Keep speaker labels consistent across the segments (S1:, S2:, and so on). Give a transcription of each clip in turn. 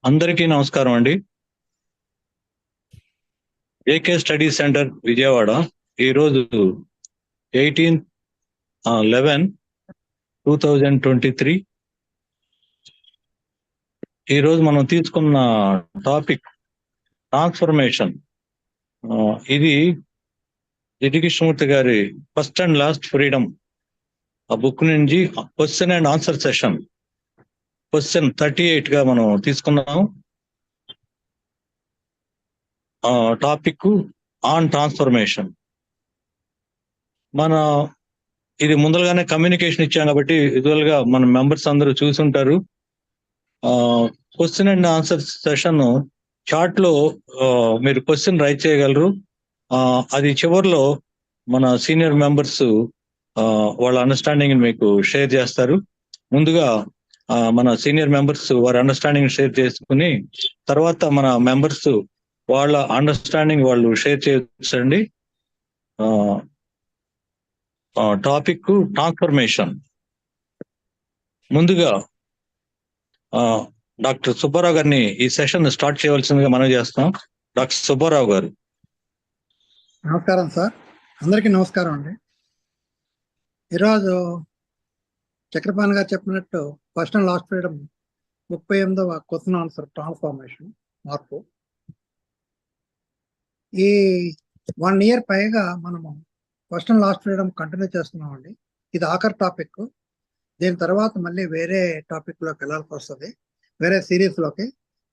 S1: అందరికీ నమస్కారం అండి. ఏకే స్టడీ సెంటర్ విజయవాడ ఈరోజు 18/11/2023 ఈరోజు మనం తీసుకున్న టాపిక్ ట్రాన్స్ఫర్మేషన్. ఇది కృష్ణమూర్తి గారి ఫస్ట్ అండ్ లాస్ట్ ఫ్రీడమ్ ఆ బుక్ నుంచి question and answer session question 38 గా మనం తీసుకున్నాం. Topic on transformation. మన ఇది ముందరగానే కమ్యూనికేషన్ ఇచ్చాం కాబట్టి విజువల్ గా మన మెంబర్స్ అందరూ చూసుంటారు. Question and answer session chat లో మీరు క్వశ్చన్ రైట్ చేయగలరు. అది చివరిలో మన సీనియర్ మెంబర్స్ వాళ్ళ అండర్స్టాండింగ్ మీకు షేర్ చేస్తారు. ముందుగా మన సీనియర్ మెంబర్స్ వారి అండర్స్టాండింగ్ షేర్ చేసుకుని తర్వాత మన మెంబర్స్ వాళ్ళ అండర్స్టాండింగ్ వాళ్ళు షేర్ చేయొచ్చండి. Topic transformation. ముందుగా డాక్టర్ సుబ్బారావు గారిని ఈ సెషన్ స్టార్ట్ చేయవలసిందిగా మనం చేస్తాం. డాక్టర్ సుబ్బారావు గారు.
S2: నమస్కారం సార్, అందరికీ నమస్కారం అండి. ఈరోజు చక్రపాణి గారు చెప్పినట్టు ఫస్ట్ అండ్ లాస్ట్ ఫ్రీడమ్ 38వ క్వశ్చన్ ఆన్సర్ ట్రాన్స్ఫర్మేషన్, మార్పు. ఈ 1 year పైగా మనము first and last freedom continue చేస్తున్నామండి. ఇది ఆఖరి టాపిక్. దీని తర్వాత మళ్ళీ వేరే టాపిక్ లోకి వెళ్ళాల్సి వస్తుంది, వేరే సిరీస్ లోకి.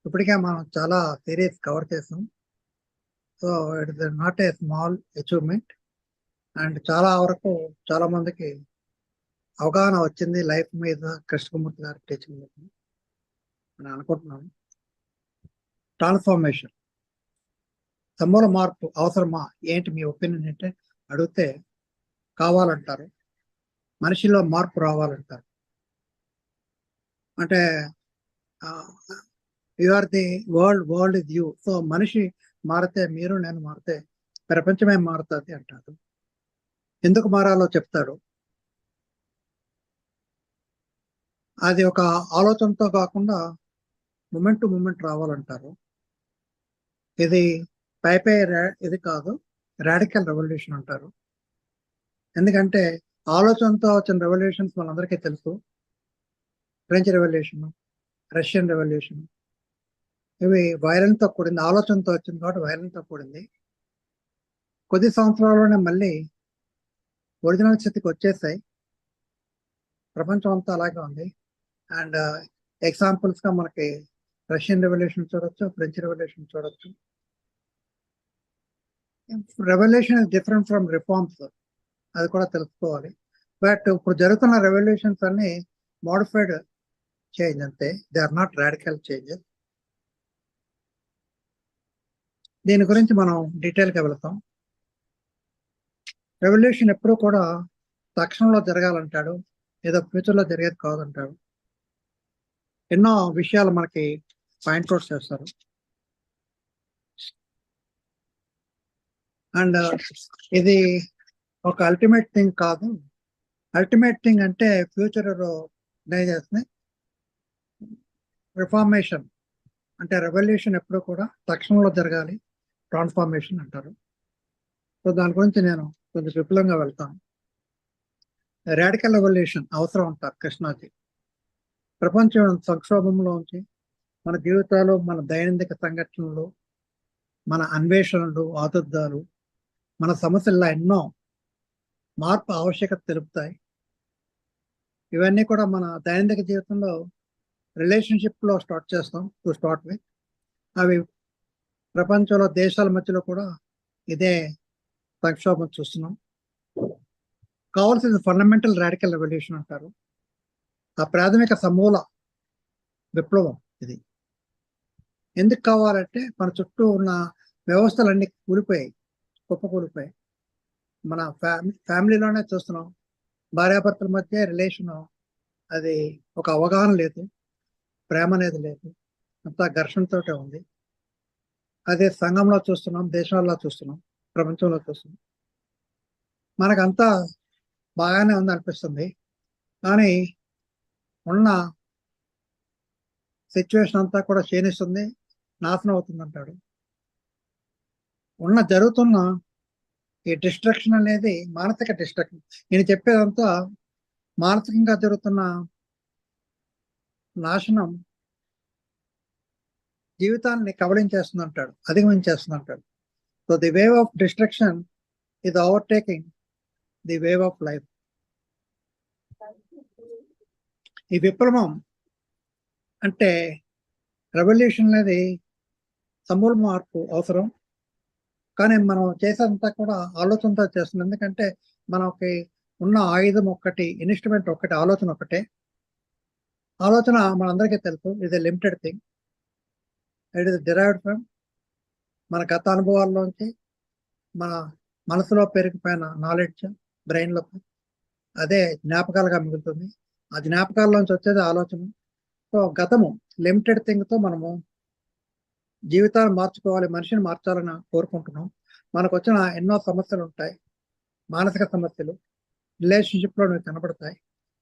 S2: ఇప్పటికే మనం చాలా సిరీస్ కవర్ చేసాం. So it is not a small achievement. And చాలా వరకు చాలా మందికి అవగాహన వచ్చింది లైఫ్ మీద, కృష్ణమూర్తి గారి టీచింగ్ మీద అని అనుకుంటున్నాను. ట్రాన్స్ఫర్మేషన్, సమూల మార్పు అవసరమా, ఏంటి మీ ఒపీనియన్ అంటే అడిగితే కావాలంటారు. మనిషిలో మార్పు రావాలంటారు. అంటే you are the world is you. So మనిషి మారితే, మీరు నేను మారితే ప్రపంచమే మారుతుంది అంటారు. ఎందుకు మారాలో చెప్తాడు. అది ఒక ఆలోచనతో కాకుండా మూమెంట్ టు మూమెంట్ రావాలంటారు. ఇది ఇది కాదు, రాడికల్ రెవల్యూషన్ అంటారు. ఎందుకంటే ఆలోచనతో వచ్చిన రెవల్యూషన్స్ మనందరికీ తెలుసు. ఫ్రెంచ్ రెవల్యూషన్, రష్యన్ రెవల్యూషన్, ఇవి వైలెన్స్తో కూడింది. ఆలోచనతో వచ్చింది కాబట్టి వైలెన్స్తో కూడింది. కొద్ది సంవత్సరాల్లోనే మళ్ళీ ఒరిజినల్ స్థితికి వచ్చేసాయి. ప్రపంచం అంతా అలాగే ఉంది. అండ్ ఎగ్జాంపుల్స్గా మనకి రష్యన్ రెవల్యూషన్ చూడొచ్చు, ఫ్రెంచ్ రెవల్యూషన్ చూడొచ్చు. Revolution is different from reforms, అది కూడా తెలుసుకోవాలి. బట్ ఇప్పుడు జరుగుతున్న రెవల్యూషన్స్ అన్ని మోడిఫైడ్ చేంజ్ అంతే, they are not radical changes. దీని గురించి మనం డీటెయిల్గా వెళతాం. రెవల్యూషన్ ఎప్పుడూ కూడా తక్షణంలో జరగాలంటాడు, ఏదో ఫ్యూచర్లో జరిగేది కాదంటాడు. ఎన్నో విషయాలు మనకి పాయింట్అవుట్ చేస్తారు. అండ్ ఇది ఒక అల్టిమేట్ థింగ్ కాదు. అల్టిమేట్ థింగ్ అంటే ఫ్యూచర్ చేస్తుంది. రిఫార్మేషన్ అంటే రెవల్యూషన్ ఎప్పుడూ కూడా తక్షణంలో జరగాలి, ట్రాన్స్ఫార్మేషన్ అంటారు. సో దాని గురించి నేను కొంచెం విపులంగా వెళ్తాను. రాడికల్ రెవల్యూషన్ అవసరం అంటారు కృష్ణాజీ. ప్రపంచం సంక్షోభంలో ఉంచి మన జీవితాలు, మన దైనందిక సంఘటనలు, మన అన్వేషణలు, ఆతుర్దాలు, మన సమస్యల్లో ఎన్నో మార్పు ఆవశ్యకత తెలుపుతాయి. ఇవన్నీ కూడా మన దైనందిక జీవితంలో రిలేషన్షిప్లో స్టార్ట్ చేస్తాం టు స్టార్ట్ విత్. అవి ప్రపంచంలో దేశాల మధ్యలో కూడా ఇదే సంక్షోభం చూస్తున్నాం. కావాల్సింది ఫండమెంటల్ రాడికల్ రెవల్యూషన్ అంటారు. ఆ ప్రాథమిక సమూల విప్లవం ఇది. ఎందుకు కావాలంటే మన చుట్టూ ఉన్న వ్యవస్థలన్నీ కూలిపోయాయి, కుప్పకూలిపోయాయి. మన ఫ్యామిలీలోనే చూస్తున్నాం, భార్యాభర్తల మధ్య రిలేషన్ అది ఒక అవగాహన లేదు, ప్రేమ అనేది లేదు, అంతా ఘర్షణతోటే ఉంది. అదే సంఘంలో చూస్తున్నాం, దేశాల్లో చూస్తున్నాం, ప్రపంచంలో చూస్తున్నాం. మనకంతా బాగానే ఉంది అనిపిస్తుంది. కానీ ఉన్న సిచ్యువేషన్ అంతా కూడా క్షీణిస్తుంది, నాశనం అవుతుంది అంటాడు. జరుగుతున్న ఈ డిస్ట్రక్షన్ అనేది మానసిక డిస్ట్రక్షన్. నేను చెప్పేదంతా మానసికంగా జరుగుతున్న నాశనం జీవితాన్ని కబళించేస్తుంది అంటాడు, అధిగమించేస్తుంది అంటాడు. So the wave of destruction ఇది overtaking the wave of life. ఈ విప్లవం అంటే రెవల్యూషన్ అనేది సమూల మార్పు అవసరం. కానీ మనం చేసేంతా కూడా ఆలోచనతో చేస్తుంది. ఎందుకంటే మనకి ఉన్న ఆయుధం ఒక్కటి, ఇన్స్ట్రుమెంట్ ఒక్కటి, ఆలోచన ఒకటే. ఆలోచన మనందరికీ తెలుసు, ఇది limited thing. It is derived from మన గత అనుభవాల్లోంచి, మన మనసులో పెరిగిపోయిన నాలెడ్జ్, బ్రెయిన్లో అదే జ్ఞాపకాలుగా మిగులుతుంది. ఆ జ్ఞాపకాల్లోంచి వచ్చేది ఆలోచన. సో గతము లిమిటెడ్ థింగ్తో మనము జీవితాన్ని మార్చుకోవాలి, మనిషిని మార్చాలని కోరుకుంటున్నాం. మనకు వచ్చిన ఎన్నో సమస్యలు ఉంటాయి, మానసిక సమస్యలు రిలేషన్షిప్లో కనబడతాయి.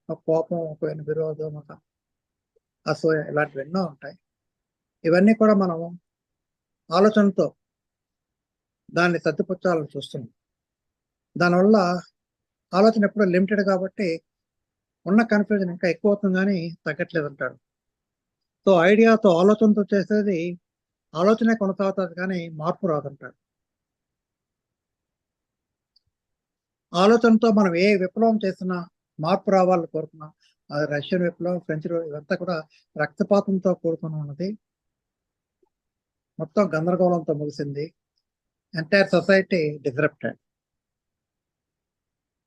S2: ఒక కోపం, ఒక విరోధం, ఒక అసూయ, ఇలాంటివి ఎన్నో ఉంటాయి. ఇవన్నీ కూడా మనము ఆలోచనతో దాన్ని సర్దిపుచ్చాలని చూస్తున్నాం. దానివల్ల ఆలోచన ఎప్పుడూ లిమిటెడ్ కాబట్టి ఉన్న కన్ఫ్యూజన్ ఇంకా ఎక్కువ అవుతుంది కానీ తగ్గట్లేదు అంటాడు. సో ఐడియాతో, ఆలోచనతో చేసేది ఆలోచనే కొనసాగుతుంది కానీ మార్పు రాదంటాడు. ఆలోచనతో మనం ఏ విప్లవం చేసినా మార్పు రావాలని కోరుకున్నాం. అది రష్యన్ విప్లవం, ఫ్రెంచ్ ఇవంతా కూడా రక్తపాతంతో కూడుకుని ఉన్నది. మొత్తం గందరగోళంతో ముగిసింది. Entire society disrupted.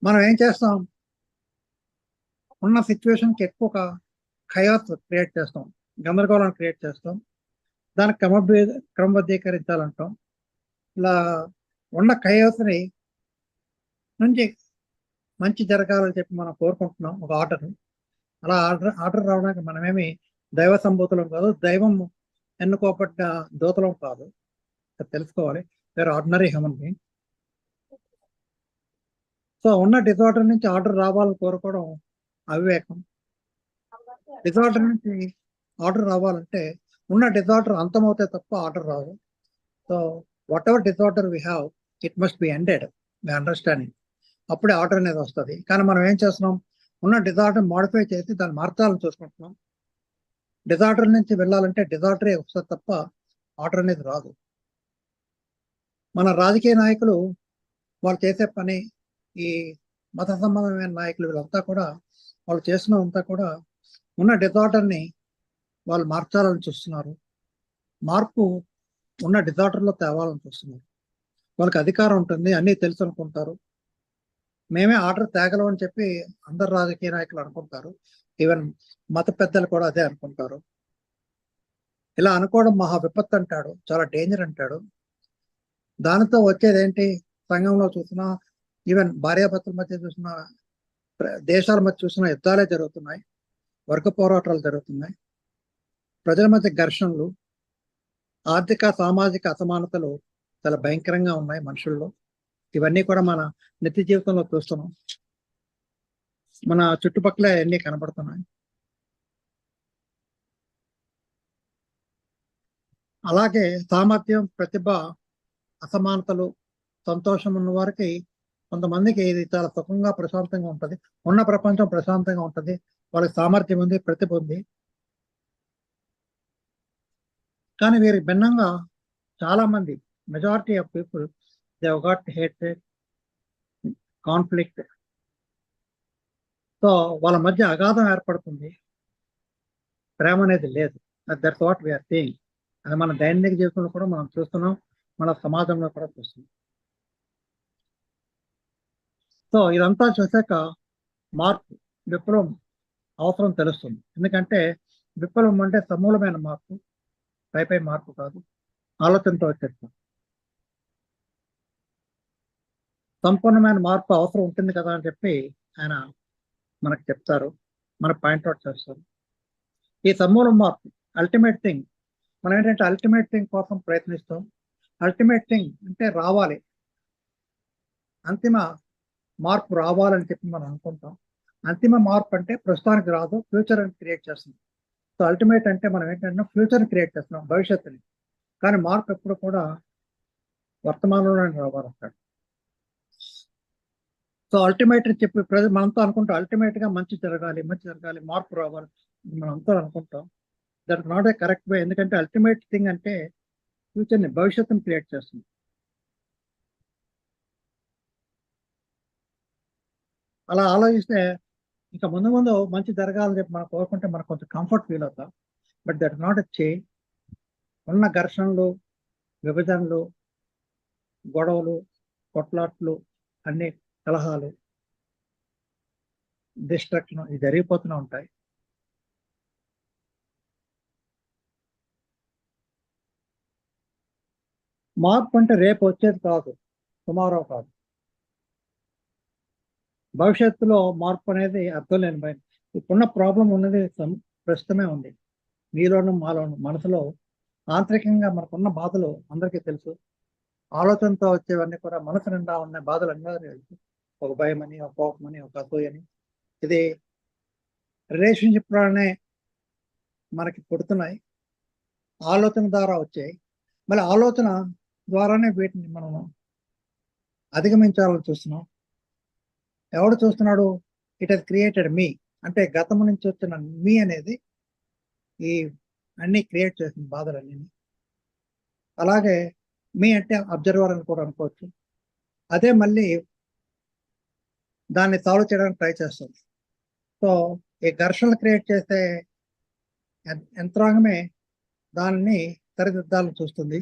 S2: మనం ఏం చేస్తాం? ఉన్న సిచ్యువేషన్కి ఎక్కువ ఖయాస్ క్రియేట్ చేస్తాం, గందరగోళాన్ని క్రియేట్ చేస్తాం, దానికి క్రమబద్ధీకరించాలంటాం. ఇలా ఉన్న ఖయాస్ని నుంచి మంచి జరగాలని చెప్పి మనం కోరుకుంటున్నాం ఒక ఆర్డర్. అలా ఆర్డర్ రావడానికి మనమేమి దైవ సంభూతులం కాదు, దైవం ఎన్నుకోబడ్డ దూతలం కాదు. తెలుసుకోవాలి, వేరే ఆర్డినరీ హ్యూమన్ బీయింగ్. సో ఉన్న డిజార్డర్ నుంచి ఆర్డర్ రావాలని కోరుకోవడం అవివేకం. డిజార్డర్ నుంచి ఆర్డర్ రావాలంటే ఉన్న డిజార్డర్ అంతమవుతే తప్ప ఆర్డర్ రాదు. So what ever disorder we have, it must be ended by understanding. అప్పుడే ఆర్డర్ అనేది వస్తుంది. కానీ మనం ఏం చేస్తున్నాం? ఉన్న డిజార్డర్ మాడిఫై చేసి దాన్ని మార్చాలని చూసుకుంటున్నాం. డిజార్డర్ నుంచి వెళ్ళాలంటే డిజార్డరే వస్తుంది తప్ప ఆర్డర్ అనేది రాదు. మన రాజకీయ నాయకులు వాళ్ళు చేసే పని, ఈ మత సంబంధమైన నాయకులు వీళ్ళంతా కూడా వాళ్ళు చేస్తున్నంతా కూడా ఉన్న డిజార్డర్ని వాళ్ళు మార్చాలని చూస్తున్నారు. మార్పు ఉన్న డిజార్డర్లో తేవాలని చూస్తున్నారు. వాళ్ళకి అధికారం ఉంటుంది, అన్నీ తెలుసు అనుకుంటారు. మేమే ఆర్డర్ తేగలం అని చెప్పి అందరు రాజకీయ నాయకులు అనుకుంటారు. ఈవెన్ మత పెద్దలు కూడా అదే అనుకుంటారు. ఇలా అనుకోవడం మహా విపత్తు అంటాడు, చాలా డేంజర్ అంటాడు. దానితో వచ్చేది ఏంటి? సంఘంలో చూసినా, ఈవెన్ భార్యాభర్తల మధ్య చూసినా, దేశాల మధ్య చూసినా యుద్ధాలే జరుగుతున్నాయి, వర్గ పోరాటాలు జరుగుతున్నాయి, ప్రజల మధ్య ఘర్షణలు, ఆర్థిక సామాజిక అసమానతలు చాలా భయంకరంగా ఉన్నాయి మనుషుల్లో. ఇవన్నీ కూడా మన నిత్య జీవితంలో చూస్తున్నాం, మన చుట్టుపక్కల అన్నీ కనబడుతున్నాయి. అలాగే సామర్థ్యం, ప్రతిభ, అసమానతలు, సంతోషం ఉన్న వారికి, కొంతమందికి ఇది చాలా సుఖంగా ప్రశాంతంగా ఉంటుంది, ఉన్న ప్రపంచం ప్రశాంతంగా ఉంటుంది, వాళ్ళకి సామర్థ్యం ఉంది, ప్రతిభ ఉంది. కానీ వీరికి భిన్నంగా చాలా మంది, majority of people, they have got hatred, conflict. So వాళ్ళ మధ్య అగాధం ఏర్పడుతుంది, ప్రేమ అనేది లేదు. That's what we're seeing. అది మన దైనందిక జీవితంలో కూడా మనం చూస్తున్నాం, మన సమాజంలో కూడా చూస్తున్నాం. సో ఇదంతా చూసాక మార్పు, విప్లవం అవసరం తెలుస్తుంది. ఎందుకంటే విప్లవం అంటే సమూలమైన మార్పు, పై మార్పు కాదు, ఆలోచనతో వచ్చేస్తాం. సంపూర్ణమైన మార్పు అవసరం ఉంటుంది కదా అని చెప్పి ఆయన మనకు చెప్తారు, మనకు పాయింట్అవుట్ చేస్తారు. ఈ సమూల మార్పు అల్టిమేట్ థింగ్. మనం ఏంటంటే అల్టిమేట్ థింగ్ కోసం ప్రయత్నిస్తాం. అల్టిమేట్ థింగ్ అంటే రావాలి, అంతిమ మార్పు రావాలని చెప్పి మనం అనుకుంటాం. అంతిమ మార్పు అంటే ప్రస్తుతానికి రాదు, ఫ్యూచర్ అని క్రియేట్ చేస్తుంది. సో అల్టిమేట్ అంటే మనం ఏంటంటే ఫ్యూచర్ క్రియేట్ చేస్తున్నాం, భవిష్యత్తుని. కానీ మార్పు ఎప్పుడు కూడా వర్తమానంలోనే రావాలంటాడు. సో అల్టిమేట్ అని చెప్పి మనంతా అనుకుంటాం, అల్టిమేట్ గా మంచి జరగాలి, మార్పు రావాలి మనంతా అనుకుంటాం. That not a correct way. ఎందుకంటే అల్టిమేట్ థింగ్ అంటే ఫ్యూచర్ ని, భవిష్యత్తుని క్రియేట్ చేస్తుంది. అలా ఆలోచిస్తే ఇంకా ముందు ముందు మంచి జరగాలని చెప్పి మనం కోరుకుంటే మనకు కొంచెం కంఫర్ట్ ఫీల్ అవుతాం. But that not a change. ఉన్న ఘర్షణలు, విభజనలు, గొడవలు, కొట్లాట్లు, అన్ని కలహాలు, డిస్ట్రక్షన్ ఇవి జరిగిపోతూనే ఉంటాయి. మార్పు అంటే రేపు వచ్చేది కాదు, టుమారో కాదు. భవిష్యత్తులో మార్పు అనేది అర్థం లేని భయం. ఇప్పుడున్న ప్రాబ్లం ఉన్నది ప్రస్తుతమే ఉంది, మీలోను మాలోను. మనసులో ఆంతరికంగా మనకున్న బాధలు అందరికీ తెలుసు. ఆలోచనతో వచ్చేవన్నీ కూడా మనసు నిండా ఉన్న బాధలు అందరికీ తెలుసు. ఒక భయం అని, ఒక కోపం అని, ఒక అసూయని. ఇది రిలేషన్షిప్ లోనే మనకి పుడుతున్నాయి, ఆలోచన ద్వారా వచ్చాయి. మళ్ళీ ఆలోచన ద్వారానే వీటిని మనం అధిగమించాలని చూస్తున్నాం. ఎవడు చూస్తున్నాడు? It has created me. అంటే గతం నుంచి వచ్చిన మీ అనేది ఈ అన్ని క్రియేట్ చేసిన బాధలన్నీ. అలాగే మీ అంటే అబ్జర్వర్ అని కూడా అనుకోవచ్చు. అదే మళ్ళీ దాన్ని సాల్వ్ చేయడానికి ట్రై చేస్తుంది. సో ఈ ఘర్షణలు క్రియేట్ చేసే యంత్రాంగమే దానిని సరిదిద్దాలని చూస్తుంది.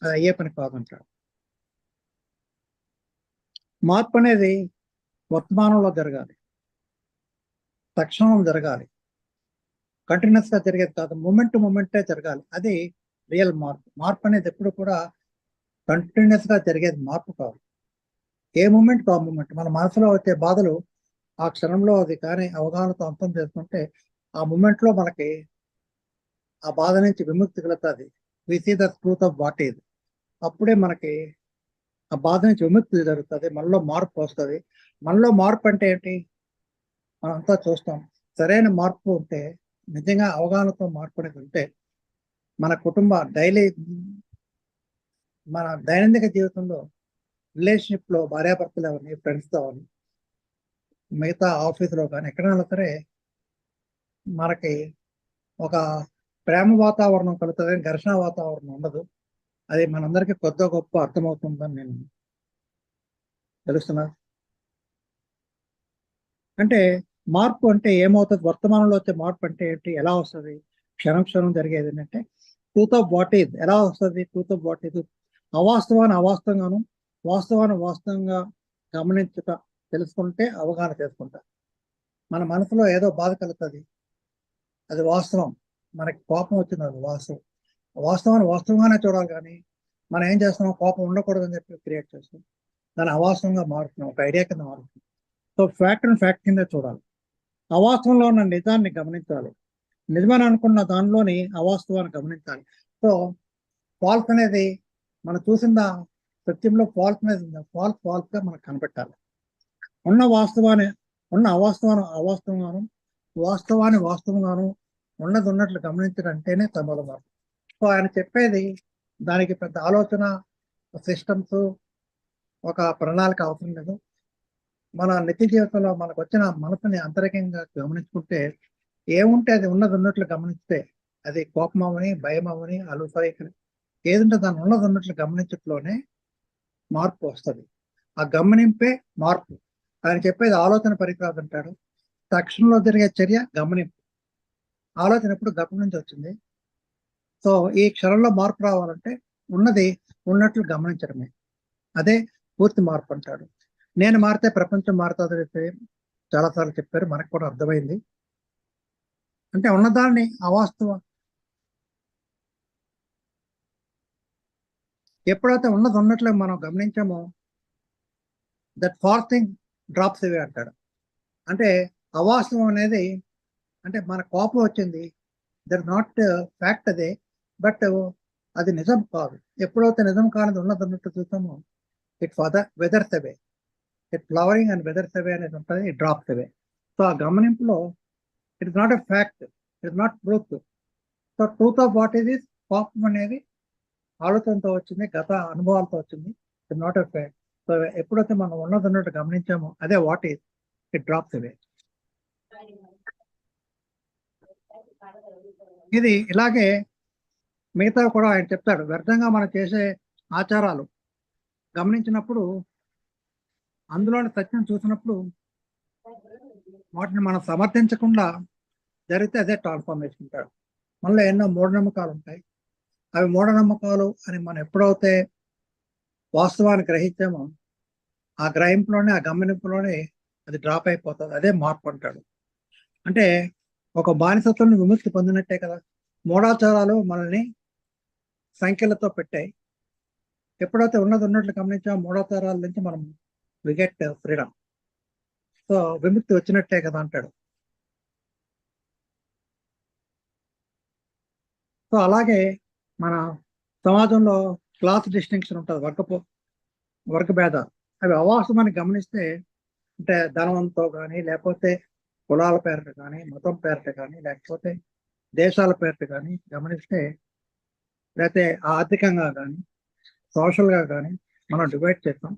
S2: అది అయ్యే పని కాదంటాడు. మార్పు అనేది వర్తమానంలో జరగాలి, తక్షణం జరగాలి, కంటిన్యూస్ గా జరిగేది కాదు, మూమెంట్ టు మూమెంటే జరగాలి. అది రియల్ మార్పు. మార్పు అనేది ఎప్పుడు కూడా కంటిన్యూస్ గా జరిగేది మార్పు కాదు. ఏ మూమెంట్ ఆ మూమెంట్. మన మనసులో వచ్చే బాధలు ఆ క్షణంలో అది కానీ అవగాహనతో అంతం చేసుకుంటే ఆ మూమెంట్ లో మనకి ఆ బాధ నుంచి విముక్తి కలుగుతుంది. We see the truth of what is. అప్పుడే మనకి ఆ బాధ నుంచి విముక్తి జరుగుతుంది, మనలో మార్పు వస్తుంది. మనలో మార్పు అంటే ఏంటి? మనంతా చూస్తాం. సరైన మార్పు ఉంటే, నిజంగా అవగాహనతో మార్పు అనేది ఉంటే, మన కుటుంబ మన దైనందిక జీవితంలో రిలేషన్షిప్ లో భార్యాభర్తలు అవని, ఫ్రెండ్స్తో అవని, మిగతా ఆఫీసులో కానీ ఎక్కడైనా సరే మనకి ఒక ప్రేమ వాతావరణం కలుగుతుంది, ఘర్షణ వాతావరణం ఉండదు. అది మనందరికీ కొద్ది గొప్ప అర్థమవుతుందని నేను తెలుస్తున్నా. అంటే మార్పు అంటే ఏమవుతుంది? వర్తమానంలో వచ్చే మార్పు అంటే ఏంటి? ఎలా వస్తుంది? క్షణం క్షణం జరిగేది ఏంటంటే ట్రూత్ ఆఫ్ వాట్ ఈజ్. ఎలా వస్తుంది ట్రూత్ ఆఫ్ వాట్ ఈజ్? అవాస్తవాన్ని అవాస్తవంగాను, వాస్తవాన్ని వాస్తవంగా గమనించుట, తెలుసుకుంటే అవగాహన చేసుకుంటా. మన మనసులో ఏదో బాధ కలుగుతుంది, అది వాస్తవం. మనకి కోపం వచ్చింది, అది వాస్తవం. వాస్తవాన్ని వాస్తవంగానే చూడాలి. కానీ మనం ఏం చేస్తున్నాం? కోపం ఉండకూడదని చెప్పి క్రియేట్ చేస్తాం, దాన్ని అవాస్తవంగా మారుతున్నాం, ఒక ఐడియా కింద మారుతున్నాం. సో ఫ్యాక్ట్ కింద చూడాలి, అవాస్తవంలో ఉన్న నిజాన్ని గమనించాలి, నిజమని అనుకున్న దానిలోని అవాస్తవాన్ని గమనించాలి. సో ఫాల్స్ అనేది మనం చూసిన సత్యంలో ఫాల్స్ అనేది ఫాల్స్ గా మనకు కనిపెట్టాలి. ఉన్న వాస్తవాన్ని అవాస్తవంగాను, వాస్తవాన్ని వాస్తవంగాను, ఉన్నది ఉన్నట్లు గమనించడంటేనే తమల మార్పు. సో ఆయన చెప్పేది దానికి పెద్ద ఆలోచన, సిస్టమ్స్, ఒక ప్రణాళిక అవసరం లేదు. మన నిత్య జీవితంలో మనకు వచ్చిన మనసుని అంతరికంగా గమనించుకుంటే, ఏముంటే అది ఉన్నది ఉన్నట్లు గమనిస్తే, అది కోపం అవని, భయం అవని, అలుసైకని, ఏదంటే దాన్ని ఉన్నది ఉన్నట్లు గమనించట్లోనే మార్పు వస్తుంది. ఆ గమనింపే మార్పు. ఆయన చెప్పేది ఆలోచన పరికరాలు అంటాడు. తక్షణంలో జరిగే చర్య గమనింపు. ఆలోచన ఎప్పుడు గమనం నుంచి వచ్చింది. సో ఈ క్షణంలో మార్పు రావాలంటే ఉన్నది ఉన్నట్లు గమనించడమే, అదే పూర్తి మార్పు అంటాడు. నేను మారితే ప్రపంచం మారుతుంది చాలాసార్లు చెప్పారు, మనకు కూడా అర్థమైంది. అంటే ఉన్నదాన్ని అవాస్తవం, ఎప్పుడైతే ఉన్నది ఉన్నట్లు మనం గమనించామో that far thing drops away అంటాడు. అంటే అవాస్తవం అనేది, అంటే మన కోపం వచ్చింది, దట్ నాట్ ఫ్యాక్ట్ అదే, బట్ అది నిజం కాదు. ఎప్పుడైతే నిజం కానిది ఉన్నది ఉన్నట్టు చూస్తామో it weathers away, it flowering and weathers away అనేది ఉంటుంది, ఇట్ డ్రాప్స్ అవే. సో ఆ గమనింపులో it is not a fact, it's not truth. So truth of what is is, కోపం అనేది ఆలోచనతో వచ్చింది, గత అనుభవాలతో వచ్చింది, it not a fact. So ఎప్పుడైతే మనం ఉన్నది ఉన్నట్టు గమనించామో అదే వాట్ ఈజ్, ఇట్ డ్రాప్స్ అవే. ఇది ఇలాగే మిగతా కూడా ఆయన చెప్తాడు. వ్యర్థంగా మనం చేసే ఆచారాలు గమనించినప్పుడు, అందులోని సత్యం చూసినప్పుడు వాటిని మనం సమర్థించకుండా జరిగితే అదే ట్రాన్స్ఫర్మేషన్ ఉంటాడు. మనలో ఎన్నో మూఢనమ్మకాలు ఉంటాయి. అవి మూఢనమ్మకాలు అని మనం ఎప్పుడైతే వాస్తవాన్ని గ్రహించామో ఆ గ్రహింపులోనే, ఆ గమనింపులోనే అది డ్రాప్ అయిపోతుంది. అదే మార్పు అంటాడు. అంటే ఒక బానిసత్వం విముక్తి పొందినట్టే కదా. మూఢాచారాలు మనల్ని సంఖ్యలతో పెట్టాయి. ఎప్పుడైతే ఉన్నది ఉన్నట్లు గమనించామో మూఢాచారాల నుంచి మనం వి గెట్ ఫ్రీడమ్. సో విముక్తి వచ్చినట్టే కదా అంటాడు. సో అలాగే మన సమాజంలో క్లాస్ డిస్టింక్షన్ ఉంటుంది, వర్గ భేదాలు. అవి అవాస్తవాన్ని గమనిస్తే, అంటే ధనవంతో కానీ, లేకపోతే కులాల పేరిట కానీ, మతం పేరిట కానీ, లేకపోతే దేశాల పేరిట కానీ గమనిస్తే, లేకపోతే ఆర్థికంగా కానీ, సోషల్గా కానీ మనం డివైడ్ చేస్తాం.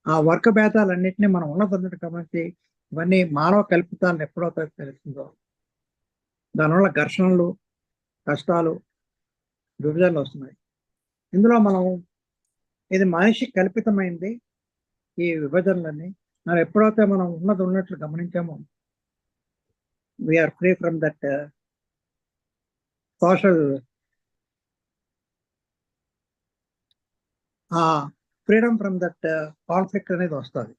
S2: ఆ వర్గ భేదాలన్నింటినీ మనం ఉన్నదన్నట్టు గమనించి, ఇవన్నీ మానవ కల్పితాలను ఎప్పుడైతే తెలుస్తుందో దానివల్ల ఘర్షణలు, కష్టాలు, విభజనలు వస్తున్నాయి. ఇందులో మనం ఇది మనిషి కల్పితమైంది, ఈ విభజనలన్నీ. మరి ఎప్పుడైతే మనం ఉన్నది ఉన్నట్లు గమనించామో we're free from that social, freedom from that conflict అనేది వస్తుంది.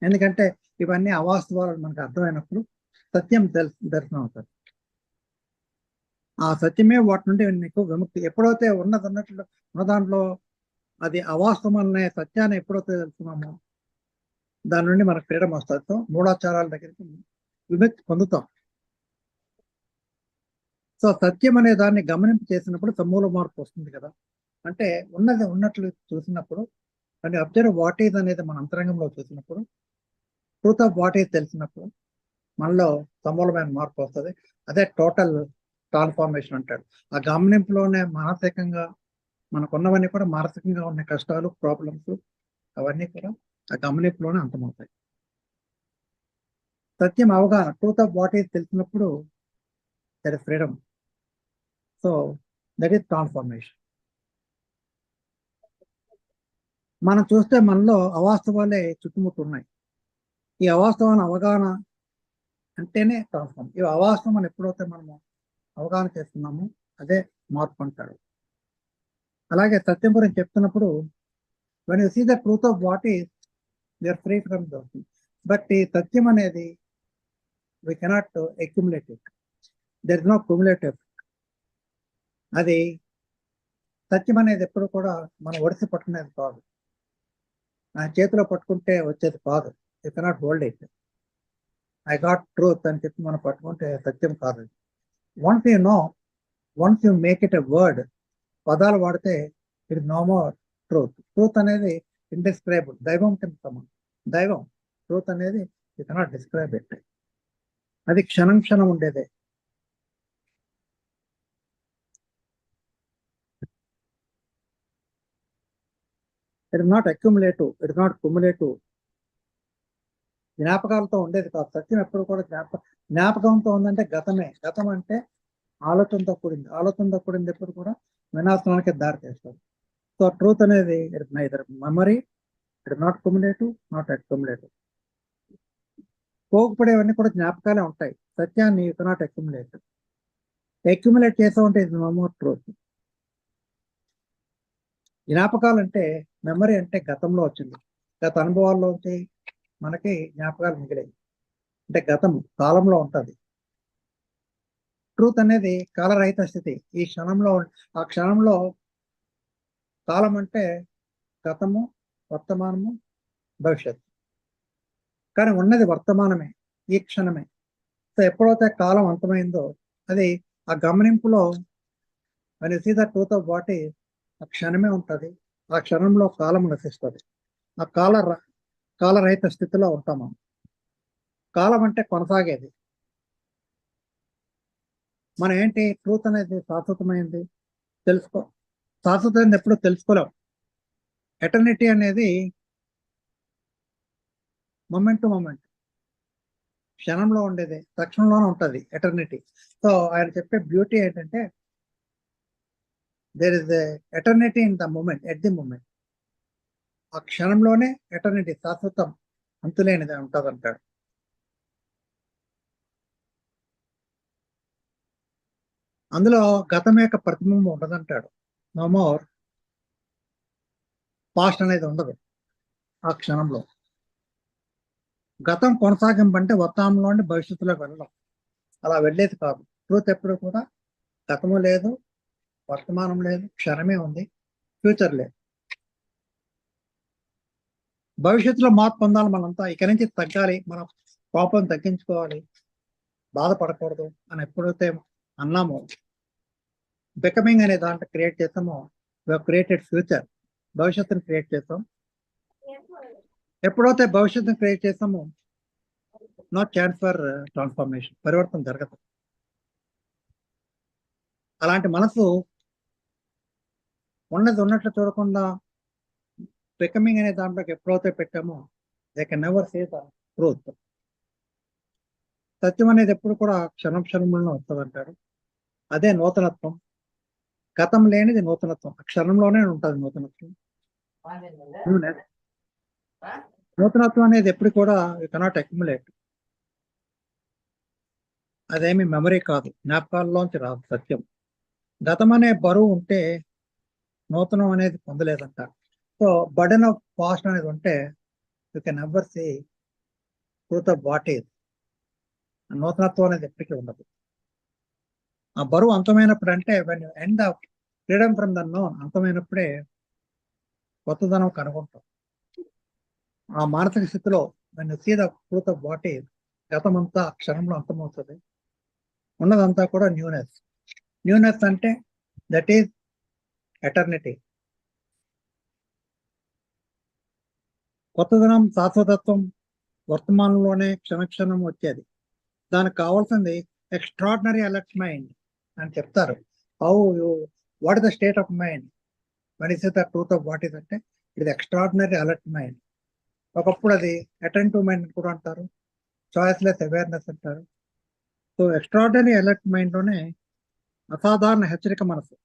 S2: ఎందుకంటే ఇవన్నీ అవాస్తవాలు మనకు అర్థమైనప్పుడు సత్యం దర్శనం అవుతుంది. ఆ సత్యమే వాటి నుండి నీకు విముక్తి. ఎప్పుడైతే ఉన్నది ఉన్నట్లు ఉన్న దాంట్లో అది అవాస్తవం అనే సత్యాన్ని ఎప్పుడైతే తెలుసుకున్నామో దాని నుండి మనకు ఫ్రీడమ్ వస్తుంది. సో మూఢాచారాల దగ్గరికి విముక్తి పొందుతాం. సో సత్యం అనే దాన్ని గమనింపు చేసినప్పుడు సమూల మార్పు వస్తుంది కదా. అంటే ఉన్నది ఉన్నట్లు చూసినప్పుడు, అంటే అబ్జర్వ్ వాట్ ఈజ్ అనేది మన అంతరంగంలో చూసినప్పుడు, ట్రూత్ ఆఫ్ వాట్ ఈజ్ తెలిసినప్పుడు మనలో సమూలమైన మార్పు వస్తుంది. అదే టోటల్ ట్రాన్స్ఫార్మేషన్ అంటాడు. ఆ గమనింపులోనే మానసికంగా మనకున్నవన్నీ కూడా, మానసికంగా ఉన్న కష్టాలు, ప్రాబ్లమ్స్ అవన్నీ కూడా ఆ గమనింపులోనే అంతమవుతాయి. సత్యం అవగాహన, ట్రూత్ ఆఫ్ వాట్ ఈజ్ తెలిసినప్పుడు that is freedom. So that is transformation. మనం చూస్తే మనలో అవాస్తవాలే చుట్టుముట్టున్నాయి. ఈ అవాస్తవాన్ని అవగాహన అంటేనే ట్రాన్స్ఫార్మ్. ఈ అవాస్తవం అని ఎప్పుడైతే మనము అవగాహన చేస్తున్నామో అదే మార్పు అంటాడు. అలాగే సత్యం గురించి చెప్తున్నప్పుడు, when you see the truth of what is, we are free from those things. But ఈ సత్యం అనేది we cannot accumulate it. There is no cumulative. అది సత్యం అనేది ఎప్పుడు కూడా మనం ఒడిసి పట్టుకునేది కాదు, నా చేతిలో పట్టుకుంటే వచ్చేది కాదు. You cannot hold it. I got truth అని చెప్పి మనం పట్టుకుంటే సత్యం కాదు. Once you know, once you make it a word, పదాలు వాడితే it no more truth. Truth అనేది ఇండిస్క్రైబుల్, దైవం కింద సమానం. దైవం, ట్రూత్ అనేది యూ కెనాట్ డిస్క్రైబ్ ఇట్. అది క్షణం క్షణం ఉండేదే. It is not accumulative, it is not cumulative. జ్ఞాపకాలతో ఉండేది కాదు. సత్యం ఎప్పుడు కూడా జ్ఞాపకంతో ఉందంటే గతమే. గతం అంటే ఆలోచనతో కూడింది. ఆలోచనతో కూడింది ఎప్పుడు కూడా వినాశనానికి దారి చేస్తుంది. సో ట్రూత్ అనేది it is neither memory, it is not cumulative, not accumulative. పోగుపడేవన్నీ కూడా జ్ఞాపకాలే ఉంటాయి. సత్యాన్ని యూ కెనాట్ అక్యుములేట్. అక్యుములేట్ చేసామంటే ఇది నో మోర్ ట్రూత్. జ్ఞాపకాలు అంటే, మెమరీ అంటే గతంలో వచ్చింది, గత అనుభవాల్లోంచి మనకి జ్ఞాపకాలు మిగిలాయి. అంటే గతం కాలంలో ఉంటుంది. ట్రూత్ అనేది కాలరహిత స్థితి. ఈ క్షణంలో, ఆ క్షణంలో కాలం అంటే గతము, వర్తమానము, భవిష్యత్తు. కానీ ఉన్నది వర్తమానమే, ఈ క్షణమే. సో ఎప్పుడైతే కాలం అంతమైందో అది ఆ గమనింపులో when you see the truth of what is, ఆ క్షణమే ఉంటుంది. ఆ క్షణంలో కాలం నశిస్తుంది. ఆ కాలరహిత స్థితిలో ఉంటాము. కాలం అంటే కొనసాగేది. మనం ఏంటి ట్రూత్ అనేది శాశ్వతమైంది శాశ్వతమైనది ఎప్పుడు తెలుసుకోలేం. ఎటర్నిటీ అనేది మూమెంట్ టు మూమెంట్, క్షణంలో ఉండేది తక్షణంలోనే ఉంటుంది ఎటర్నిటీ. సో ఆయన చెప్పే బ్యూటీ ఏంటంటే there is eternity in the moment, at the moment. ఆ క్షణంలోనే ఎటర్నిటీ, శాశ్వతం, అంతులేనిది ఉంటుంది అంటాడు. అందులో గతం యొక్క ప్రతిబింబం ఉండదంటాడు. నో మోర్ పాస్ట్ అనేది ఉండదు ఆ క్షణంలో. గతం కొనసాగింపు అంటే వర్తమానంలోని భవిష్యత్తులోకి వెళ్ళడం, అలా వెళ్ళేది కాదు. ట్రూత్ ఎప్పుడు కూడా గతము లేదు, వర్తమానం లేదు, క్షణమే ఉంది, ఫ్యూచర్ లేదు. భవిష్యత్తులో మార్పు పొందాలి మనంతా. ఇక నుంచి తగ్గాలి, మన కోపం తగ్గించుకోవాలి, బాధపడకూడదు అని ఎప్పుడైతే అన్నామో, బికమింగ్ అనే దాంట్లో క్రియేట్ చేస్తామో, క్రియేటెడ్ ఫ్యూచర్, భవిష్యత్తుని క్రియేట్ చేస్తాం. ఎప్పుడైతే భవిష్యత్తుని క్రియేట్ చేస్తామో నో ఛాన్స్ ఫర్ ట్రాన్స్ఫర్మేషన్, పరివర్తన జరగదు. అలాంటి మనసు ఉన్నది ఉన్నట్లు చూడకుండా బికమింగ్ అనే దాంట్లోకి ఎప్పుడైతే పెట్టామో they can never say the truth. సత్యం అనేది ఎప్పుడు కూడా క్షణం క్షణంలో వస్తుంది అంటారు. అదే నూతనత్వం. గతం లేనిది నూతనత్వం, ఆ క్షణంలోనే ఉంటుంది నూతనత్వం. నూతనత్వం అనేది ఎప్పుడు కూడా యూ కెనాట్ అక్యుములేట్. అదేమి మెమరీ కాదు, జ్ఞాపకాల్లోంచి రాదు సత్యం. గతం అనే బరువు ఉంటే నూతనం అనేది పొందలేదంట. సో బర్డెన్ ఆఫ్ పాస్ట్ అనేది ఉంటే you can never see truth of what is. నూతనత్వం అనేది ఎప్పటికీ ఉండదు. ఆ బరువు అంతమైనప్పుడు, అంటే when you end of freedom from the known, అంతమైనప్పుడే కొత్తదనం కనుగొంటాం. ఆ మానసిక స్థితిలో when you see the truth of what is, గతం అంతా క్షణంలో అంతమవుతుంది, ఉన్నదంతా కూడా న్యూనెస్. న్యూనెస్ అంటే దట్ ఈజ్ ఎటర్నిటీ. కొత్తదనం, శాశ్వతత్వం వర్తమానంలోనే క్షణక్షణం వచ్చేది. దానికి కావాల్సింది ఎక్స్ట్రాడినరీ అలర్ట్ మైండ్ అని చెప్తారు. How you, what is the state of mind when is the truth of what is అంటే ఇది ఎక్స్ట్రాడినరీ అలర్ట్ మైండ్. ఒకప్పుడు అది అటెంటివ్ మైండ్ కూడా అంటారు, చాయిస్లెస్ అవేర్నెస్ అంటారు. సో ఎక్స్ట్రాడినరీ అలర్ట్ మైండ్లోనే అసాధారణ హెచ్చరిక మనసు.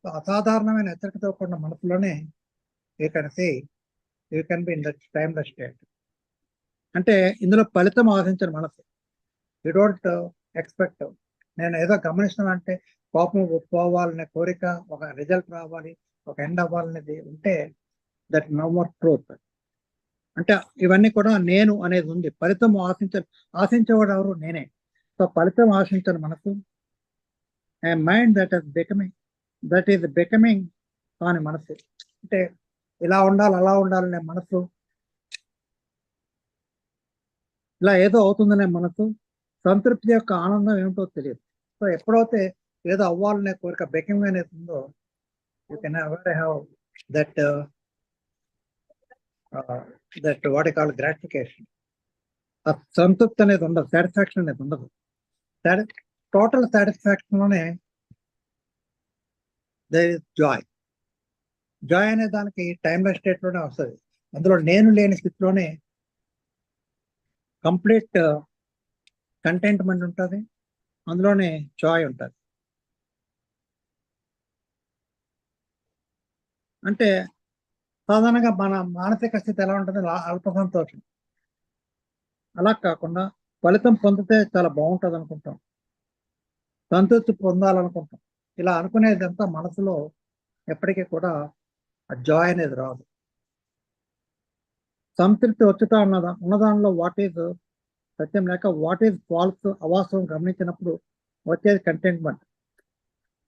S2: అసాధారణమైన హెచ్చరికతో కూడిన మనసులోనే you can say you can be in the timeless state. అంటే ఇందులో ఫలితం ఆశించిన మనసు. యూ డోంట్ ఎక్స్పెక్ట్, నేను ఏదో గమనిస్తున్నాను అంటే కోపం పోవాలనే కోరిక, ఒక రిజల్ట్ రావాలి, ఒక ఎండ్ అవ్వాలనేది ఉంటే దట్ నో మోర్ ట్రూత్. అంటే ఇవన్నీ కూడా నేను అనేది ఉంది. ఫలితం ఆశించేవాడు ఎవరు? నేనే. సో ఫలితం ఆశించిన మనసు, ఏ మైండ్ దట్ ఈస్ బికమింగ్ కాని మనసు. అంటే ఇలా ఉండాలి, అలా ఉండాలనే మనసు, ఇలా ఏదో అవుతుందనే మనసు, సంతృప్తి యొక్క ఆనందం ఏమిటో తెలియదు. సో ఎప్పుడైతే ఏదో అవ్వాలనే కోరిక బెకింగ్ అనేది ఉందో, you can have that that what call gratification. ఆ సంతృప్తి అనేది ఉండదు, సాటిస్ఫాక్షన్ అనేది ఉండదు. టోటల్ సాటిస్ఫాక్షన్ లోనే దేర్ ఇస్ జాయ్. జాయ్ అనే దానికి టైమ్లెస్ స్టేట్ లోనే వస్తుంది. అందులో నేను లేని స్థితిలోనే కంప్లీట్ కంటెంట్మెంట్ ఉంటుంది, అందులోనే జాయ్ ఉంటుంది. అంటే సాధారణంగా మన మానసిక స్థితి ఎలా ఉంటుంది? అల్ప సంతోషం. అలా కాకుండా ఫలితం పొందితే చాలా బాగుంటుంది అనుకుంటాం, సంతృప్తి పొందాలనుకుంటాం. ఇలా అనుకునేదంతా మనసులో ఎప్పటికీ కూడా ఆ జాయ్ అనేది రాదు. సంతృప్తి వచ్చుతా ఉన్నదానిలో వాట్ ఈజ్ సత్యం లేక వాట్ ఈజ్ ఫాల్స్, అవాస్తవం గమనించినప్పుడు వచ్చేది కంటెంట్మెంట్.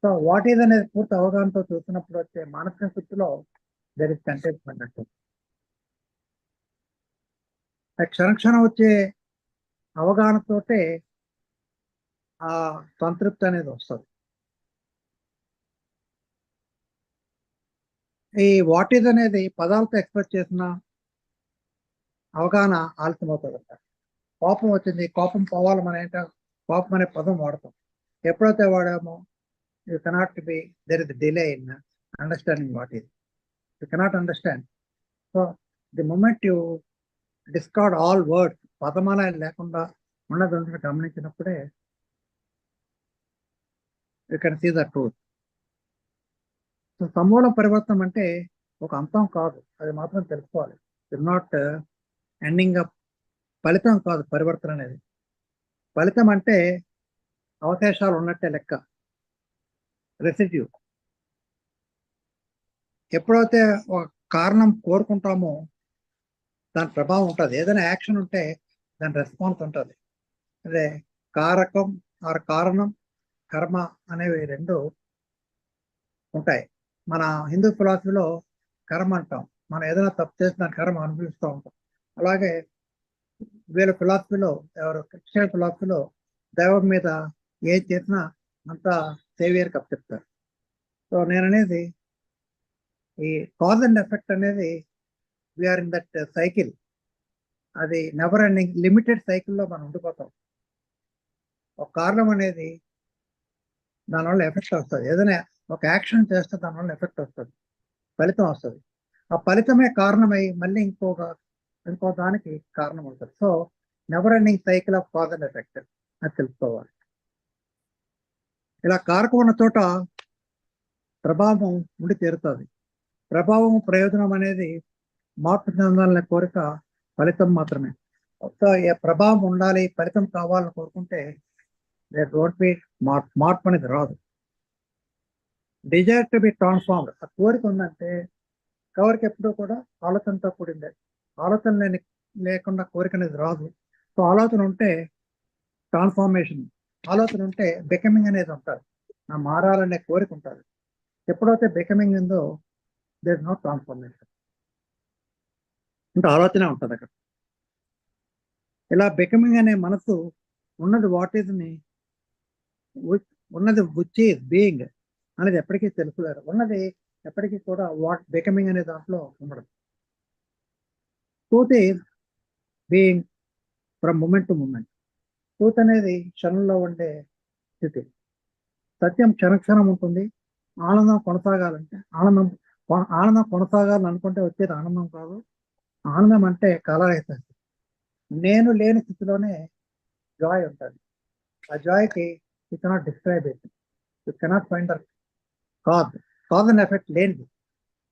S2: సో వాట్ ఈజ్ అనేది పూర్తి అవగాహనతో చూసినప్పుడు వచ్చే మానసిక స్థితిలో దర్ ఇస్ కంటెంట్మెంట్ అంటే. క్షణక్షణం వచ్చే అవగాహనతోటే ఆ సంతృప్తి అనేది వస్తుంది. ఈ వాట్ ఈజ్ అనేది పదాలతో ఎక్స్ప్రెస్ చేసిన అవగాహన ఆలస్యం అవుతుంది. కోపం వచ్చింది, కోపం పోవాలి, మన ఏంటో కోపం అనే పదం వాడతాం. ఎప్పుడైతే వాడామో you cannot be there is delay in understanding what is, you cannot understand. So the moment you discard all words, పదమాలయాలు లేకుండా ఉన్నది గమనించినప్పుడే you can see the truth. So సమూల పరివర్తనం అంటే ఒక అంతం కాదు, అది మాత్రం తెలుసుకోవాలి. ఇట్ నాట్ ఎండింగ్ అప్, ఫలితం కాదు పరివర్తన అనేది. ఫలితం అంటే అవశేషాలు ఉన్నట్టే లెక్క, రెసిడ్యూ. ఎప్పుడైతే ఒక కారణం కోరుకుంటామో దాని ప్రభావం ఉంటుంది. ఏదైనా యాక్షన్ ఉంటే దాని రెస్పాన్స్ ఉంటుంది. అదే కారకం ఆర్ కారణం, కర్మ అనేవి రెండు ఉంటాయి. మన హిందూ ఫిలాసఫీలో కర్మ అంటాం, మనం ఏదైనా తప్పు చేసిన కర్మ అనుభవిస్తూ ఉంటాం. అలాగే వీళ్ళ ఫిలాసఫీలో, ఎవరు క్రిస్టియన్ ఫిలాసఫీలో దైవం మీద ఏం చేసినా అంతా సేవియర్ కప్ చెప్తారు. సో నేను అనేది ఈ కాజ్ అండ్ ఎఫెక్ట్ అనేది వీఆర్ ఇన్ దట్ సైకిల్, అది నెవర్ ఎండింగ్ లిమిటెడ్ సైకిల్లో మనం ఉండిపోతాం. ఒక కారణం అనేది దానివల్ల ఎఫెక్ట్ వస్తుంది, ఏదైనా ఒక యాక్షన్ చేస్తే దానివల్ల ఎఫెక్ట్ వస్తుంది, ఫలితం వస్తుంది. ఆ ఫలితమే కారణమై మళ్ళీ ఇంకో దానికి కారణం అవుతుంది. So never ending cycle of cause and effect అది తెలుసుకోవాలి. ఇలా కారకం ఉన్న చోట ప్రభావం ఉండి తీరుతుంది. ప్రభావం ప్రయోజనం అనేది మార్పు చెందాలనే కోరిక ఫలితం మాత్రమే. సో ఏ ప్రభావం ఉండాలి, ఫలితం కావాలని కోరుకుంటే మార్పు అనేది రాదు. డిజైర్ టు బి ట్రాన్స్ఫార్మ్డ్, ఆ కోరిక ఉందంటే కోరిక ఎప్పుడూ కూడా ఆలోచనతో కూడిందే. ఆలోచన లేకుండా కోరిక అనేది రాదు. సో ఆలోచన ఉంటే ట్రాన్స్ఫార్మేషన్, ఆలోచన ఉంటే బికమింగ్ అనేది ఉంటుంది, నా మారాలనే కోరిక ఉంటుంది. ఎప్పుడైతే బికమింగ్ ఉందో దేర్ ఇస్ నో ట్రాన్స్ఫార్మేషన్, అంటే ఆలోచన ఉంటుంది అక్కడ. ఇలా బికమింగ్ అనే మనసు ఉన్నది వాట్ ఈజ్ ని, ఉన్నది విచ్ ఈజ్ బీయింగ్ అనేది ఎప్పటికీ తెలుసుకోలేరు. ఉన్నది ఎప్పటికీ కూడా వాట్ బికమింగ్ అనే దాంట్లో ఉండదు. Truth is being from moment to moment. Truth అనేది క్షణంలో ఉండే స్థితి. సత్యం క్షణక్షణం ఉంటుంది. ఆనందం కొనసాగాలంటే ఆనందం కొనసాగాలని అనుకుంటే వచ్చేది ఆనందం కాదు. ఆనందం అంటే కాలరహిత స్థితి. నేను లేని స్థితిలోనే జాయ్ ఉంటుంది. ఆ జాయ్కి you cannot describe it, you cannot find the cause and effect లేనిది.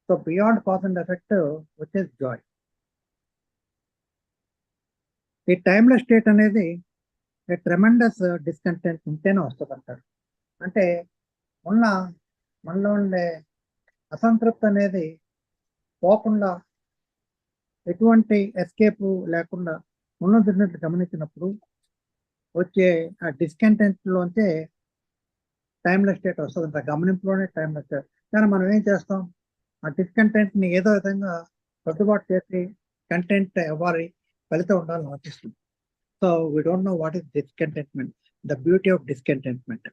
S2: So beyond cause and effect వచ్చేది జాయ్. ఈ టైమ్లెస్ స్టేట్ అనేది ట్రెమెండస్ డిస్కంటెంట్ ఉంటేనే వస్తుంది అంటారు. అంటే మనలో ఉండే అసంతృప్తి అనేది పోకుండా, ఎటువంటి ఎస్కేప్ లేకుండా ఉన్నది గమనించినప్పుడు వచ్చే ఆ డిస్కంటెంట్లోంచే టైమ్లెస్ స్టేట్ వస్తుంది. గమనింపులోనే టైమ్లెస్ స్టేట్. కానీ మనం ఏం చేస్తాం, ఆ డిస్కంటెంట్ని ఏదో విధంగా సర్దుబాటు చేసి కంటెంట్ అవ్వాలి, ఫలితం ఉండాలని ఆశిస్తుంది. So we don't know what is discontentment, the beauty of discontentment.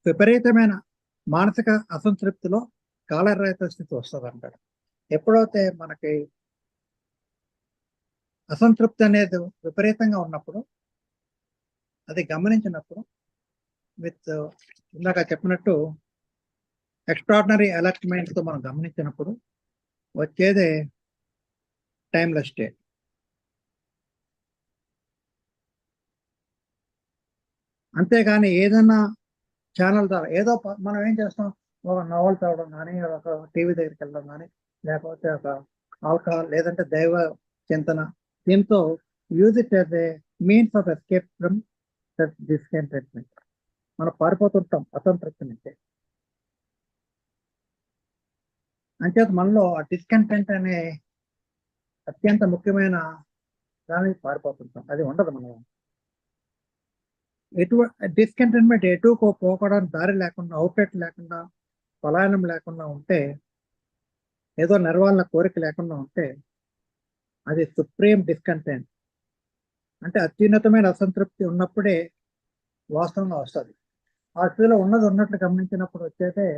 S2: విపరీతమైన మానసిక అసంతృప్తిలో కాలరహిత స్థితి వస్తుంది అంటాడు. ఎప్పుడైతే మనకి అసంతృప్తి అనేది విపరీతంగా ఉన్నప్పుడు, అది గమనించినప్పుడు, విత్ ఇందాక చెప్పినట్టు ఎక్స్ట్రాడినరీ అలర్ట్మెంట్ తో మనం గమనించినప్పుడు వచ్చేదే టైమ్లెస్ స్టేట్. అంతేగాని ఏదైనా ఛానల్ ద్వారా ఏదో మనం ఏం చేస్తాం, ఒక నవల్ చదవడం కానీ, ఒక టీవీ దగ్గరికి వెళ్ళడం కానీ, లేకపోతే ఒక ఆల్కహాల్ లేదంటే దైవ చింతన, దీంతో use it as a means of escape from discontentment. మనం పారిపోతుంటాం అసంతృప్తి నుంచి. అంచేత మనలో ఆ డిస్కంటెంట్ అనే అత్యంత ముఖ్యమైన దానికి పారిపోతుంటాం, అది ఉండదు మనం. డిస్కంటెంట్మెంట్ ఎటు పోకోవడానికి దారి లేకుండా, అవుట్లెట్ లేకుండా, పలాయనం లేకుండా ఉంటే, ఏదో నిర్వాహణ కోరిక లేకుండా ఉంటే అది సుప్రీం డిస్కంటెంట్. అంటే అత్యున్నతమైన అసంతృప్తి ఉన్నప్పుడే వాస్తవంగా వస్తుంది. ఆ స్థితిలో ఉన్నది ఉన్నట్లు గమనించినప్పుడు వచ్చేదే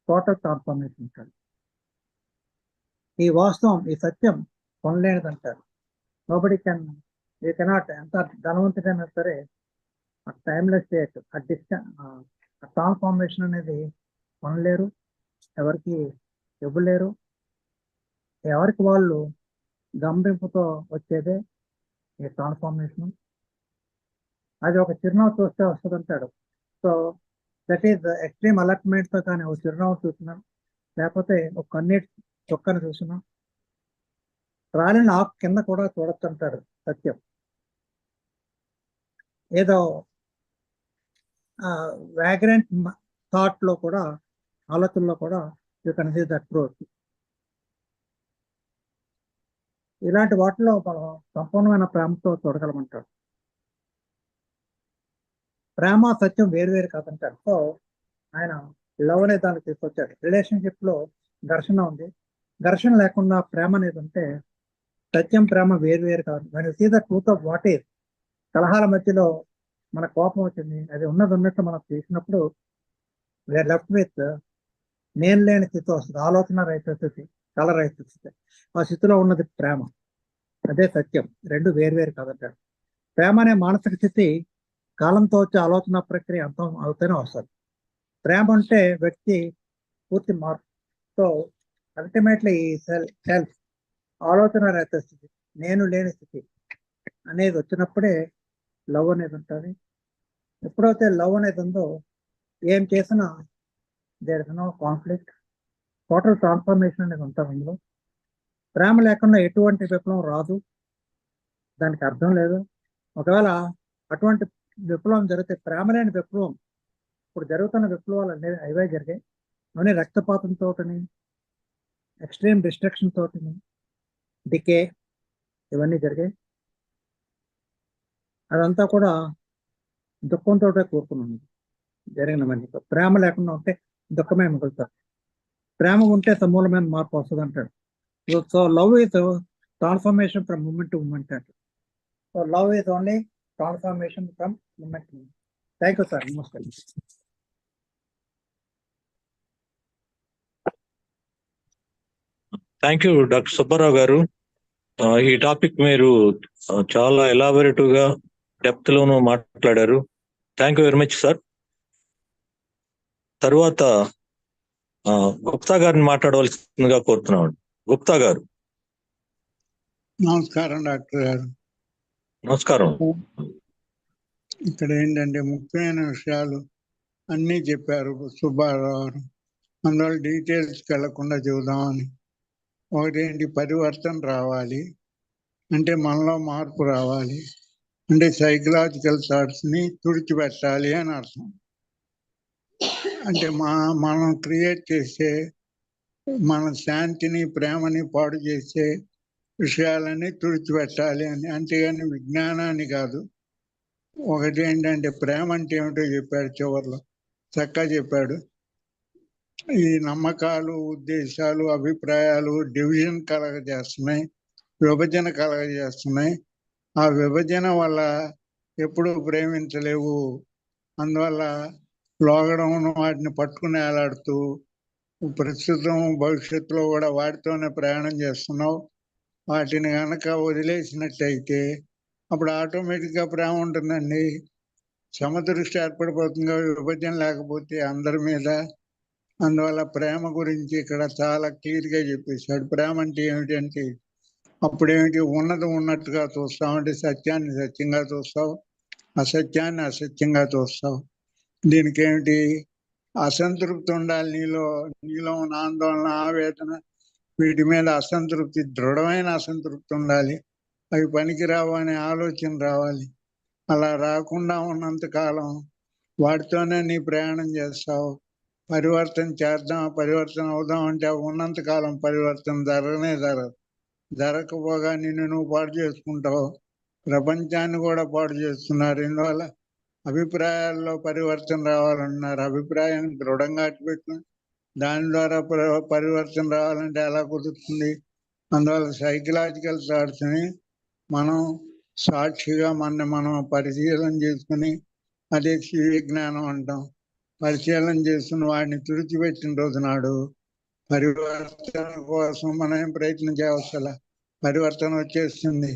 S2: టోటల్ ట్రాన్స్ఫర్మేషన్ ఉంటుంది. ఈ వాస్తవం, ఈ సత్యం కొనలేనిది అంటారు. నోబడి కెన్ యూ కెనాట్, ఎంత ధనవంతుడైనా సరే ఆ టైమ్లెస్ స్టేట్, ఆ ట్రాన్స్ఫార్మేషన్ అనేది కొనలేరు, ఎవరికి ఇవ్వలేరు. ఎవరికి వాళ్ళు గమనింపుతో వచ్చేదే ఈ ట్రాన్స్ఫార్మేషన్. అది ఒక చిరునవ్వు చూస్తే వస్తుంది అంటాడు. సో దట్ ఈస్ ఎక్స్ట్రీమ్ అలర్ట్మెంట్ తో కానీ ఒక చిరునవ్వు చూసినా, లేకపోతే ఒక కన్నీటి చుక్కను చూసినా, రాలిన ఆకు కింద కూడా చూడొచ్చు అంటాడు సత్యం. ఏదో వ్యాగ్రెంట్ థాట్ లో కూడా, ఆలోచనలో కూడా you can see that truth. ఇలాంటి వాటిలో మనం సంపూర్ణమైన ప్రేమతో చూడగలమంటాడు. ప్రేమ సత్యం వేరు కాదంటాడు. సో ఆయన లవ్ అనే దాన్ని తీసుకొచ్చాడు. రిలేషన్షిప్ లో ఘర్షణ ఉంది, ఘర్షణ లేకుండా ప్రేమ అనేది ఉంటే సత్యం ప్రేమ వేరు కాదు. when you see the truth of what is, కలహాల మధ్యలో మన కోపం వచ్చింది, అది ఉన్నట్టు మనం తీసినప్పుడు వీఆర్ లెఫ్ట్ విత్ నేను లేని స్థితి వస్తుంది, ఆలోచన రహిత స్థితి, కల రహిత స్థితి. ఆ స్థితిలో ఉన్నది ప్రేమ, అదే సత్యం. రెండు వేరు కాదంటాడు. ప్రేమ అనే మానసిక స్థితి కాలంతో వచ్చే ఆలోచన ప్రక్రియ అంతం అవుతూనే వస్తుంది. ప్రేమ అంటే వ్యక్తి పూర్తి మార్పు. సో అల్టిమేట్లీ సెల్ఫ్, ఆలోచన రహిత స్థితి, నేను లేని స్థితి అనేది వచ్చినప్పుడే లవ్ అనేది ఉంటుంది. ఎప్పుడైతే లవ్ అనేది ఉందో ఏం చేసినా there is no conflict, total transformation అనేది ఉంటుంది అందులో. ప్రేమ లేకుండా ఎటువంటి విప్లవం రాదు, దానికి అర్థం లేదు. ఒకవేళ అటువంటి విప్లవం జరిగితే ప్రేమ లేని విప్లవం, ఇప్పుడు జరుగుతున్న విప్లవాలు అనేవి అవే జరిగాయి. అవన్నీ రక్తపాతంతో, ఎక్స్ట్రీమ్ డిస్ట్రక్షన్ తోటిని, డికే, ఇవన్నీ జరిగాయి. అదంతా కూడా దుఃఖంతో కూరుకున్నాను జరిగినవన్నీ. ప్రేమ లేకుండా ఉంటే దుఃఖమే మిగులుతారు, ప్రేమ ఉంటే సమూలమైన మార్పు వస్తుంది అంటాడు. So love is transformation from moment to moment అంటాడు. So love is only transformation from moment to moment. Thank you sir, నమస్తే.
S1: థ్యాంక్ యూ డాక్టర్ సుబ్బారావు గారు. ఈ టాపిక్ మీరు చాలా ఎలాబొరేటివ్ గా, డెప్త్ లోనూ మాట్లాడారు. Thank you very much sir. తరువాత గుప్తా గారిని మాట్లాడవలసిందిగా కోరుతున్నాం. గుప్తా గారు.
S3: నమస్కారం డాక్టర్ గారు.
S1: నమస్కారం.
S3: ఇక్కడ ఏంటంటే ముఖ్యమైన విషయాలు అన్నీ చెప్పారు సుబ్బారావు గారు. అందువల్ల డీటెయిల్స్కి వెళ్లకుండా చెబుదామని. ఒకటేంటి, పరివర్తన రావాలి అంటే మనలో మార్పు రావాలి అంటే సైకలాజికల్ థాట్స్ని తుడిచిపెట్టాలి అని అర్థం. అంటే మనం క్రియేట్ చేసే, మన శాంతిని ప్రేమని పాడు చేసే విషయాలన్నీ తుడిచిపెట్టాలి అని. అంతేగాని విజ్ఞానాన్ని కాదు. ఒకటి ఏంటంటే ప్రేమ అంటే ఏమిటో చెప్పాడు చివరిలో, చక్కగా చెప్పాడు. ఈ నమ్మకాలు, ఉద్దేశాలు, అభిప్రాయాలు డివిజన్ కలగజేస్తున్నాయి, విభజన కలగజేస్తున్నాయి. ఆ విభజన వల్ల ఎప్పుడూ ప్రేమించలేవు. అందువల్ల లోగడం వాటిని పట్టుకుని వేలాడుతూ ప్రస్తుతం భవిష్యత్తులో కూడా వాటితోనే ప్రయాణం చేస్తున్నావు. వాటిని కనుక వదిలేసినట్టయితే అప్పుడు ఆటోమేటిక్గా ప్రేమ ఉంటుందండి. సమదృష్టి ఏర్పడిపోతుంది విభజన లేకపోతే అందరి మీద. అందువల్ల ప్రేమ గురించి ఇక్కడ చాలా క్లియర్గా చెప్పేశాడు. ప్రేమ అంటే ఏమిటంటే అప్పుడేమిటి, ఉన్నది ఉన్నట్టుగా చూస్తావు అంటే సత్యాన్ని సత్యంగా చూస్తావు, అసత్యాన్ని అసత్యంగా చూస్తావు. దీనికి ఏమిటి, అసంతృప్తి ఉండాలి నీలో ఉన్న ఆందోళన, ఆవేదన, వీటి మీద అసంతృప్తి, దృఢమైన అసంతృప్తి ఉండాలి. అవి పనికిరావు అనే ఆలోచన రావాలి. అలా రాకుండా ఉన్నంత కాలం వాటితోనే నీ ప్రయాణం చేస్తావు. పరివర్తన చేద్దాం, పరివర్తన అవుదాం అంటే ఉన్నంతకాలం పరివర్తన జరగదు. జరగకపోగా నిన్ను నువ్వు పాడు చేసుకుంటావు, ప్రపంచాన్ని కూడా పాడు చేస్తున్నారు. ఇందువల్ల అభిప్రాయాల్లో పరివర్తన రావాలన్నారు. అభిప్రాయాన్ని దృఢంగా పెట్టుకుని దాని ద్వారా పరివర్తన రావాలంటే ఎలా కుదురుతుంది? అందువల్ల సైకలాజికల్ థాట్స్ని మనం సాక్షిగా మనం పరిశీలన చేసుకుని, అదే స్వీయ జ్ఞానం అంటాం, పరిశీలన చేసుకుని వాడిని తుడిచిపెట్టిన రోజు నాడు పరివర్తన కోసం మనం ఏం ప్రయత్నం చేయవలసలా, పరివర్తన వచ్చేస్తుంది.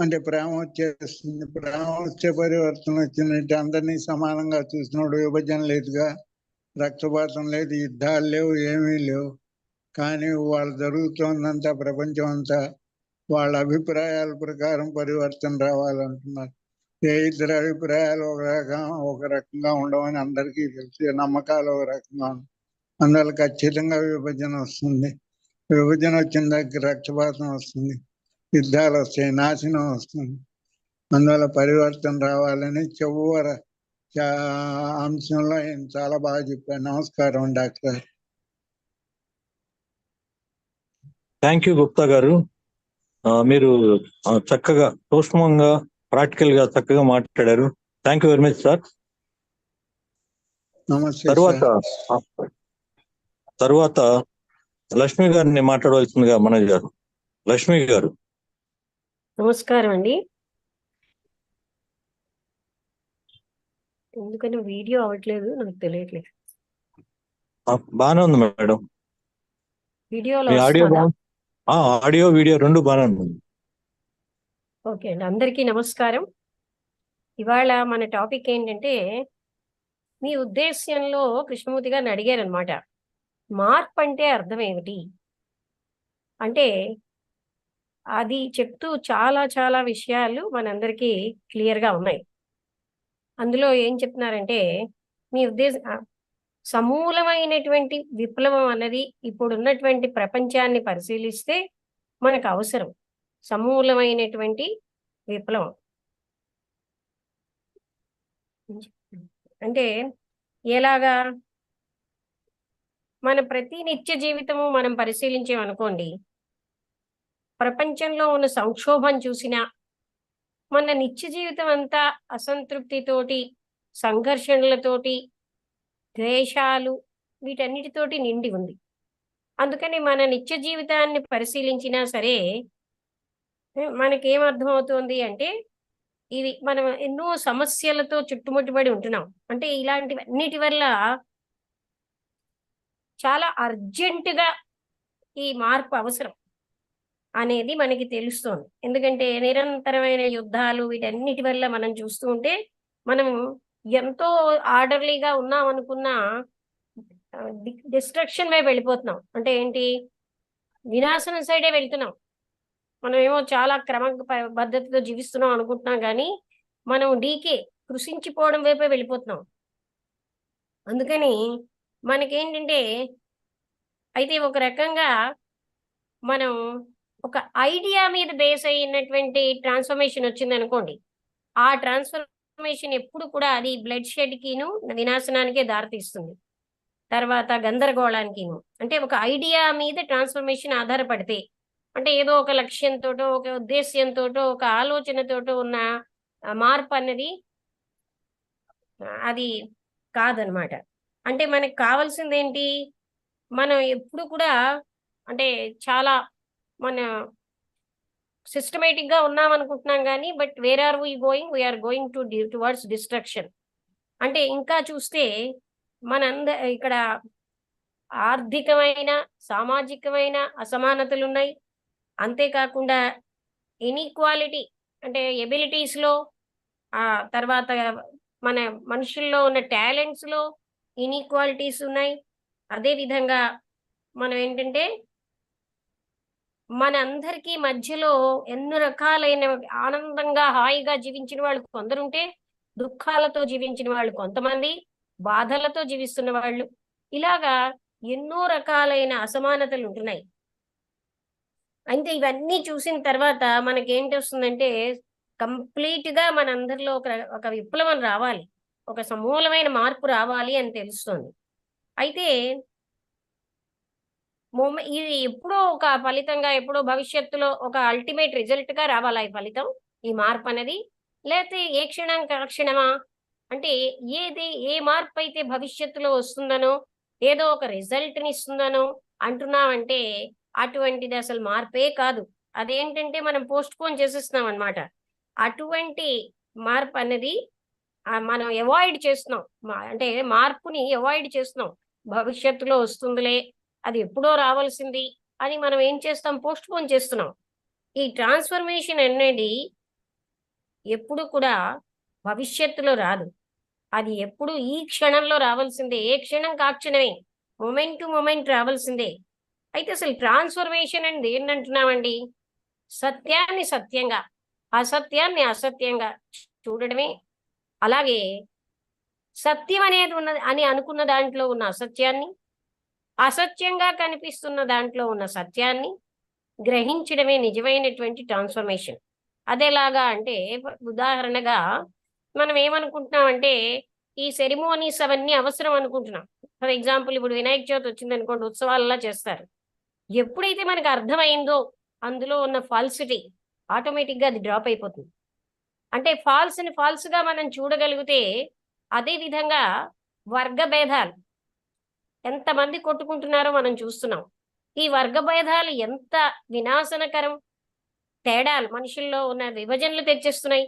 S3: అంటే ప్రేమ వచ్చేస్తుంది. ప్రేమ వచ్చే పరివర్తన వచ్చిందంటే అందరినీ సమానంగా చూసినోడు. విభజన లేదుగా, రక్తపాతం లేదు, యుద్ధాలు లేవు, ఏమీ లేవు. కానీ వాళ్ళు జరుగుతోందంతా ప్రపంచం అంతా వాళ్ళ అభిప్రాయాల ప్రకారం పరివర్తన రావాలంటున్నారు. ఏ ఇద్దరు అభిప్రాయాలు ఒక రకంగా ఉండవని అందరికీ తెలుసు. నమ్మకాలు ఒక రకంగా ఉండవు. అందువల్ల ఖచ్చితంగా విభజన వస్తుంది. విభజన వచ్చిన దగ్గర రక్తపాతం వస్తుంది, యుద్ధాలు వస్తాయి, నాశనం వస్తుంది. అందువల్ల పరివర్తన రావాలని చివరి అంశంలో ఆయన చాలా బాగా చెప్పారు. నమస్కారం డాక్టర్.
S1: థ్యాంక్ యూ గుప్తా గారు. మీరు చక్కగా సూక్ష్మంగా ప్రాక్టికల్ గా చక్కగా మాట్లాడారు. Thank you very much sir.
S3: నమస్తే.
S1: తర్వాత లక్ష్మి గారిని మాట్లాడవలసిందిగా మనోజ్ గారు. లక్ష్మి గారు.
S4: నమస్కారం అండి. ఎందుకని వీడియో అవ్వట్లేదు నాకు తెలియట్లేదు.
S1: బాగానే ఉంది మేడం.
S4: వీడియోలో
S1: ఆడియో వీడియో రెండు బాగానే ఉంది.
S4: ఓకే అండి, అందరికీ నమస్కారం. ఇవాళ మన టాపిక్ ఏంటంటే, మీ ఉద్దేశ్యంలో కృష్ణమూర్తి గారిని అడిగారు అనమాట, మార్పు అంటే అర్థం ఏమిటి అంటే, అది చెప్తూ చాలా చాలా విషయాలు మనందరికీ క్లియర్గా ఉన్నాయి. అందులో ఏం చెప్తున్నారంటే, మీ ఉద్దేశం సమూలమైనటువంటి విప్లవం అన్నది ఇప్పుడున్నటువంటి ప్రపంచాన్ని పరిశీలిస్తే మనకు అవసరం. సమూలమైనటువంటి విప్లవం అంటే ఎలాగా? మన ప్రతి నిత్య జీవితము మనం పరిశీలించామనుకోండి, ప్రపంచంలో ఉన్న సంక్షోభం చూసినా, మన నిత్య జీవితం అంతా అసంతృప్తితోటి, సంఘర్షణలతోటి, ద్వేషాలు, వీటన్నిటితోటి నిండి ఉంది. అందుకని మన నిత్య జీవితాన్ని పరిశీలించినా సరే మనకేమర్థమవుతుంది అంటే, ఇది మనం ఎన్నో సమస్యలతో చుట్టుముట్టుబడి ఉంటున్నాం. అంటే ఇలాంటివన్నిటి వల్ల చాలా అర్జెంటుగా ఈ మార్పు అవసరం అనేది మనకి తెలుస్తోంది. ఎందుకంటే నిరంతరమైన యుద్ధాలు వీటన్నిటి వల్ల మనం చూస్తూ ఉంటే, మనం ఎంతో ఆర్డర్లీగా ఉన్నాం అనుకున్నా డిస్ట్రక్షన్ వైపు వెళ్ళిపోతున్నాం. అంటే ఏంటి? వినాశనం సైడే వెళ్తున్నాం. మనం ఏమో చాలా పద్ధతితో జీవిస్తున్నాం అనుకుంటున్నాం, కానీ మనం కృషించిపోవడం వైపే వెళ్ళిపోతున్నాం. అందుకని మనకేంటంటే, అయితే ఒక రకంగా మనం ఒక ఐడియా మీద బేస్ అయినటువంటి ట్రాన్స్ఫర్మేషన్ వచ్చింది అనుకోండి, ఆ ట్రాన్స్ఫర్మేషన్ ఎప్పుడు కూడా అది బ్లడ్ షెడ్కిను వినాశనానికే దారితీస్తుంది, తర్వాత గందరగోళానికిను. అంటే ఒక ఐడియా మీద ట్రాన్స్ఫర్మేషన్ ఆధారపడితే, అంటే ఏదో ఒక లక్ష్యంతోటో, ఒక ఉద్దేశ్యంతోటో, ఒక ఆలోచనతోటో ఉన్న మార్పు అన్నది అది కాదనమాట. అంటే మనకు కావాల్సింది ఏంటి? మనం ఎప్పుడు కూడా అంటే చాలా మన సిస్టమేటిక్ గా ఉన్నాం అనుకుంటున్నాం, కానీ but where are we're going towards destruction. అంటే ఇంకా చూస్తే ఇక్కడ ఆర్థికమైన, సామాజికమైన అసమానతలు ఉన్నాయి. అంతేకాకుండా ఇన్ఈక్వాలిటీ అంటే ఎబిలిటీస్లో, తర్వాత మన మనుషుల్లో ఉన్న టాలెంట్స్లో ఇన్ఈక్వాలిటీస్ ఉన్నాయి. అదేవిధంగా మనం ఏంటంటే, మన అందరికీ మధ్యలో ఎన్నో రకాలైన ఆనందంగా హాయిగా జీవించిన వాళ్ళు కొందరుంటే, దుఃఖాలతో జీవించిన వాళ్ళు కొంతమంది, బాధలతో జీవిస్తున్న వాళ్ళు, ఇలాగా ఎన్నో రకాలైన అసమానతలు ఉంటున్నాయి. అయితే ఇవన్నీ చూసిన తర్వాత మనకేంటి వస్తుందంటే, కంప్లీట్ గా మనందరిలో ఒక విప్లవం రావాలి, ఒక సమూలమైన మార్పు రావాలి అని తెలుస్తుంది. అయితే ఇది ఎప్పుడో ఒక ఫలితంగా, ఎప్పుడో భవిష్యత్తులో ఒక అల్టిమేట్ రిజల్ట్ గా రావాలా ఈ ఫలితం, ఈ మార్పు అనేది? లేకపోతే ఏ క్షణమా? అంటే ఏ మార్పు అయితే భవిష్యత్తులో వస్తుందనో, ఏదో ఒక రిజల్ట్ ని ఇస్తుందనో అంటున్నామంటే, అటువంటిది అసలు మార్పే కాదు. అదేంటంటే మనం పోస్ట్ పోన్ చేసేస్తున్నాం అనమాట. అటువంటి మార్పు అనేది మనం అవాయిడ్ చేస్తున్నాం. అంటే మార్పుని అవాయిడ్ చేస్తున్నాం. భవిష్యత్తులో వస్తుందిలే, అది ఎప్పుడో రావాల్సింది అని మనం ఏం చేస్తాం? పోస్ట్ పోన్ చేస్తున్నాం. ఈ ట్రాన్స్ఫర్మేషన్ అనేది ఎప్పుడు కూడా భవిష్యత్తులో రాదు. అది ఎప్పుడు ఈ క్షణంలో రావాల్సిందే. ఏ క్షణం కాక్షణమే, మూమెంట్ టు మూమెంట్ రావాల్సిందే. అయితే అసలు ట్రాన్స్ఫర్మేషన్ అనేది ఏంటంటున్నామండి? సత్యాన్ని సత్యంగా, అసత్యాన్ని అసత్యంగా చూడడమే. అలాగే సత్యం అనేది ఉన్నది అని అనుకున్న దాంట్లో ఉన్న అసత్యాన్ని, అసత్యంగా కనిపిస్తున్న దాంట్లో ఉన్న సత్యాన్ని గ్రహించడమే నిజమైనటువంటి ట్రాన్స్ఫర్మేషన్. అదెలాగా అంటే ఉదాహరణగా మనం ఏమనుకుంటున్నామంటే ఈ సెరిమోనీస్ అవన్నీ అవసరం అనుకుంటున్నాం. ఫర్ ఎగ్జాంపుల్ ఇప్పుడు వినాయక చవితి వచ్చిందనుకోండి, ఉత్సవాలలా చేస్తారు. ఎప్పుడైతే మనకు అర్థమైందో అందులో ఉన్న ఫాల్సిటీ, ఆటోమేటిక్‌గా అది డ్రాప్ అయిపోతుంది. అంటే ఫాల్స్‌ని ఫాల్స్‌గా మనం చూడగలిగితే, అదే విధంగా వర్గ భేదాలు ఎంతమంది కొట్టుకుంటున్నారో మనం చూస్తున్నాం. ఈ వర్గ భేదాలు ఎంత వినాశనకరం, తేడాలు మనుషుల్లో ఉన్న విభజనలు తెచ్చేస్తున్నాయి.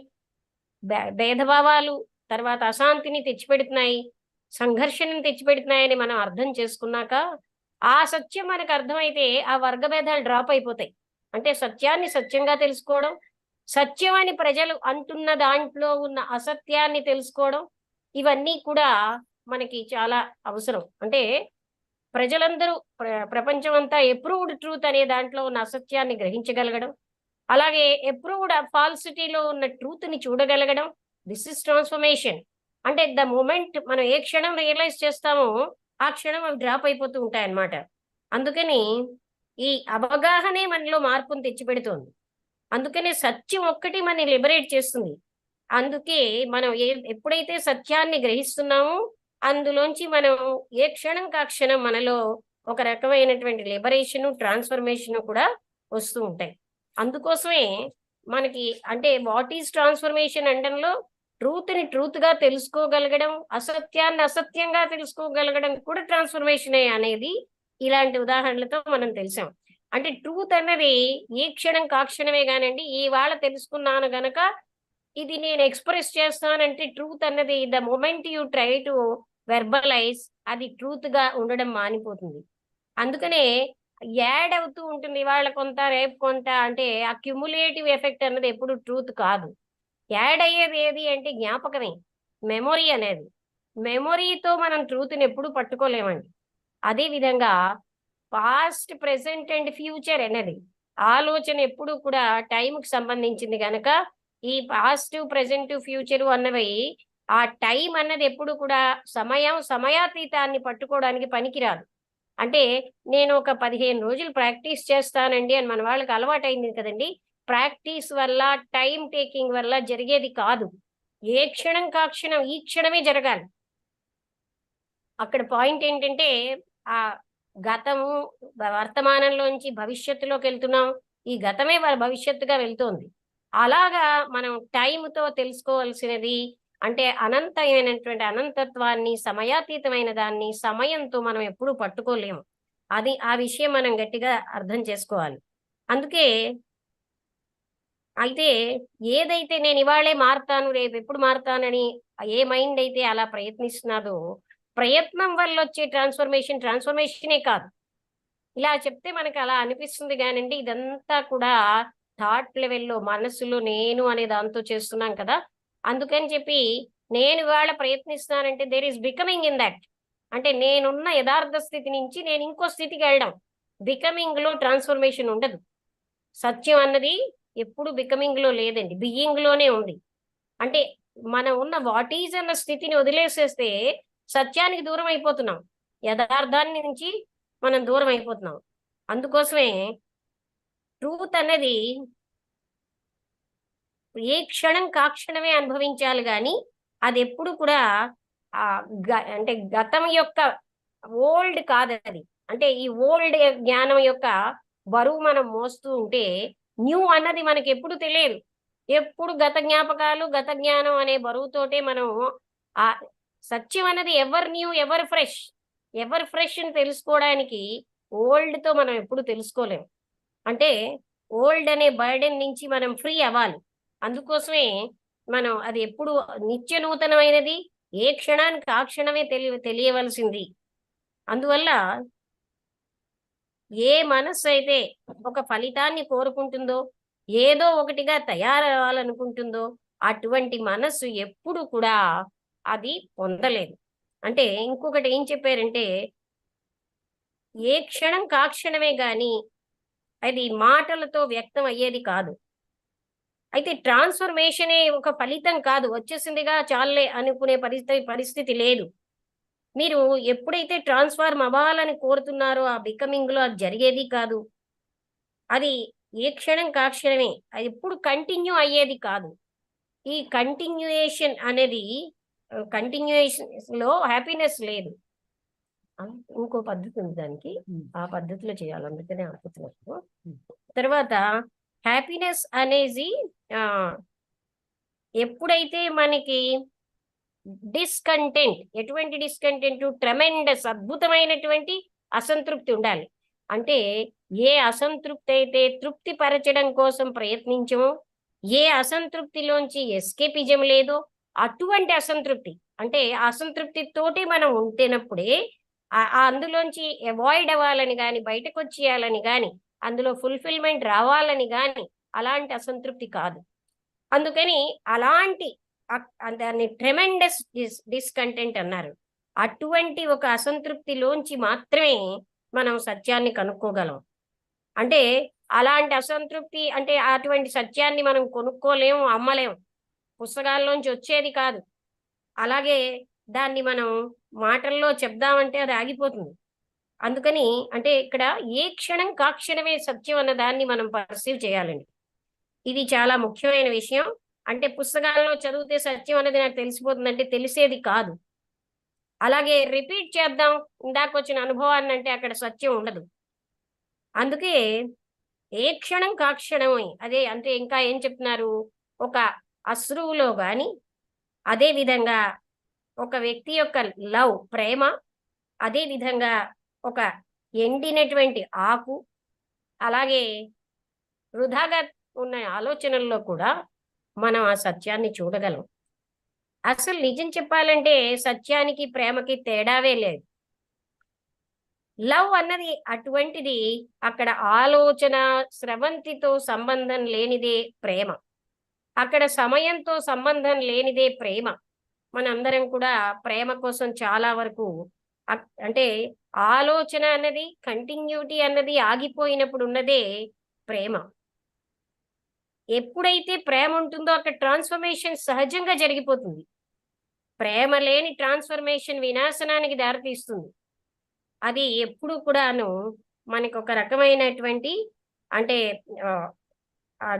S4: భేదభావాలు, తర్వాత అశాంతిని తెచ్చిపెడుతున్నాయి, సంఘర్షణను తెచ్చిపెడుతున్నాయని మనం అర్థం చేసుకున్నాక, ఆ సత్యం మనకు అర్థమైతే ఆ వర్గ భేదాలు డ్రాప్ అయిపోతాయి. అంటే సత్యాన్ని సత్యంగా తెలుసుకోవడం, సత్యం అని ప్రజలు అంటున్న దాంట్లో ఉన్న అసత్యాన్ని తెలుసుకోవడం, ఇవన్నీ కూడా మనకి చాలా అవసరం. అంటే ప్రజలందరూ ప్రపంచం అంతా ఎప్రూవ్డ్ ట్రూత్ అనే దాంట్లో ఉన్న అసత్యాన్ని గ్రహించగలగడం, అలాగే ఎప్రూవ్డ్ ఫాల్సిటీలో ఉన్న ట్రూత్ ని చూడగలగడం. This is transformation. అంటే ద మూమెంట్ మనం ఏ క్షణం రియలైజ్ చేస్తామో ఆ క్షణం అవి డ్రాప్ అయిపోతూ ఉంటాయి అన్నమాట. అందుకని ఈ అవగాహనే మనలో మార్పును తెచ్చిపెడుతోంది. అందుకనే సత్యం ఒక్కటి మనని లిబరేట్ చేస్తుంది. అందుకే మనం ఎప్పుడైతే సత్యాన్ని గ్రహిస్తున్నామో అందులోంచి మనం ఏ క్షణం కా క్షణం మనలో ఒక రకమైనటువంటి లిబరేషను, ట్రాన్స్ఫర్మేషను కూడా వస్తూ ఉంటాయి. అందుకోసమే మనకి అంటే వాట్ ఈజ్ ట్రాన్స్ఫర్మేషన్ అనడంలో ట్రూత్‌ని ట్రూత్‌గా తెలుసుకోగలగడం, అసత్యాన్ని అసత్యంగా తెలుసుకోగలగడం కూడా ట్రాన్స్ఫర్మేషనే అనేది ఇలాంటి ఉదాహరణలతో మనం తెలిసాం. అంటే ట్రూత్ అన్నది ఏ క్షణం కా క్షణమే గానండి. ఇవాళ తెలుసుకున్నాను గనక ఇది నేను ఎక్స్‌ప్రెస్ చేస్తానంటే ట్రూత్ అన్నది the moment you try to verbalize అది ట్రూత్‌గా ఉండడం మానిపోతుంది. అందుకనే యాడ్ అవుతూ ఉంటుంది. ఇవాళ కొంత, రేపు కొంత అంటే ఆ క్యుములేటివ్ ఎఫెక్ట్ అన్నది ఎప్పుడు ట్రూత్ కాదు. యాడ్ అయ్యేది ఏది అంటే జ్ఞాపకమే. మెమొరీ అనేది. మెమొరీతో మనం ట్రూత్‌ని ఎప్పుడు పట్టుకోలేమండి. అదే విధంగా పాస్ట్, ప్రెజెంట్ అండ్ ఫ్యూచర్ అనేది ఆలోచన ఎప్పుడు కూడా టైంకి సంబంధించింది గనక ఈ పాస్ట్, ప్రెజెంట్, ఫ్యూచర్ అన్నవి ఆ టైం అన్నది ఎప్పుడు కూడా సమయాతీతాన్ని పట్టుకోవడానికి పనికిరాదు. అంటే నేను ఒక 15 రోజులు ప్రాక్టీస్ చేస్తానండి అని మన వాళ్ళకి అలవాటైంది కదండీ. ప్రాక్టీస్ వల్ల, టైమ్ టేకింగ్ వల్ల జరిగేది కాదు. ఏ క్షణం కా క్షణం ఈ క్షణమే జరగాలి. అక్కడ పాయింట్ ఏంటంటే ఆ గతము వర్తమానంలోంచి భవిష్యత్తులోకెళ్తున్నాం. ఈ గతమే భవిష్యత్తుగా వెళ్తోంది. అలాగా మనం టైమ్‌తో తెలుసుకోవాల్సినది అంటే అనంతమైనటువంటి అనంతత్వాన్ని, సమయాతీతమైన దాన్ని సమయంతో మనం ఎప్పుడూ పట్టుకోలేము. అది ఆ విషయం మనం గట్టిగా అర్థం చేసుకోవాలి. అందుకే అయితే ఏదైతే నేను ఇవాళే మారతాను, రేపెప్పుడు మారతానని ఏ మైండ్ అయితే అలా ప్రయత్నిస్తున్నాదో, ప్రయత్నం వల్లొచ్చే ట్రాన్స్ఫర్మేషనే కాదు. ఇలా చెప్తే మనకు అలా అనిపిస్తుంది గానండి, ఇదంతా కూడా థాట్ లెవెల్‌లో మనసులో నేను అనే దాంతో చేస్తున్నాం కదా! అందుకని చెప్పి నేను ఇవాళ ప్రయత్నిస్తున్నానంటే there is becoming in that. అంటే నేనున్న యథార్థ స్థితి నుంచి నేను ఇంకో స్థితికెళ్ళడం. బికమింగ్‌లో ట్రాన్స్ఫర్మేషన్ ఉండదు. సత్యం అన్నది ఎప్పుడు బికమింగ్‌లో లేదండి. బీయింగ్‌లోనే ఉంది. అంటే మనం ఉన్న వాట్ ఈజ్ అన్న స్థితిని వదిలేసేస్తే సత్యానికి దూరం అయిపోతున్నాం. యథార్థాన్ని నుంచి మనం దూరం అయిపోతున్నాం. అందుకోసమే ట్రూత్ అన్నది ఏ క్షణం కా క్షణమే అనుభవించాలి గానీ, అదెప్పుడు కూడా అంటే గతం యొక్క ఓల్డ్ కాదది. అంటే ఈ ఓల్డ్ జ్ఞానం యొక్క బరువు మనం మోస్తూ ఉంటే, న్యూ అన్నది మనకెప్పుడు తెలియదు. ఎప్పుడు గత జ్ఞాపకాలు, గత జ్ఞానం అనే బరువుతోటే మనం సత్యం అన్నది ever new, ever fresh. Ever fresh అని తెలుసుకోవడానికి ఓల్డ్‌తో మనం ఎప్పుడు తెలుసుకోలేం. అంటే ఓల్డ్ అనే బర్డెన్ నుంచి మనం ఫ్రీ అవ్వాలి. అందుకోసమే మనం అది ఎప్పుడు నిత్య నూతనమైనది. ఏ క్షణానికి ఆ క్షణమే తెలియవలసింది. అందువల్ల ఏ మనస్సయితే ఒక ఫలితాన్ని కోరుకుంటుందో, ఏదో ఒకటిగా తయారవ్వాలనుకుంటుందో, అటువంటి మనస్సు ఎప్పుడు కూడా అది పొందలేదు. అంటే ఇంకొకటి ఏం చెప్పారంటే, ఏ క్షణం కాక్షణమే గాని అది మాటలతో వ్యక్తం అయ్యేది కాదు. అయితే ట్రాన్స్ఫర్మేషనే ఒక ఫలితం కాదు, వచ్చేసిందిగా చాలే అనుకునే పరిస్థితి లేదు. మీరు ఎప్పుడైతే ట్రాన్స్ఫార్మ్ అవ్వాలని కోరుతున్నారో ఆ బికమింగ్ లో అది జరిగేది కాదు. అది ఏ క్షణం కాక్షణమే, అది ఎప్పుడు కంటిన్యూ అయ్యేది కాదు. ఈ కంటిన్యూయేషన్ అనేది కంటిన్యూయేషన్ లో హ్యాపీనెస్ లేదు. ఇంకో పద్ధతి ఉంది దానికి, ఆ పద్ధతిలో చేయాలి, అందుకనే అనుకుంటున్నాను. తర్వాత హ్యాపీనెస్ అనేది ఎప్పుడైతే మనకి డిస్కంటెంట్, ఎటువంటి డిస్కంటెంట్, ట్రెమెండస్, అద్భుతమైనటువంటి అసంతృప్తి ఉండాలి. అంటే ఏ అసంతృప్తి అయితే తృప్తి పరచడం కోసం ప్రయత్నించమో, ఏ అసంతృప్తిలోంచి ఎస్కేపిజం లేదో అటువంటి అసంతృప్తి, అంటే అసంతృప్తితోటి మనం ఉంటేనప్పుడే అందులోంచి అవాయిడ్ అవ్వాలని కానీ, బయటకు వచ్చేయాలని కానీ, అందులో ఫుల్ఫిల్మెంట్ రావాలని కానీ అలాంటి అసంతృప్తి కాదు. అందుకని అలాంటి దాన్ని ట్రెమెండస్ డిస్కంటెంట్ అన్నారు. అటువంటి ఒక అసంతృప్తిలోంచి మాత్రమే మనం సత్యాన్ని కనుక్కోగలం. అంటే అలాంటి అసంతృప్తి అంటే అటువంటి సత్యాన్ని మనం కొనుక్కోలేము, అమ్మలేము, పుస్తకాల్లోంచి వచ్చేది కాదు. అలాగే దాన్ని మనం మాటల్లో చెప్దామంటే అది ఆగిపోతుంది. అందుకని అంటే ఇక్కడ ఏ క్షణం కాక్షణమే సత్యం అన్న దాన్ని మనం పర్సీవ్ చేయాలండి. ఇది చాలా ముఖ్యమైన విషయం. అంటే పుస్తకాల్లో చదివితే సత్యం అనేది నాకు తెలిసిపోతుందంటే తెలిసేది కాదు. అలాగే రిపీట్ చేద్దాం ఇందాక వచ్చిన అనుభవాన్ని అంటే అక్కడ సత్యం ఉండదు. అందుకే ఏ క్షణం కాక్షణమే, అదే అంటే ఇంకా ఏం చెప్తున్నారు, ఒక అశ్రువులో గాని, అదే విధంగా ఒక వ్యక్తి యొక్క లవ్, ప్రేమ, అదే విధంగా ఒక ఎండినటువంటి ఆకు, అలాగే వృధాగా ఉన్న ఆలోచనల్లో కూడా మనం ఆ సత్యాన్ని చూడగలం. అసలు నిజం చెప్పాలంటే సత్యానికి ప్రేమకి తేడావే లేదు. లవ్ అన్నది అటువంటిది, అక్కడ ఆలోచన స్రవంతితో సంబంధం లేనిదే ప్రేమ, అక్కడ సమయంతో సంబంధం లేనిదే ప్రేమ. మనందరం కూడా ప్రేమ కోసం చాలా వరకు అంటే ఆలోచన అన్నది, కంటిన్యూటీ అన్నది ఆగిపోయినప్పుడు ఉన్నదే ప్రేమ. ఎప్పుడైతే ప్రేమ ఉంటుందో అక్కడ ట్రాన్స్ఫర్మేషన్ సహజంగా జరిగిపోతుంది. ప్రేమ లేని ట్రాన్స్ఫర్మేషన్ వినాశనానికి దారితీస్తుంది. అది ఎప్పుడు కూడాను మనకు ఒక రకమైనటువంటి అంటే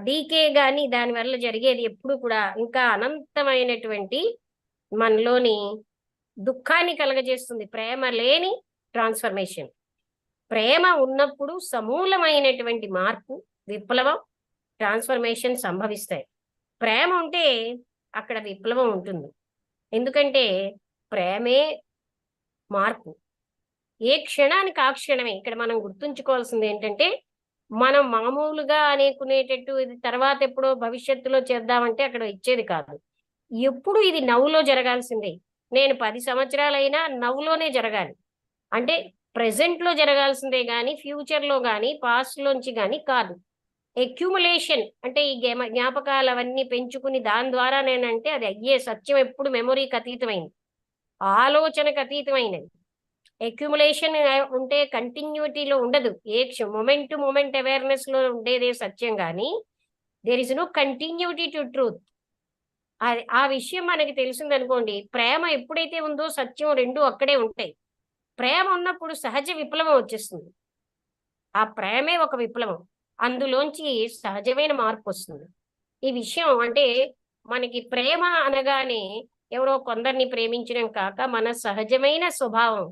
S4: డీకే గాని దానివల్ల జరిగేది ఎప్పుడు కూడా ఇంకా అనంతమైనటువంటి మనలోని దుఃఖాన్ని కలగజేస్తుంది. ప్రేమ లేని ట్రాన్స్ఫర్మేషన్. ప్రేమ ఉన్నప్పుడు సమూలమైనటువంటి మార్పు, విప్లవం, ట్రాన్స్ఫర్మేషన్ సంభవిస్తాయి. ప్రేమ ఉంటే అక్కడ విప్లవం ఉంటుంది. ఎందుకంటే ప్రేమే మార్పు. ఏ క్షణానికి ఆ క్షణమే. ఇక్కడ మనం గుర్తుంచుకోవాల్సింది ఏంటంటే, మనం మామూలుగా అనుకునేటట్టు ఇది తర్వాత ఎప్పుడో భవిష్యత్తులో చేద్దామంటే అక్కడ ఇచ్చేది కాదు. ఎప్పుడు ఇది నవ్వులో జరగాల్సిందే. నేను 10 సంవత్సరాలైనా నవ్వులోనే జరగాలి. అంటే ప్రెసెంట్ లో జరగాల్సిందే గాని ఫ్యూచర్ లో గాని పాస్ట్ లోంచి గాని కాదు. అక్యుములేషన్ అంటే ఈ జ్ఞాపకాలు అవన్నీ పెంచుకుని దాని ద్వారా నేనంటే అది అయ్యే సత్యం ఎప్పుడు మెమొరీకి అతీతమైంది, ఆలోచనకు అతీతమైనది. అక్యుములేషన్ ఉంటే కంటిన్యూటీలో ఉండదు. A moment to moment awareness లో ఉండేదే సత్యం కానీ there is no continuity to truth. ఆ విషయం మనకి తెలిసిందనుకోండి, ప్రేమ ఎప్పుడైతే ఉందో సత్యం రెండు అక్కడే ఉంటాయి. ప్రేమ ఉన్నప్పుడు సహజ విప్లవం వచ్చేస్తుంది. ఆ ప్రేమే ఒక విప్లవం, అందులోంచి సహజమైన మార్పు వస్తుంది. ఈ విషయం అంటే మనకి ప్రేమ అనగానే ఎవరో కొందరిని ప్రేమించడం కాక మన సహజమైన స్వభావం,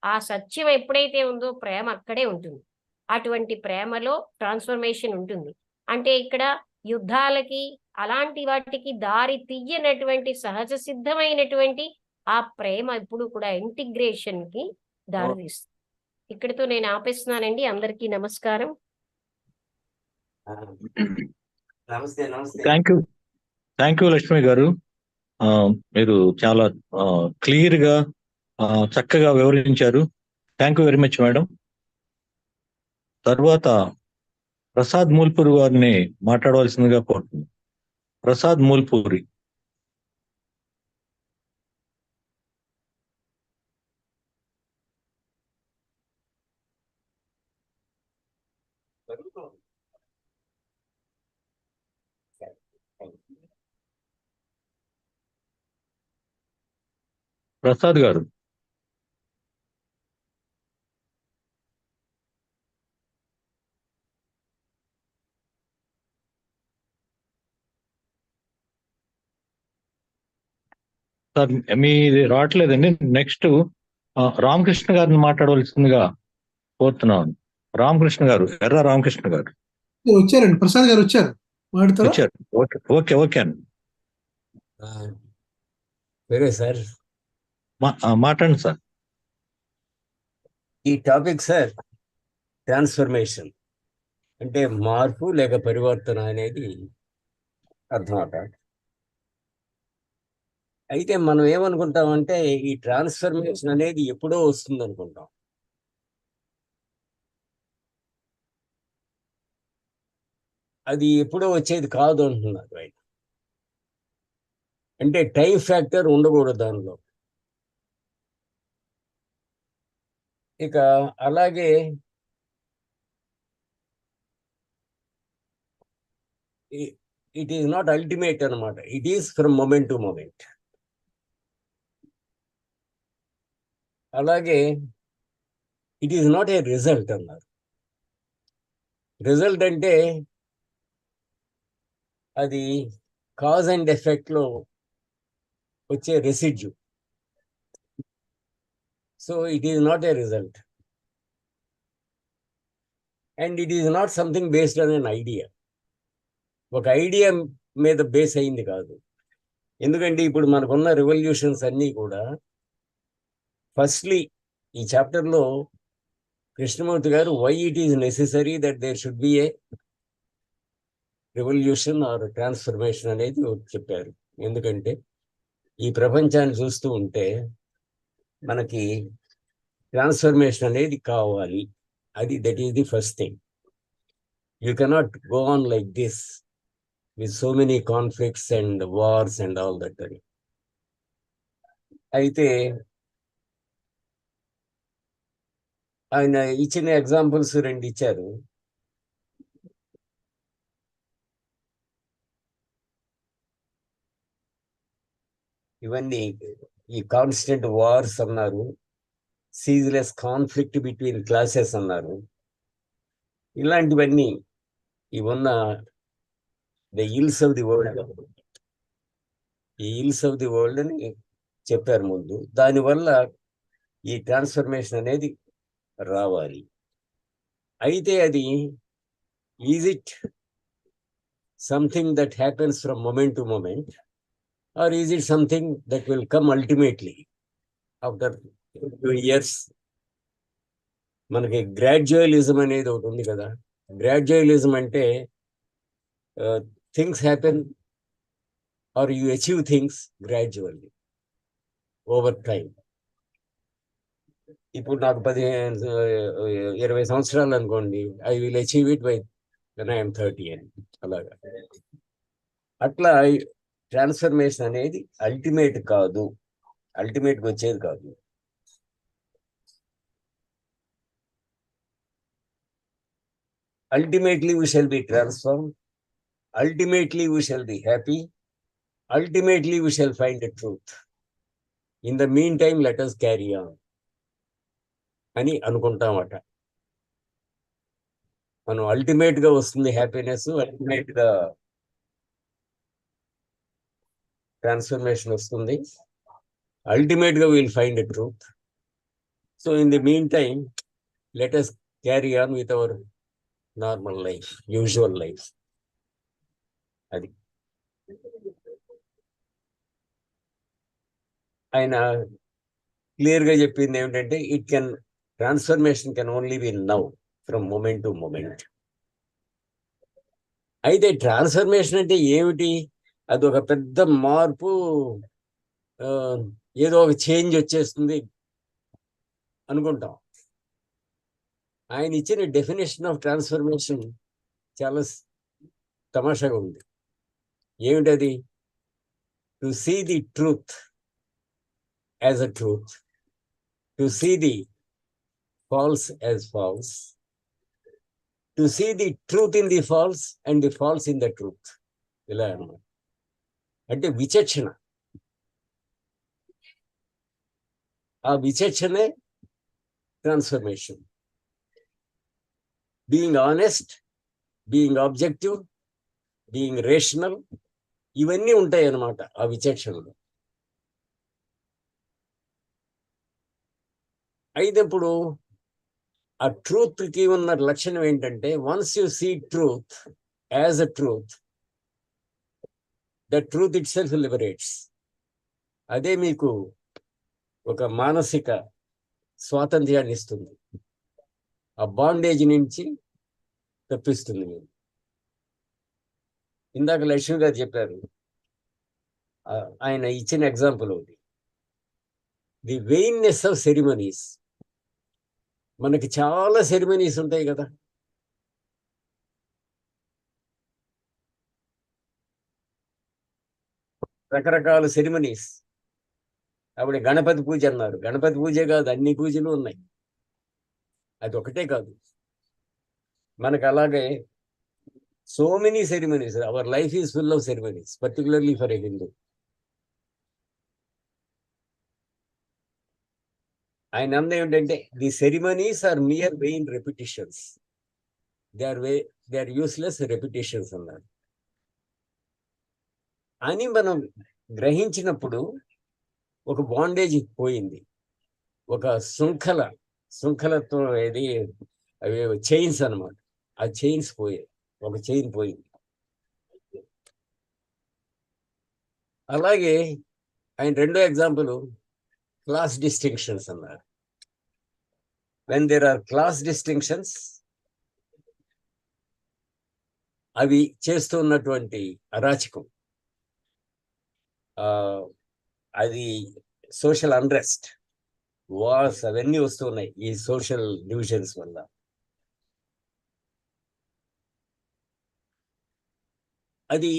S4: ఆ సత్యం ఎప్పుడైతే ఉందో ప్రేమ అక్కడే ఉంటుంది. అటువంటి ప్రేమలో ట్రాన్స్ఫర్మేషన్ ఉంటుంది. అంటే ఇక్కడ యుద్ధాలకి అలాంటి వాటికి దారి తీయనటువంటి సహజ సిద్ధమైనటువంటి ఆ ప్రేమ ఎప్పుడు కూడా ఇంటిగ్రేషన్ కి దారితీస్తుంది. ఇక్కడితో నేను ఆపేస్తున్నానండి. అందరికీ నమస్కారం.
S1: థ్యాంక్ యూ లక్ష్మి గారు. మీరు చాలా క్లియర్ గా చక్కగా వివరించారు. Thank you very much madam. తర్వాత ప్రసాద్ మూల్పూరి వారిని మాట్లాడవలసిందిగా కోరుతున్నాను. ప్రసాద్ మూల్పూరి. ప్రసాద్ గారు. సార్ మీది రావట్లేదండి. నెక్స్ట్ రామకృష్ణ గారిని మాట్లాడవలసిందిగా కోరుతున్నాను. రామకృష్ణ గారు, ఎర్ర రామకృష్ణ గారు
S5: వచ్చారండి, ప్రసాద్ గారు వచ్చారు, మాట్లాడతారా?
S1: వచ్చారు. ఓకే ఓకే ఓకే అండి,
S6: వేరే సార్,
S1: మాట్లాడండి సార్.
S6: ఈ టాపిక్ సార్ ట్రాన్స్ఫర్మేషన్ అంటే మార్పు లేక పరివర్తన అనేది అర్థం అవుతాం. అయితే మనం ఏమనుకుంటామంటే ఈ ట్రాన్స్ఫర్మేషన్ అనేది ఎప్పుడో వస్తుంది అనుకుంటాం. అది ఎప్పుడో వచ్చేది కాదు అంటున్నారు ఆయన. అంటే టైం ఫ్యాక్టర్ ఉండకూడదు దానిలో. ఇక అలాగే ఇట్ ఈస్ నాట్ అల్టిమేట్ అనమాట, it is from moment to moment. అలాగే it is not a result అన్నారు. రిజల్ట్ అంటే అది కాజ్ అండ్ ఎఫెక్ట్ లో వచ్చే residue. So it is not a result and it is not something based on an idea. ఒక idea మీద base అయింది కాదు. ఎందుకంటే ఇప్పుడు మనకున్న రెవల్యూషన్స్ అన్నీ కూడా ఫస్ట్లీ ఈ చాప్టర్లో కృష్ణమూర్తి గారు why it is necessary that there should be a revolution or transformation అనేది చెప్పారు. ఎందుకంటే ఈ ప్రపంచాన్ని చూస్తూ ఉంటే మనకి ట్రాన్స్ఫర్మేషన్ అనేది కావాలి. అది that is the first thing. You cannot go on like this with so many conflicts and wars and all that. అయితే ఆయన ఇచ్చిన ఎగ్జాంపుల్స్ రెండు ఇచ్చారు. ఇవన్నీ ఈ కాన్స్టెంట్ వార్స్ అన్నారు, సీజ్లెస్ కాన్ఫ్లిక్ట్ బిట్వీన్ క్లాసెస్ అన్నారు. ఇలాంటివన్నీ ఇవన్న the ills of the world, ఈ ఇల్స్ ఆఫ్ ది వరల్డ్ అని చెప్పారు ముందు. దానివల్ల ఈ ట్రాన్స్ఫర్మేషన్ అనేది రావాలి. అయితే అది is it something that happens from moment to moment or is it something that will come ultimately after 2 years? మనకి గ్రాడ్యువలిజం అనేది ఒకటి ఉంది కదా. గ్రాడ్యువలిజం అంటే things happen or you achieve things gradually over time. ఇప్పుడు నాకు 20 సంవత్సరాలు అనుకోండి, I will achieve it by when I am 30 అని. అలాగా అట్లా ట్రాన్స్ఫర్మేషన్ అనేది అల్టిమేట్ కాదు, అల్టిమేట్గా వచ్చేది కాదు. Ultimately we shall be transformed. Ultimately we shall be happy. Ultimately we shall find the truth. In the meantime let us carry on అని అనుకుంటామట. మనం అల్టిమేట్ గా వస్తుంది హ్యాపీనెస్, అల్టిమేట్ గా ట్రాన్స్ఫర్మేషన్ వస్తుంది, అల్టిమేట్ గా will find the truth. So in the mean time let us carry on with our normal life, usual life. అది ఆయన clear గా చెప్పింది ఏమిటంటే transformation can only be now from moment to moment. అయితే transformation అంటే ఏమిటి? అది ఒక పెద్ద మార్పు, ఏదో ఒక చేంజ్ వచ్చేస్తుంది అనుకుంటాం. ఆయన ఇచ్చిన డెఫినేషన్ ఆఫ్ ట్రాన్స్ఫర్మేషన్ చాలా తమాషాగా ఉంది. ఏమిటది? To see the truth as a truth, to see the false as false, to see the truth in the false and the false in the truth. ఇలా అన్నమాట. అంటే విచక్షణ. ఆ విచక్షణే transformation. Being honest, being objective, being rational, ఇవన్నీ ఉంటాయి అన్నమాట ఆ విచక్షణలో. అయితే ఇప్పుడు ఆ ట్రూత్ కి ఉన్న లక్షణం ఏంటంటే, once you see truth as a truth, the truth itself liberates. అదే మీకు ఒక మానసిక స్వాతంత్ర్యాన్ని ఇస్తుంది, ఆ బాండేజ్ నుంచి తప్పిస్తుంది మీరు. ఇందాక లక్ష్మి గారు చెప్పారు, ఆయన ఇచ్చిన ఎగ్జాంపుల్ ఒకటి, ది వెయిన్నెస్ ఆఫ్ సెరిమనీస్. మనకి చాలా సెరిమనీస్ ఉంటాయి కదా, రకరకాల సెరిమనీస్. అప్పుడు గణపతి పూజ అన్నారు, గణపతి పూజే కాదు, అన్ని పూజలు ఉన్నాయి. అది ఒకటే కాదు, మనకు అలాగే so many ceremonies. Our life is full of ceremonies, particularly for a Hindu. ఆయన అన్న ఏమిటంటే, the ceremonies are mere vain repetitions, they are useless repetitions అన్నారు. అని మనం గ్రహించినప్పుడు ఒక బాండేజ్ పోయింది, ఒక శృంఖలతో ఏది, అవి చైన్స్ అన్నమాట. ఆ చైన్స్ పోయాయి, ఒక చైన్ పోయింది. అలాగే ఆయన రెండో ఎగ్జాంపుల్ క్లాస్ డిస్టింక్షన్స్ అన్నారు. When there are class distinctions, అవి చేస్తున్నటువంటి అరాచకం, అది సోషల్ అన్రెస్ట్, వార్స్, అవన్నీ వస్తున్నాయి ఈ సోషల్ డివిజన్స్ వల్ల. అది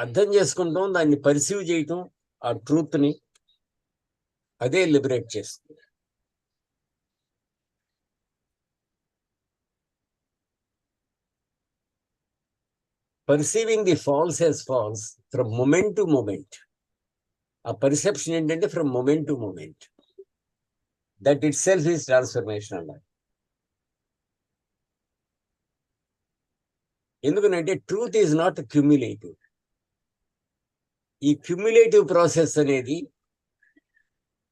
S6: అర్థం చేసుకుంటాం, దాన్ని పర్సీవ్ చేయటం, ఆ ట్రూత్ని, అదే లిబరేట్ చేస్తుంది. Perceiving the false as false from moment to moment. ఆ పర్సెప్షన్ ఏంటంటే from moment to moment, that it self is transformation అన్నారు. ఎందుకంటే ట్రూత్ ఈజ్ నాట్ క్యుమ్యులేటివ్. ఈ క్యుమ్యులేటివ్ ప్రాసెస్ అనేది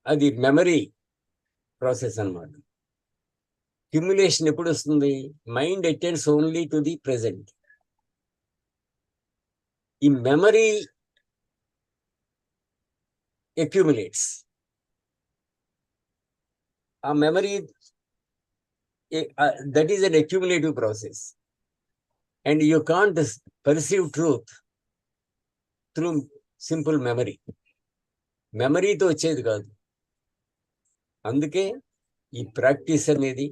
S6: అది మెమరీ ప్రాసెస్ అన్నమాట. క్యుమ్యులేషన్ ఎప్పుడు వస్తుంది? Mind attends only to the present. ఈ memory accumulates. A memory, that is an accumulative process, and you can't perceive truth through simple memory. Memory తో వచ్చేది కాదు. అందుకే ఈ ప్రాక్టీస్ అనేది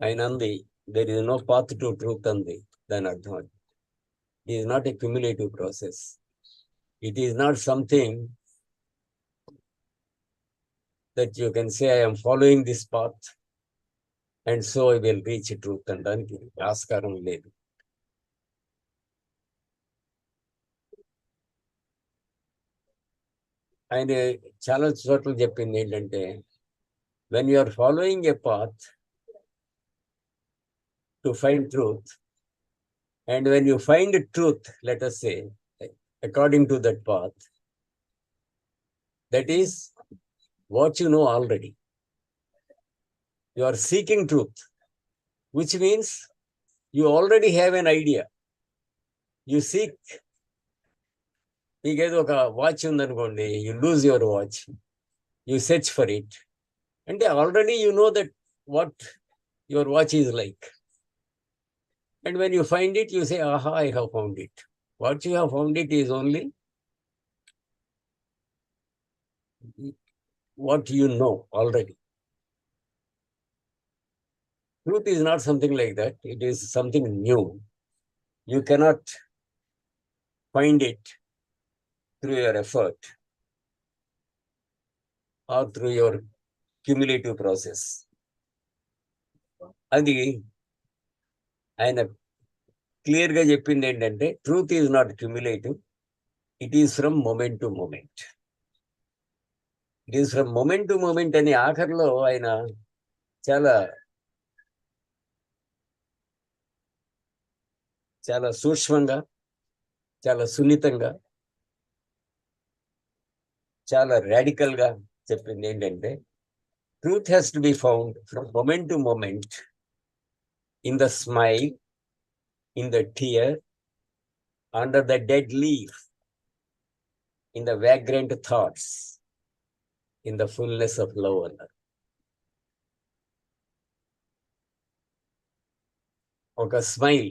S6: ఆయన అంది, there is no path to truth అంది. దాని అర్థం అది, it is not a cumulative process. It is not something that you can say, I am following this path and so I will reach truth అనడానికి ఆస్కారం లేదు. ఆయన చాలా చోట్ల చెప్పింది ఏంటంటే, when you are following a path to find truth, and when you find truth, let us say, according to that path, that is what you know already. You are seeking truth, which means you already have an idea. You seek. మీకేదో ఒక watch ఉందనుకోండి, you lose your watch, you search for it, అంటే already you know that what your watch is like. And when you find it, you say, aha, I have found it. What you have found it is only what you know already. Truth is not something like that. It is something new. You cannot find it through your effort or through your cumulative process. అది ఆయన క్లియర్గా చెప్పింది ఏంటంటే, truth is not cumulative, it is from moment to moment. It is from moment to moment అని ఆఖరిలో ఆయన చాలా చాలా సూక్ష్మంగా, చాలా సున్నితంగా, చాలా రాడికల్ గా చెప్పింది ఏంటంటే, truth has to be found from moment to moment, in the smile, in the tear, under the dead leaf, in the vagrant thoughts, in the fullness of love అన్నారు. ఒక smile,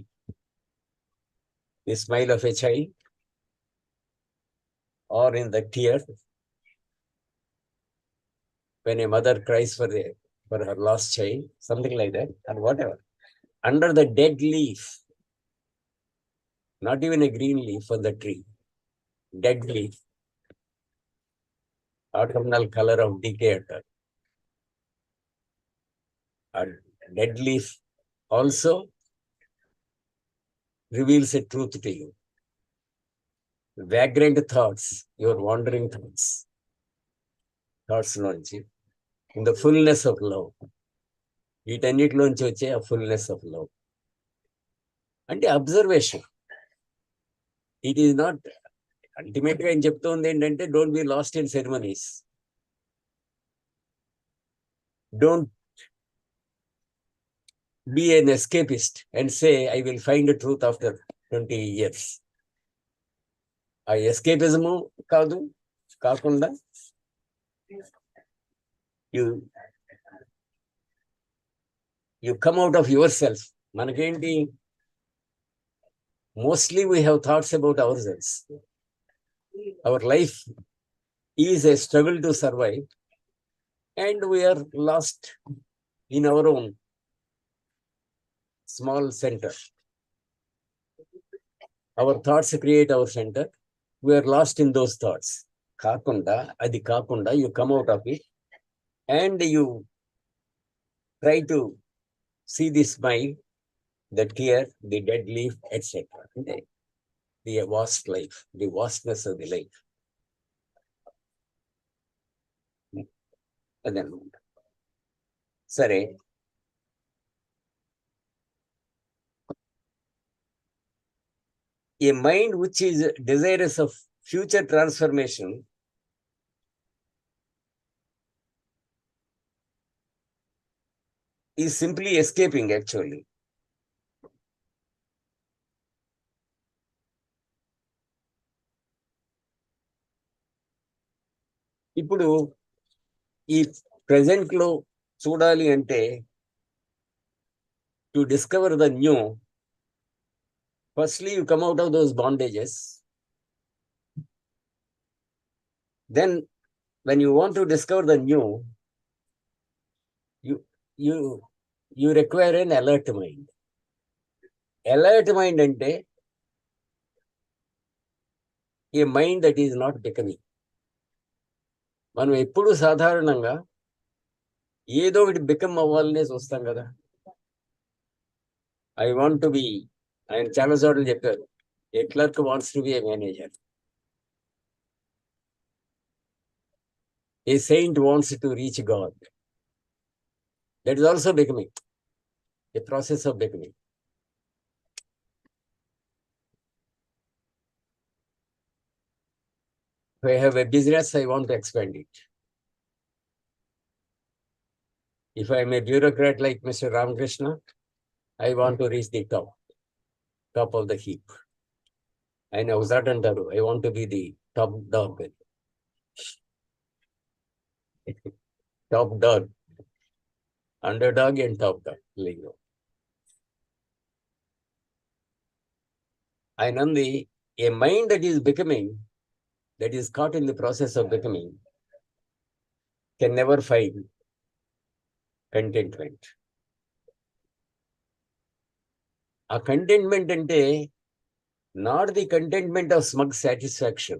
S6: the smile of a child, or in the tear when a mother cries for her lost child, something like that, or whatever. Under the dead leaf, not even a green leaf on the tree, dead leaf, autumnal color of decay. And dead leaf also reveals a truth to you. Vagrant thoughts, your wandering thoughts నుంచి, in the fullness of love, వీటన్నిటిలోంచి వచ్చే ఆ fullness of love అంటే observation. It is not ultimate గా ఏం చెప్తోంది ఏంటంటే, don't be lost in ceremonies, don't be an escapist and say I will find truth after 20 years. ఆ ఎస్కేపిజము కాకుండా you come out of yourself. మనకేంటి, mostly we have thoughts about ourselves. Our life is a struggle to survive, and we are lost in our own small center. Our thoughts create our center. We are lost in those thoughts. అది కాకుండా you come out of it and you try to see the smile, the tear, the dead leaf, etc. The vast life, the vastness of the life. అదన్నమాట. సరే, a mind which is desirous of future transformation is simply escaping, actually. ఇప్పుడు ఈ present లో చూడాలి అంటే, to discover the new, firstly you come out of those bondages. Then when you want to discover the new, you require an alert mind. Alert mind అంటే a mind that is not becoming. మనం ఎప్పుడు సాధారణంగా ఏదో ఒకటి become అవ్వాలనే చూస్తాం కదా. I want to be, ఆయన చాలా చోట్ల చెప్పారు, a clerk wants to be A manager, A Saint wants to reach God. That is also becoming, A process of becoming. If I have a business, I want to expand it. If I am a bureaucrat like Mr. Ramakrishna, I want to reach the top of the heap. And I was that antaru, I want to be the top dog. Top dog, underdog and top dog. I know a mind that is becoming, that is caught in the process of becoming, can never find contentment. A contentment ante not the contentment of smug satisfaction.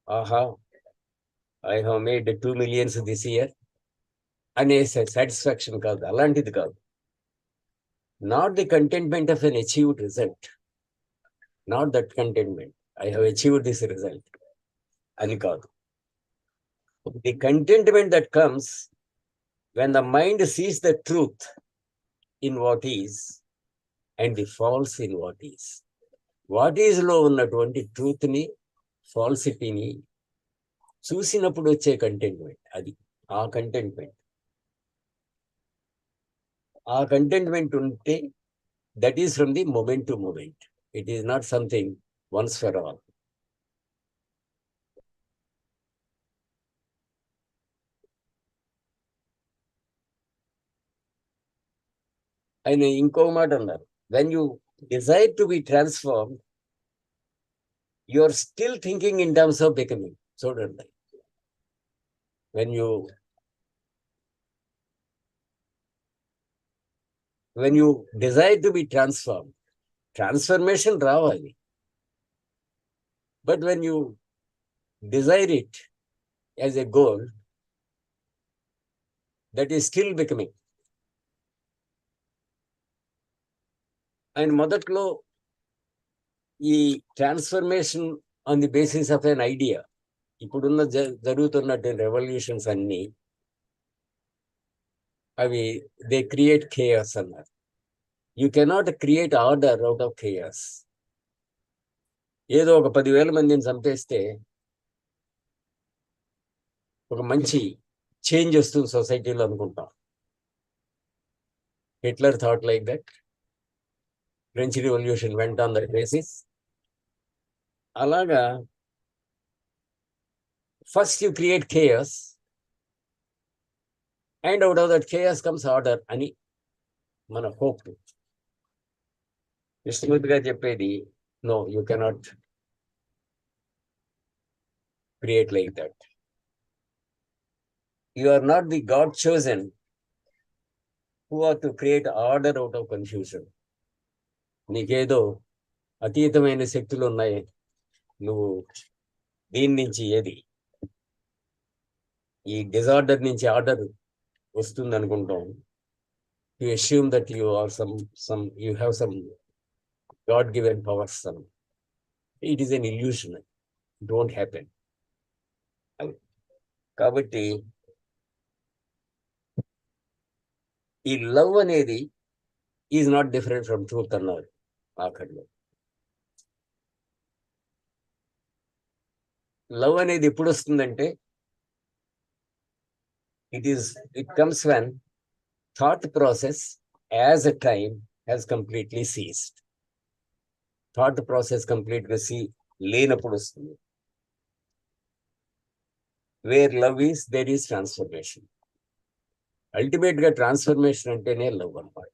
S6: Aha, I have made 2 million this year. అనే satisfaction కాదు, అలాంటిది కాదు. Not the contentment of an achieved result. Not that contentment. I have achieved this result. అని కాదు. The contentment that comes when the mind sees the truth in what is and the false in what is. What is లో ఉన్నటువంటి truth ని ఫాల్సిటీని చూసినప్పుడు వచ్చే contentment, అది ఆ contentment. ఆ కంటెంట్మెంట్ ఉంటే that is from the moment to moment. It is not something once for all. ఆయన ఇంకో మాట అన్నారు, when you desire to be transformed you are still thinking in terms of becoming. చూడండి, when you desire to be transformed, transformation రావాలి. But when you desire it as a goal, that is still becoming. And మొదట్లో ఈ transformation on the basis of an idea, ఇప్పుడున్న జరుగుతున్నటువంటి revolutions అన్నీ అవి they create chaos అన్నారు. You cannot create order out of chaos. ఏదో ఒక 10,000 మందిని చంపేస్తే ఒక మంచి చేంజ్ వస్తుంది సొసైటీలో అనుకుంటాం. Hitler thought like that. French revolution went on that basis. అలాగా first you create chaos and out of that chaos comes order అని మన హోప్. కృష్ణమూర్తి గారు చెప్పేది, no you cannot create like that. You are not the god chosen who are to create order out of confusion. నీకేదో అతీతమైన శక్తులు ఉన్నాయి, నువ్వు దీని నుంచి ఏది ఈ డిజార్డర్ నుంచి ఆర్డర్ వస్తుంది అనుకుంటాం. You assume that you are you have some God-given powers. It is an illusion. It won't happen. కాబట్టి ఈ లవ్ అనేది is not different from truth అన్నారు ఆఖరిలో. లవ్ అనేది ఎప్పుడు వస్తుందంటే, it comes when thought process as a time has completely ceased. Thought process completely లేనప్పుడు వస్తుంది. Where love is, there is transformation. Ultimate గా ట్రాన్స్ఫర్మేషన్ అంటేనే లవ్ అన్నమాట.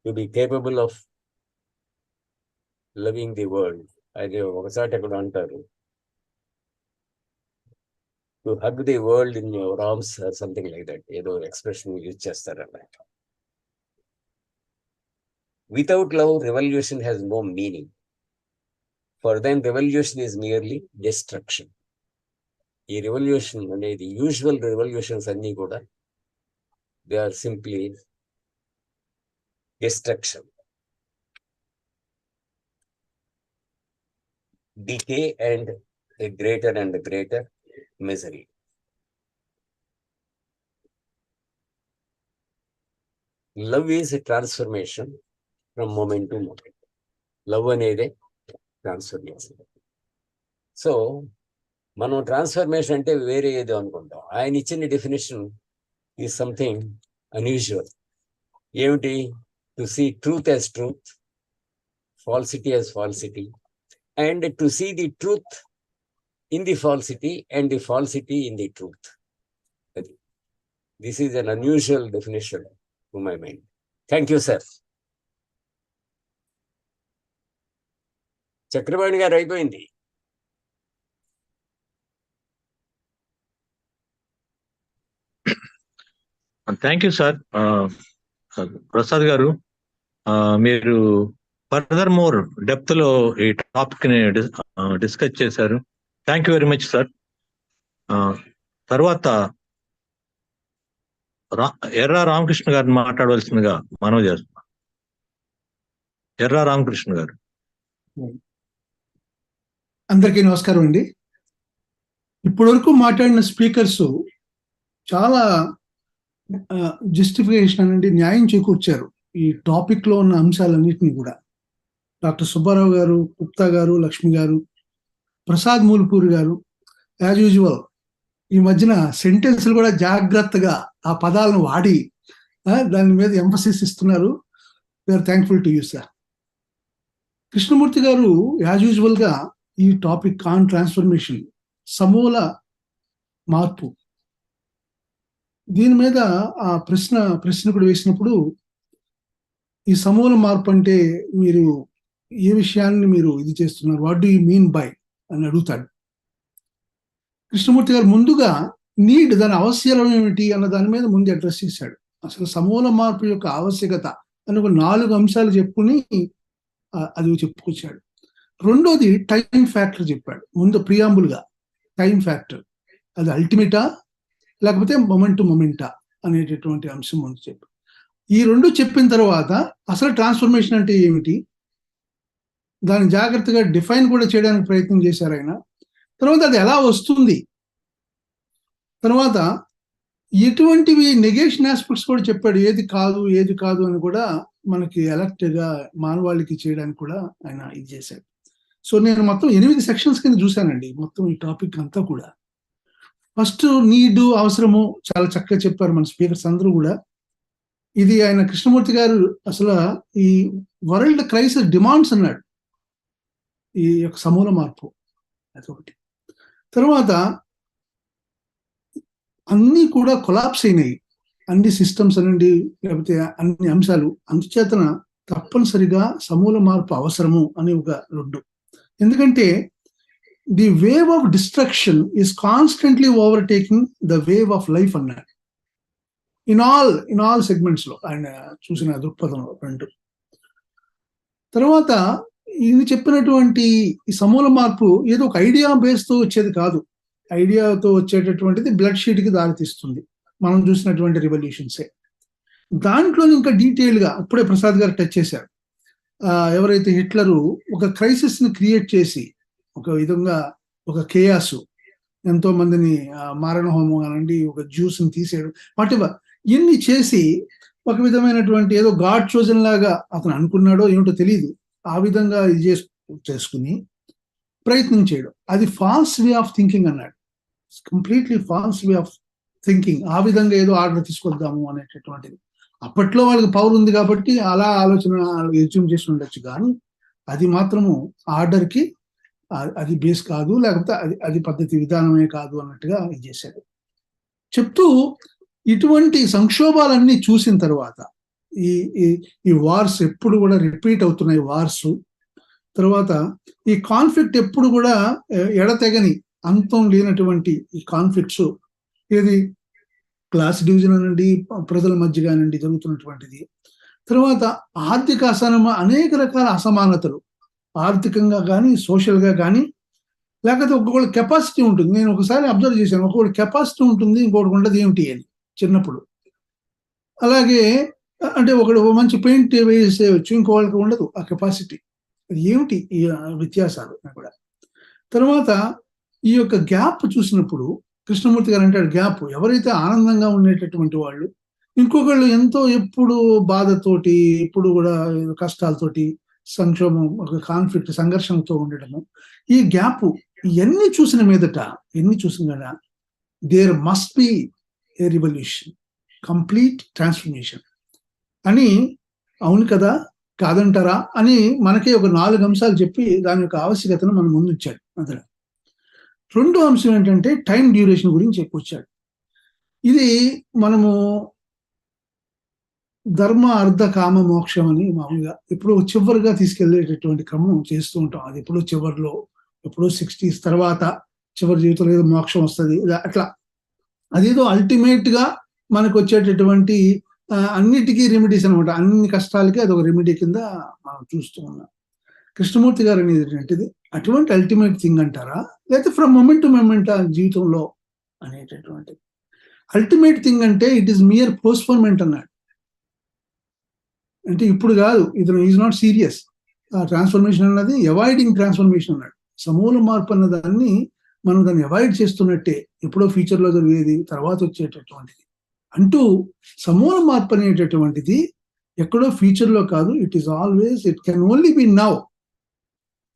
S6: To be capable of loving the world. అది ఒకసారి అక్కడ అంటారు, to hug the world in your arms or something like that. ఏదో ఎక్స్ప్రెషన్ యూజ్ చేస్తారన్నమాట. Without love, revolution has no meaning. For them, revolution is merely destruction. ఈ revolution అనేది, usual revolutions అన్నీ కూడా they are simply destruction, decay, and a greater and greater misery. Love is a transformation from moment to moment. Love అనేది transformation. So మనం transformation అంటే వేరే ఏదో అనుకుంటాం. ఆయన ఇచ్చిన డెఫినేషన్ ఈజ్ సంథింగ్ అన్యూజువల్. ఏమిటి? To see truth as truth, falsity as falsity, and to see the truth in the falsity and the falsity in the truth. This is an unusual definition to my mind. Thank you, sir. Chakrapani గారు అయిపోయింది.
S1: Thank you sir. Prasad గారు, మీరు further more depth లో ఈ topic ని discuss చేశారు. Thank you very much sir. తర్వాత ఎర్రా రామకృష్ణ గారిని మాట్లాడవలసిందిగా మనవి చేస్తున్నా. ఎర్రా రామకృష్ణ గారు.
S5: అందరికీ నమస్కారం అండి. ఇప్పటి వరకు మాట్లాడిన స్పీకర్స్ చాలా జస్టిఫికేషన్ అనండి, న్యాయం చేకూర్చారు ఈ టాపిక్ లో ఉన్న అంశాలన్నింటినీ కూడా. డాక్టర్ సుబ్బారావు గారు, గుప్తా గారు, లక్ష్మి గారు, ప్రసాద్ మూలపూరి గారు, యాజ్ యూజువల్ ఈ మధ్యన సెంటెన్స్లు కూడా జాగ్రత్తగా ఆ పదాలను వాడి దాని మీద ఎంఫసిస్ ఇస్తున్నారు. We're thankful to you sir. Krishnamurti గారు యాజ్ యూజువల్ గా ఈ టాపిక్ ఆన్ ట్రాన్స్ఫర్మేషన్, సమూల మార్పు, దీని మీద ఆ ప్రశ్న కూడా వేసినప్పుడు ఈ సమూల మార్పు అంటే మీరు ఏ విషయాన్ని మీరు ఇది చేస్తున్నారు, what do you mean by అని అడుగుతాడు. కృష్ణమూర్తి గారు ముందుగా నీడ్, దాని ఆవశ్యకత ఏమిటి అన్న దాని మీద ముందు అడ్రస్ చేశాడు. అసలు సమూల మార్పు యొక్క ఆవశ్యకత అని ఒక 4 అంశాలు చెప్పుకుని అది చెప్పుకొచ్చాడు. రెండోది టైం ఫ్యాక్టర్ చెప్పాడు. ముందు ప్రియాంబుల్ గా టైం ఫ్యాక్టర్, అది అల్టిమేటా లేకపోతే మొమెంటా అనేటటువంటి అంశం ముందు చెప్పాడు. ఈ 2 చెప్పిన తర్వాత అసలు ట్రాన్స్ఫర్మేషన్ అంటే ఏమిటి, దాన్ని జాగ్రత్తగా డిఫైన్ కూడా చేయడానికి ప్రయత్నం చేశారు ఆయన. తర్వాత అది ఎలా వస్తుంది, తర్వాత ఎటువంటివి నెగేషన్ ఆస్పెక్ట్స్ కూడా చెప్పాడు, ఏది కాదు అని కూడా మనకి అలర్ట్ గా మానవాళికి చేయడానికి కూడా ఆయన ఇది చేశాడు. సో నేను మొత్తం 8 సెక్షన్స్ కింద చూశానండి మొత్తం ఈ టాపిక్ అంతా కూడా. ఫస్ట్ నీడ్, అవసరము చాలా చక్కగా చెప్పారు మన స్పీకర్స్ అందరూ కూడా. ఇది ఆయన కృష్ణమూర్తి గారు అసలు ఈ వరల్డ్ క్రైసిస్ డిమాండ్స్ అన్నాడు, ఈ యొక్క సమూల మార్పు అదొకటి. తర్వాత అన్నీ కూడా కొలాప్స్ అయినాయి, అన్ని సిస్టమ్స్ అనండి లేకపోతే అన్ని అంశాలు. అందుచేతన తప్పనిసరిగా సమూల మార్పు అవసరము అని ఒక 2. ఎందుకంటే the wave of destruction is constantly overtaking the wave of life అన్నాడు. ఇన్ ఆల్ సెగ్మెంట్స్ లో ఆయన చూసిన దృక్పథంలో 2. తర్వాత ఇది చెప్పినటువంటి ఈ సమూల మార్పు ఏదో ఒక ఐడియా బేస్ తో వచ్చేది కాదు. ఐడియాతో వచ్చేటటువంటిది బ్లడ్ షీట్ కి దారితీస్తుంది, మనం చూసినటువంటి రివల్యూషన్సే. దాంట్లో ఇంకా డీటెయిల్ గా ఇప్పుడే ప్రసాద్ గారు టచ్ చేశారు. ఎవరైతే హిట్లరు ఒక క్రైసిస్ ని క్రియేట్ చేసి ఒక విధంగా ఒక కేయాసు, ఎంతో మందిని మారణ హోమం అనండి, ఒక జ్యూస్ ని తీసేయడం, వాటెవర్ ఇన్ని చేసి ఒక విధమైనటువంటి ఏదో గాడ్ చోజన్ లాగా అతను అనుకున్నాడో ఏమిటో తెలియదు, ఆ విధంగా ఇది చేసుకుని ప్రయత్నం చేయడం, అది ఫాల్స్ వే ఆఫ్ థింకింగ్ అన్నాడు. Completely false way of thinking. ఆ విధంగా ఏదో ఆర్డర్ తీసుకొద్దాము అనేటటువంటిది. అప్పట్లో వాళ్ళకి పవర్ ఉంది కాబట్టి అలా ఆలోచన ఎజ్యూమ్ చేసి ఉండొచ్చు, కానీ అది మాత్రము ఆర్డర్కి అది బేస్ కాదు, లేకపోతే అది పద్ధతి విధానమే కాదు అన్నట్టుగా ఇది చేశాడు. చెప్తూ ఇటువంటి సంక్షోభాలన్నీ చూసిన తర్వాత ఈ వార్స్ ఎప్పుడు కూడా రిపీట్ అవుతున్నాయి, వార్స్. తర్వాత ఈ కాన్ఫ్లిక్ట్ ఎప్పుడు కూడా ఎడతెగని అంతం లేనటువంటి ఈ కాన్ఫ్లిక్ట్స్, ఏది క్లాస్ డివిజన్ అనండి, ప్రజల మధ్య కానివ్వండి జరుగుతున్నటువంటిది. తర్వాత ఆర్థిక అనేక రకాల అసమానతలు, ఆర్థికంగా కానీ సోషల్గా కానీ, లేకపోతే ఒక్కొక్కళ్ళ కెపాసిటీ ఉంటుంది. నేను ఒకసారి అబ్జర్వ్ చేశాను, ఒక్కొక్కటి కెపాసిటీ ఉంటుంది, ఇంకొకటి ఉండదు ఏమిటి అని చిన్నప్పుడు. అలాగే అంటే ఒకడు మంచి పెయింట్ వేసేయచ్చు, ఇంకోళ్ళకి ఉండదు ఆ కెపాసిటీ. ఏమిటి ఈ వ్యత్యాసాలు కూడా. తర్వాత ఈ యొక్క గ్యాప్ చూసినప్పుడు కృష్ణమూర్తి గారు అంటాడు, గ్యాప్ ఎవరైతే ఆనందంగా ఉండేటటువంటి వాళ్ళు, ఇంకొకళ్ళు ఎంతో ఎప్పుడు బాధతోటి, ఎప్పుడు కూడా కష్టాలతోటి, సంక్షోభం, ఒక కాన్ఫ్లిక్ట్, సంఘర్షణతో ఉండడము, ఈ గ్యాప్ ఎన్ని చూసిన మీదట there must be a revolution, complete transformation అని. అవును కదా, కాదంటారా అని మనకే ఒక 4 అంశాలు చెప్పి దాని యొక్క ఆవశ్యకతను మనం ముందుంచాడు. అందులో 2వ అంశం ఏంటంటే టైం డ్యూరేషన్ గురించి చెప్పొచ్చాడు. ఇది మనము ధర్మ, అర్థ, కామ, మోక్షం అని మామూలుగా ఎప్పుడో చివరిగా తీసుకెళ్లేటటువంటి క్రమం చేస్తూ ఉంటాం. అది ఎప్పుడో చివరిలో, ఎప్పుడో 60s తర్వాత చివరి జీవితంలో ఏదో మోక్షం వస్తుంది అట్లా. అదేదో అల్టిమేట్ గా మనకు వచ్చేటటువంటి అన్నిటికీ రెమెడీస్ అనమాట, అన్ని కష్టాలకి అదొక రెమెడీ కింద మనం చూస్తూ ఉన్నాం. కృష్ణమూర్తి గారు అనేది ఏంటంటే అటువంటి అల్టిమేట్ థింగ్ అంటారా, లేకపోతే ఫ్రమ్ మొమెంట్ టు మొమెంట్ జీవితంలో అనేటటువంటి అల్టిమేట్ థింగ్ అంటే ఇట్ ఈస్ మియర్ పోస్ట్పోన్మెంట్ అన్నాడు. అంటే ఇప్పుడు కాదు, ఇది ఈజ్ నాట్ సీరియస్. ట్రాన్స్ఫర్మేషన్ అన్నది అవాయిడింగ్ ట్రాన్స్ఫర్మేషన్ అన్నాడు. సమూల మార్పు అన్న దాన్ని మనం దాన్ని అవాయిడ్ చేస్తున్నట్టే, ఎప్పుడో ఫ్యూచర్లో జరిగేది, తర్వాత వచ్చేటటువంటిది అంటూ సమూల మార్పు అనేటటువంటిది ఎక్కడో ఫ్యూచర్లో కాదు, it is always, it can only be now,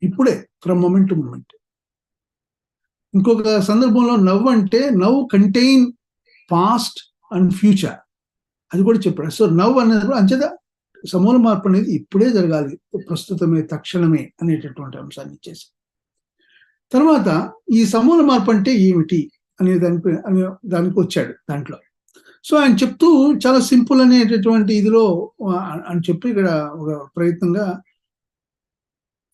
S5: ఇప్పుడే, ఫ్రమ్ మొమెంట్ టు మొమెంట్. ఇంకొక సందర్భంలో నవ్ అంటే now contain past and future, అది కూడా చెప్పాడు. సో నవ్ అనేది అంచేత సమూల మార్పు అనేది ఇప్పుడే జరగాలి, ప్రస్తుతమే, తక్షణమే అనేటటువంటి అంశాన్ని ఇచ్చేసి, తర్వాత ఈ సమూల మార్పు అంటే ఏమిటి అనే దానికి వచ్చాడు దాంట్లో. సో ఆయన చెప్తూ చాలా సింపుల్ అనేటటువంటి ఇదిలో అని చెప్పి ఇక్కడ ఒక ప్రయత్నంగా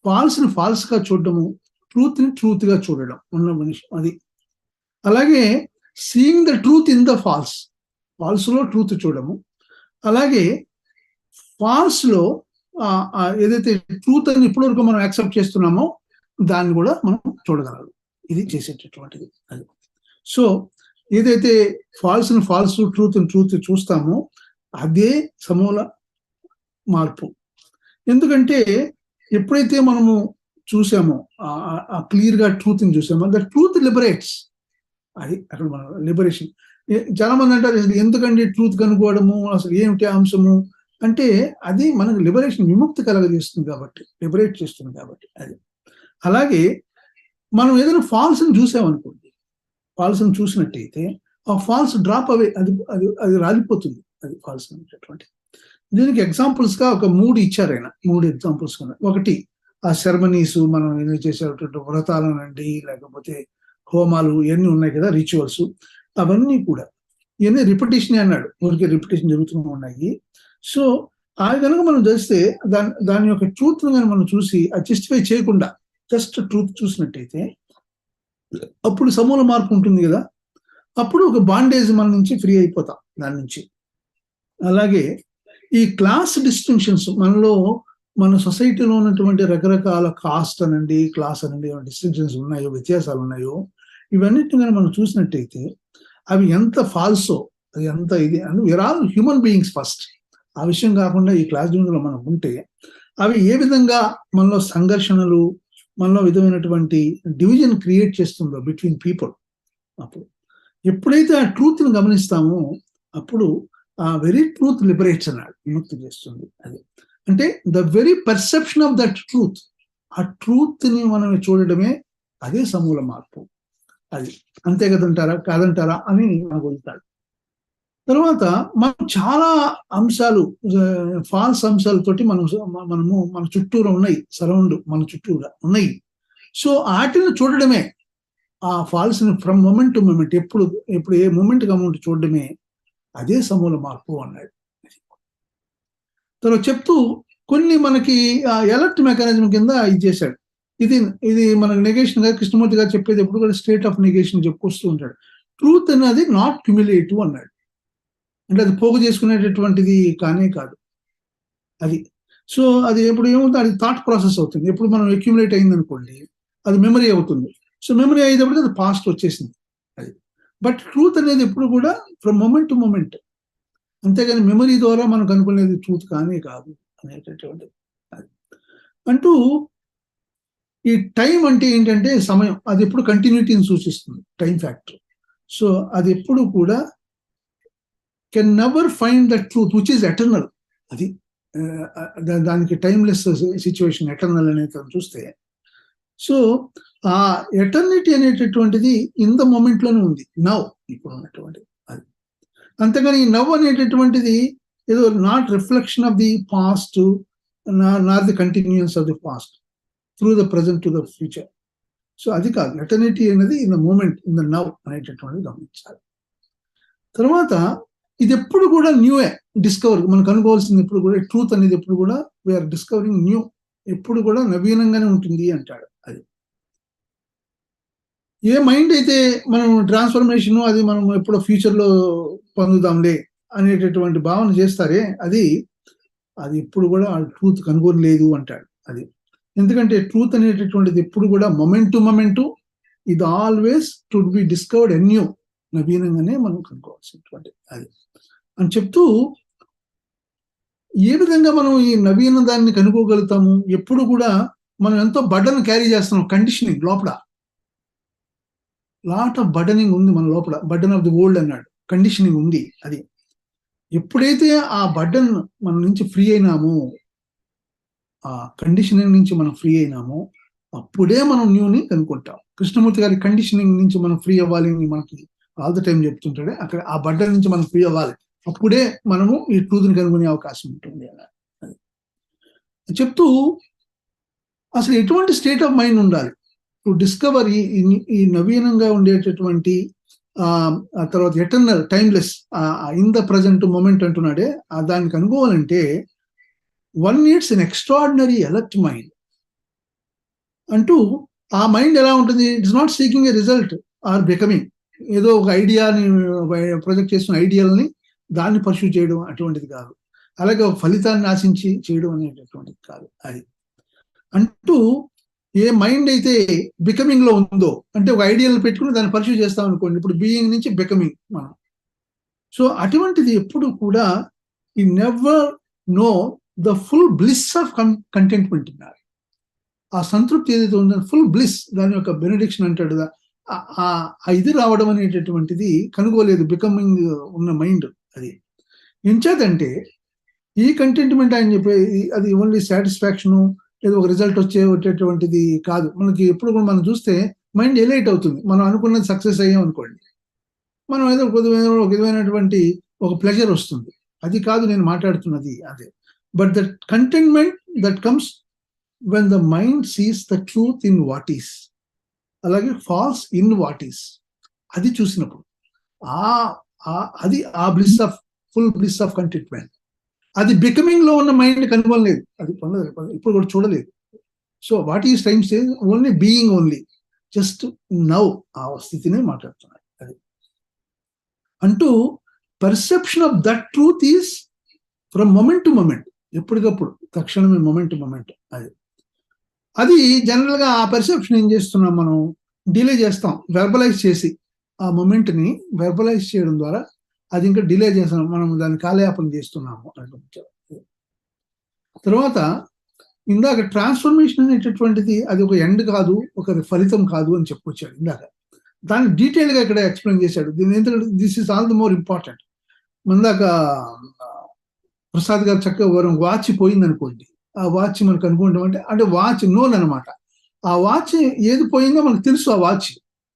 S5: ఫాల్స్ని ఫాల్స్గా చూడడము, ట్రూత్ని ట్రూత్గా చూడడం ఉన్న మనిషి అది. అలాగే seeing the truth in the false, ఫాల్స్లో ట్రూత్ చూడము, అలాగే ఫాల్స్లో ఏదైతే ట్రూత్ అని ఇప్పటివరకు మనం యాక్సెప్ట్ చేస్తున్నామో దాన్ని కూడా మనం చూడగలరు. ఇది చేసేటటువంటిది అది. సో ఏదైతే ఫాల్స్ని ఫాల్స్, ట్రూత్ని ట్రూత్ చూస్తామో అదే సమూల మార్పు. ఎందుకంటే ఎప్పుడైతే మనము చూసామో క్లియర్గా ట్రూత్ని చూసామో, ద ట్రూత్ లిబరేట్స్, అది అక్కడ మన లిబరేషన్. చాలా మంది అంటారు ఎందుకండి ట్రూత్ కనుక్కోవడము, అసలు ఏమిటి అంశము అంటే, అది మనకు లిబరేషన్, విముక్తి కలగజేస్తుంది కాబట్టి, లిబరేట్ చేస్తుంది కాబట్టి అది. అలాగే మనం ఏదైనా ఫాల్స్ని చూసామనుకోండి, ఫాల్స్ని చూసినట్టయితే ఆ ఫాల్స్ డ్రాప్ అవే, అది అది అది రాలిపోతుంది, అది ఫాల్స్ అనేటటువంటి. దీనికి ఎగ్జాంపుల్స్గా ఒక 3 ఇచ్చారు ఆయన, 3 ఎగ్జాంపుల్స్ గా. ఒకటి ఆ సెరమనీస్, మనం ఏదో చేసేటువంటి వ్రతాలనండి, లేకపోతే హోమాలు, ఇవన్నీ ఉన్నాయి కదా, రిచువల్స్, అవన్నీ కూడా ఇవన్నీ రిపిటేషన్ అన్నాడు, ఊరికే రిపిటేషన్ జరుగుతూ ఉన్నాయి. సో ఆ కనుక మనం చేస్తే దాని యొక్క ట్రూత్ కానీ మనం చూసి అది జస్టిఫై చేయకుండా జస్ట్ ట్రూత్ చూసినట్టయితే అప్పుడు సమూల మార్పు ఉంటుంది కదా, అప్పుడు ఒక బాండేజ్ మన నుంచి ఫ్రీ అయిపోతాం దాని నుంచి. అలాగే ఈ క్లాస్ డిస్టింక్షన్స్, మనలో మన సొసైటీలో ఉన్నటువంటి రకరకాల కాస్ట్ అనండి, క్లాస్ అనండి, డిస్టింక్షన్స్ ఉన్నాయో, వ్యత్యాసాలు ఉన్నాయో, ఇవన్నిటిని కానీ మనం చూసినట్టయితే అవి ఎంత ఫాల్సో, అది ఎంత ఇది అని, we're all human beings first. ఆ విషయం కాకుండా ఈ క్లాస్ లో మనం ఉంటే అవి ఏ విధంగా మనలో సంఘర్షణలు, మనలో విధమైనటువంటి డివిజన్ క్రియేట్ చేస్తుందో బిట్వీన్ పీపుల్. అప్పుడు ఎప్పుడైతే ఆ ట్రూత్ని గమనిస్తామో అప్పుడు ఆ వెరీ ట్రూత్ లిబరేట్స్ అన్నాడు, విముక్తి చేస్తుంది. అది అంటే the very perception of that truth, ఆ ట్రూత్ని మనం చూడడమే అదే సమూల మార్పు. అది అంతే కదంటారా, కాదంటారా అని నాకు వదులుతాడు. తర్వాత మనం చాలా అంశాలు, ఫాల్స్ అంశాలతోటి మనము మన చుట్టూరా ఉన్నాయి, సరౌండ్ మన చుట్టూరా ఉన్నాయి. సో వాటిని చూడడమే, ఆ ఫాల్స్ ని ఫ్రమ్ మూమెంట్ టు మూమెంట్, ఎప్పుడు ఏ మూమెంట్ కి అమౌంట్ చూడడమే అదే సమూల మార్పు అన్నాడు. తర్వాత చెప్తూ కొన్ని మనకి ఎలర్ట్ మెకానిజం కింద ఇది చేశాడు. ఇది మనకు నెగేషన్ గా కృష్ణమూర్తి గారు చెప్పేది ఎప్పుడు కూడా స్టేట్ ఆఫ్ నెగేషన్ చెప్పుకొస్తూ ఉంటాడు. ట్రూత్ అనేది నాట్ క్యుములేటివ్ అన్నాడు. అంటే అది పోగు చేసుకునేటటువంటిది కానే కాదు అది. సో అది ఎప్పుడు ఏమవుతుంది, అది థాట్ ప్రాసెస్ అవుతుంది. ఎప్పుడు మనం అక్యుములేట్ అయింది అనుకోండి, అది మెమరీ అవుతుంది. సో మెమరీ అయ్యేటప్పుడు అది పాస్ట్ వచ్చేసింది అది. బట్ ట్రూత్ అనేది ఎప్పుడు కూడా ఫ్రమ్ మూమెంట్ టు మూమెంట్, అంతేగాని మెమరీ ద్వారా మనకు అనుకునేది ట్రూత్ కానే కాదు అనేటటువంటిది అది. అంటూ ఈ టైం అంటే ఏంటంటే సమయం, అది ఎప్పుడు కంటిన్యూటీని సూచిస్తుంది, టైం ఫ్యాక్టర్. సో అది ఎప్పుడు కూడా can never find the truth which is eternal. అది దానికి టైమ్లెస్ సిచ్యువేషన్, ఎటర్నల్ అనేది చూస్తే. సో ఆ ఎటర్నిటీ అనేటటువంటిది ఇన్ ద మూమెంట్ లోనే ఉంది, నవ్, ఇప్పుడు ఉన్నటువంటిది అది. అంతేగాని ఈ నవ్ అనేటటువంటిది ఏదో not reflection of the past, not the continuance of the past through the present to the future. So అది కాదు, ఎటర్నిటీ అనేది in the moment, in the now అనేటటువంటిది గమనించాలి. తర్వాత ఇది ఎప్పుడు కూడా న్యూయే, డిస్కవర్, మనకు అనుకోవాల్సింది ఎప్పుడు కూడా ట్రూత్ అనేది ఎప్పుడు కూడా వీఆర్ డిస్కవరింగ్ న్యూ, ఎప్పుడు కూడా నవీనంగానే ఉంటుంది అంటాడు. అది ఏ మైండ్ అయితే మనం ట్రాన్స్ఫర్మేషన్ అది మనం ఎప్పుడో ఫ్యూచర్లో పొందుదాంలే అనేటటువంటి భావన చేస్తారే, అది ఎప్పుడు కూడా ట్రూత్ కనుగొనలేదు అంటాడు. అది ఎందుకంటే ట్రూత్ అనేటటువంటిది ఎప్పుడు కూడా మొమెంట్ టు మొమెంట్, ఇది ఆల్వేస్ టు బి డిస్కవర్డ్ ఎన్యూ, నవీనంగానే మనం కనుక్కోవాల్సినటువంటి అది అని చెప్తూ, ఏ విధంగా మనం ఈ నవీన దాన్ని కనుక్కోగలుగుతాము, ఎప్పుడు కూడా మనం ఎంతో బర్డన్ క్యారీ చేస్తున్నాం, కండిషనింగ్ లోపల. లాట్ ఆఫ్ బర్డనింగ్ ఉంది మన లోపల, బర్డన్ ఆఫ్ ది వరల్డ్ అన్నాడు, కండిషనింగ్ ఉంది. అది ఎప్పుడైతే ఆ బర్డన్ మన నుంచి ఫ్రీ అయినామో, ఆ కండిషనింగ్ నుంచి మనం ఫ్రీ అయినామో, అప్పుడే మనం న్యూని కనుక్కుంటాం. కృష్ణమూర్తి గారి కండిషనింగ్ నుంచి మనం ఫ్రీ అవ్వాలి అని మనకి ఆల్ ద టైం చెప్తుంటాడే, అక్కడ ఆ బర్డన్ నుంచి మనం ఫ్రీ అవ్వాలి, అప్పుడే మనము ఈ ట్రూత్ని కనుగొనే అవకాశం ఉంటుంది అన్నారు. చెప్తూ అసలు ఎటువంటి స్టేట్ ఆఫ్ మైండ్ ఉండాలి టు డిస్కవర్ ఈ నవీనంగా ఉండేటటువంటి ఆ తర్వాత eternal timeless in the present moment అంటున్నాడే, దానికి అనుకోవాలంటే one needs an extraordinary alert mind అంటూ. ఆ మైండ్ ఎలా ఉంటుంది? It's not seeking a result or becoming, ఏదో ఒక ఐడియాని ప్రొజెక్ట్ చేసిన ఐడియాలని దాన్ని పర్సూ చేయడం అటువంటిది కాదు, అలాగే ఒక ఫలితాన్ని ఆశించి చేయడం అనేటటువంటిది కాదు. అది అంటూ ఏ మైండ్ అయితే బికమింగ్ లో ఉందో, అంటే ఒక ఐడియాలు పెట్టుకుని దాన్ని పర్సూ చేస్తాం అనుకోండి, ఇప్పుడు బీయింగ్ నుంచి బికమింగ్ మనం. సో అటువంటిది ఎప్పుడు కూడా ఈ never know the full bliss of contentment ఉన్నారు. ఆ సంతృప్తి ఏదైతే ఉందో ఫుల్ బ్లిస్, దాని యొక్క బెనిడిక్షన్ అంటాడు, ఇది రావడం అనేటటువంటిది కనుగోలేదు బికమింగ్ ఉన్న మైండ్. అది ఎంచేదంటే ఈ కంటెంట్మెంట్ ఆయన చెప్పేది అది ఓన్లీ సాటిస్ఫాక్షను, ఏదో ఒక రిజల్ట్ వచ్చేటటువంటిది కాదు. మనకి ఎప్పుడు కూడా మనం చూస్తే మైండ్ ఎలైట్ అవుతుంది. మనం అనుకున్నది సక్సెస్ అయ్యాం అనుకోండి, మనం ఏదో ఒక విధమైనటువంటి ఒక ప్లెజర్ వస్తుంది. అది కాదు నేను మాట్లాడుతున్నది, అదే. But that contentment that comes when the mind sees the truth in what is, అలాగే false in what is, అది చూసినప్పుడు అది ఆ bliss of full bliss of contentment. అది బికమింగ్ లో ఉన్న మైండ్ కనుగొనలేదు, అది పొందలేదు, ఇప్పుడు కూడా చూడలేదు. So what is time says only being only, just now, ఆ స్థితిని మాట్లాడుతున్నాడు. అది అంటూ perception of that truth is from moment to moment, ఎప్పటికప్పుడు తక్షణమే మొమెంట్ టు మొమెంట్. అది జనరల్ గా ఆ పర్సెప్షన్ ఏం చేస్తున్నాం, మనం డిలే చేస్తాం, వెర్బలైజ్ చేసి ఆ మొమెంట్ ని వెర్బలైజ్ చేయడం ద్వారా అది ఇంకా డిలే చేస్తున్నాం, మనం దాన్ని కాలయాపన చేస్తున్నాము అనుకుంటారు. తర్వాత ఇందాక ట్రాన్స్ఫర్మేషన్ అనేటటువంటిది అది ఒక ఎండ్ కాదు, ఒక ఫలితం కాదు అని చెప్పుకొచ్చాడు ఇందాక. దాన్ని డీటెయిల్ గా ఇక్కడ ఎక్స్ప్లెయిన్ చేశాడు. దీని ఎందుకంటే this is all the more important. ఇందాక ప్రసాద్ గారు చక్కగా వాచ్ పోయింది అనుకోండి, ఆ వాచ్ మనకు అనుకుంటాం అంటే వాచ్ నోన్ అనమాట. ఆ వాచ్ ఏది పోయిందో మనకు తెలుసు ఆ వాచ్.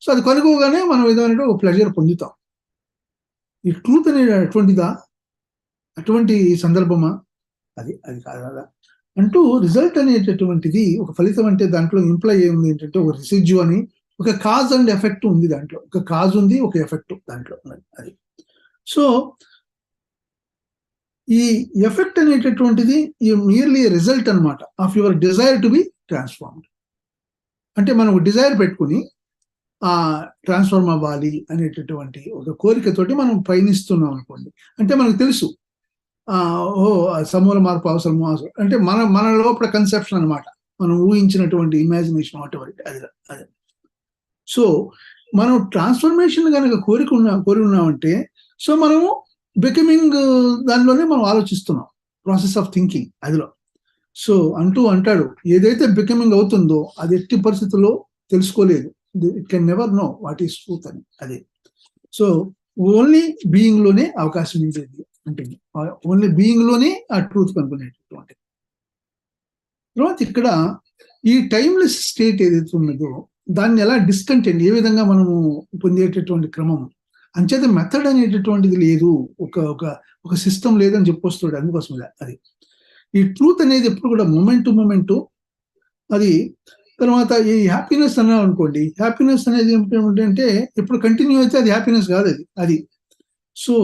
S5: సో అది కనుగోగానే మనం ఏదైనా ఒక ప్లెజర్ పొందుతాం. ఈ ట్రూత్ అనేది అటువంటిదా, అటువంటి సందర్భమా? అది కాదు కదా. అంటూ రిజల్ట్ అనేటటువంటిది ఒక ఫలితం, అంటే దాంట్లో ఇంప్లై ఏముంది ఏంటంటే ఒక రిసిడ్యూ అని, ఒక కాజ్ అండ్ ఎఫెక్ట్ ఉంది దాంట్లో, ఒక కాజ్ ఉంది, ఒక ఎఫెక్ట్ దాంట్లో అది. సో ఈ ఎఫెక్ట్ అనేటటువంటిది మియర్లీ రిజల్ట్ అనమాట of your desire to be transformed. అంటే మనం డిజైర్ పెట్టుకుని ట్రాన్స్ఫార్మ్ అవ్వాలి అనేటటువంటి ఒక కోరికతోటి మనం పయనిస్తున్నాం అనుకోండి. అంటే మనకు తెలుసు సమూల మార్పు అవసరము అంటే మన లోపల కన్సెప్షన్ అనమాట, మనం ఊహించినటువంటి ఇమాజినేషన్ వాటి అది. సో మనం ట్రాన్స్ఫర్మేషన్ కనుక కోరి ఉన్నామంటే, సో మనము బికమింగ్ దానిలోనే మనం ఆలోచిస్తున్నాం, ప్రాసెస్ ఆఫ్ థింకింగ్ అదిలో. సో అంటాడు ఏదైతే బికమింగ్ అవుతుందో అది ఎట్టి పరిస్థితుల్లో తెలుసుకోలేదు, it can never know what is truth అని. అదే సో ఓన్లీ బీయింగ్ లోనే అవకాశం ఉండేది ఉంటుంది, ఓన్లీ బీయింగ్ లోనే ఆ ట్రూత్ కనుక్కునేటటువంటి. తర్వాత ఇక్కడ ఈ టైమ్లెస్ స్టేట్ ఏదైతే ఉన్నదో దాన్ని ఎలా డిస్కంటెంట్, ఏ విధంగా మనము పొందేటటువంటి క్రమం, అంచేత మెథడ్ అనేటటువంటిది లేదు, ఒక సిస్టమ్ లేదని చెప్పొస్తాడు. అందుకోసం అది ఈ ట్రూత్ అనేది ఎప్పుడు కూడా మూమెంట్ టు మూమెంట్ అది. తర్వాత ఈ హ్యాపీనెస్ అన్నా అనుకోండి, హ్యాపీనెస్ అనేది ఏమిటంటే ఎప్పుడు కంటిన్యూ అయితే అది హ్యాపీనెస్ కాదు, అది. సో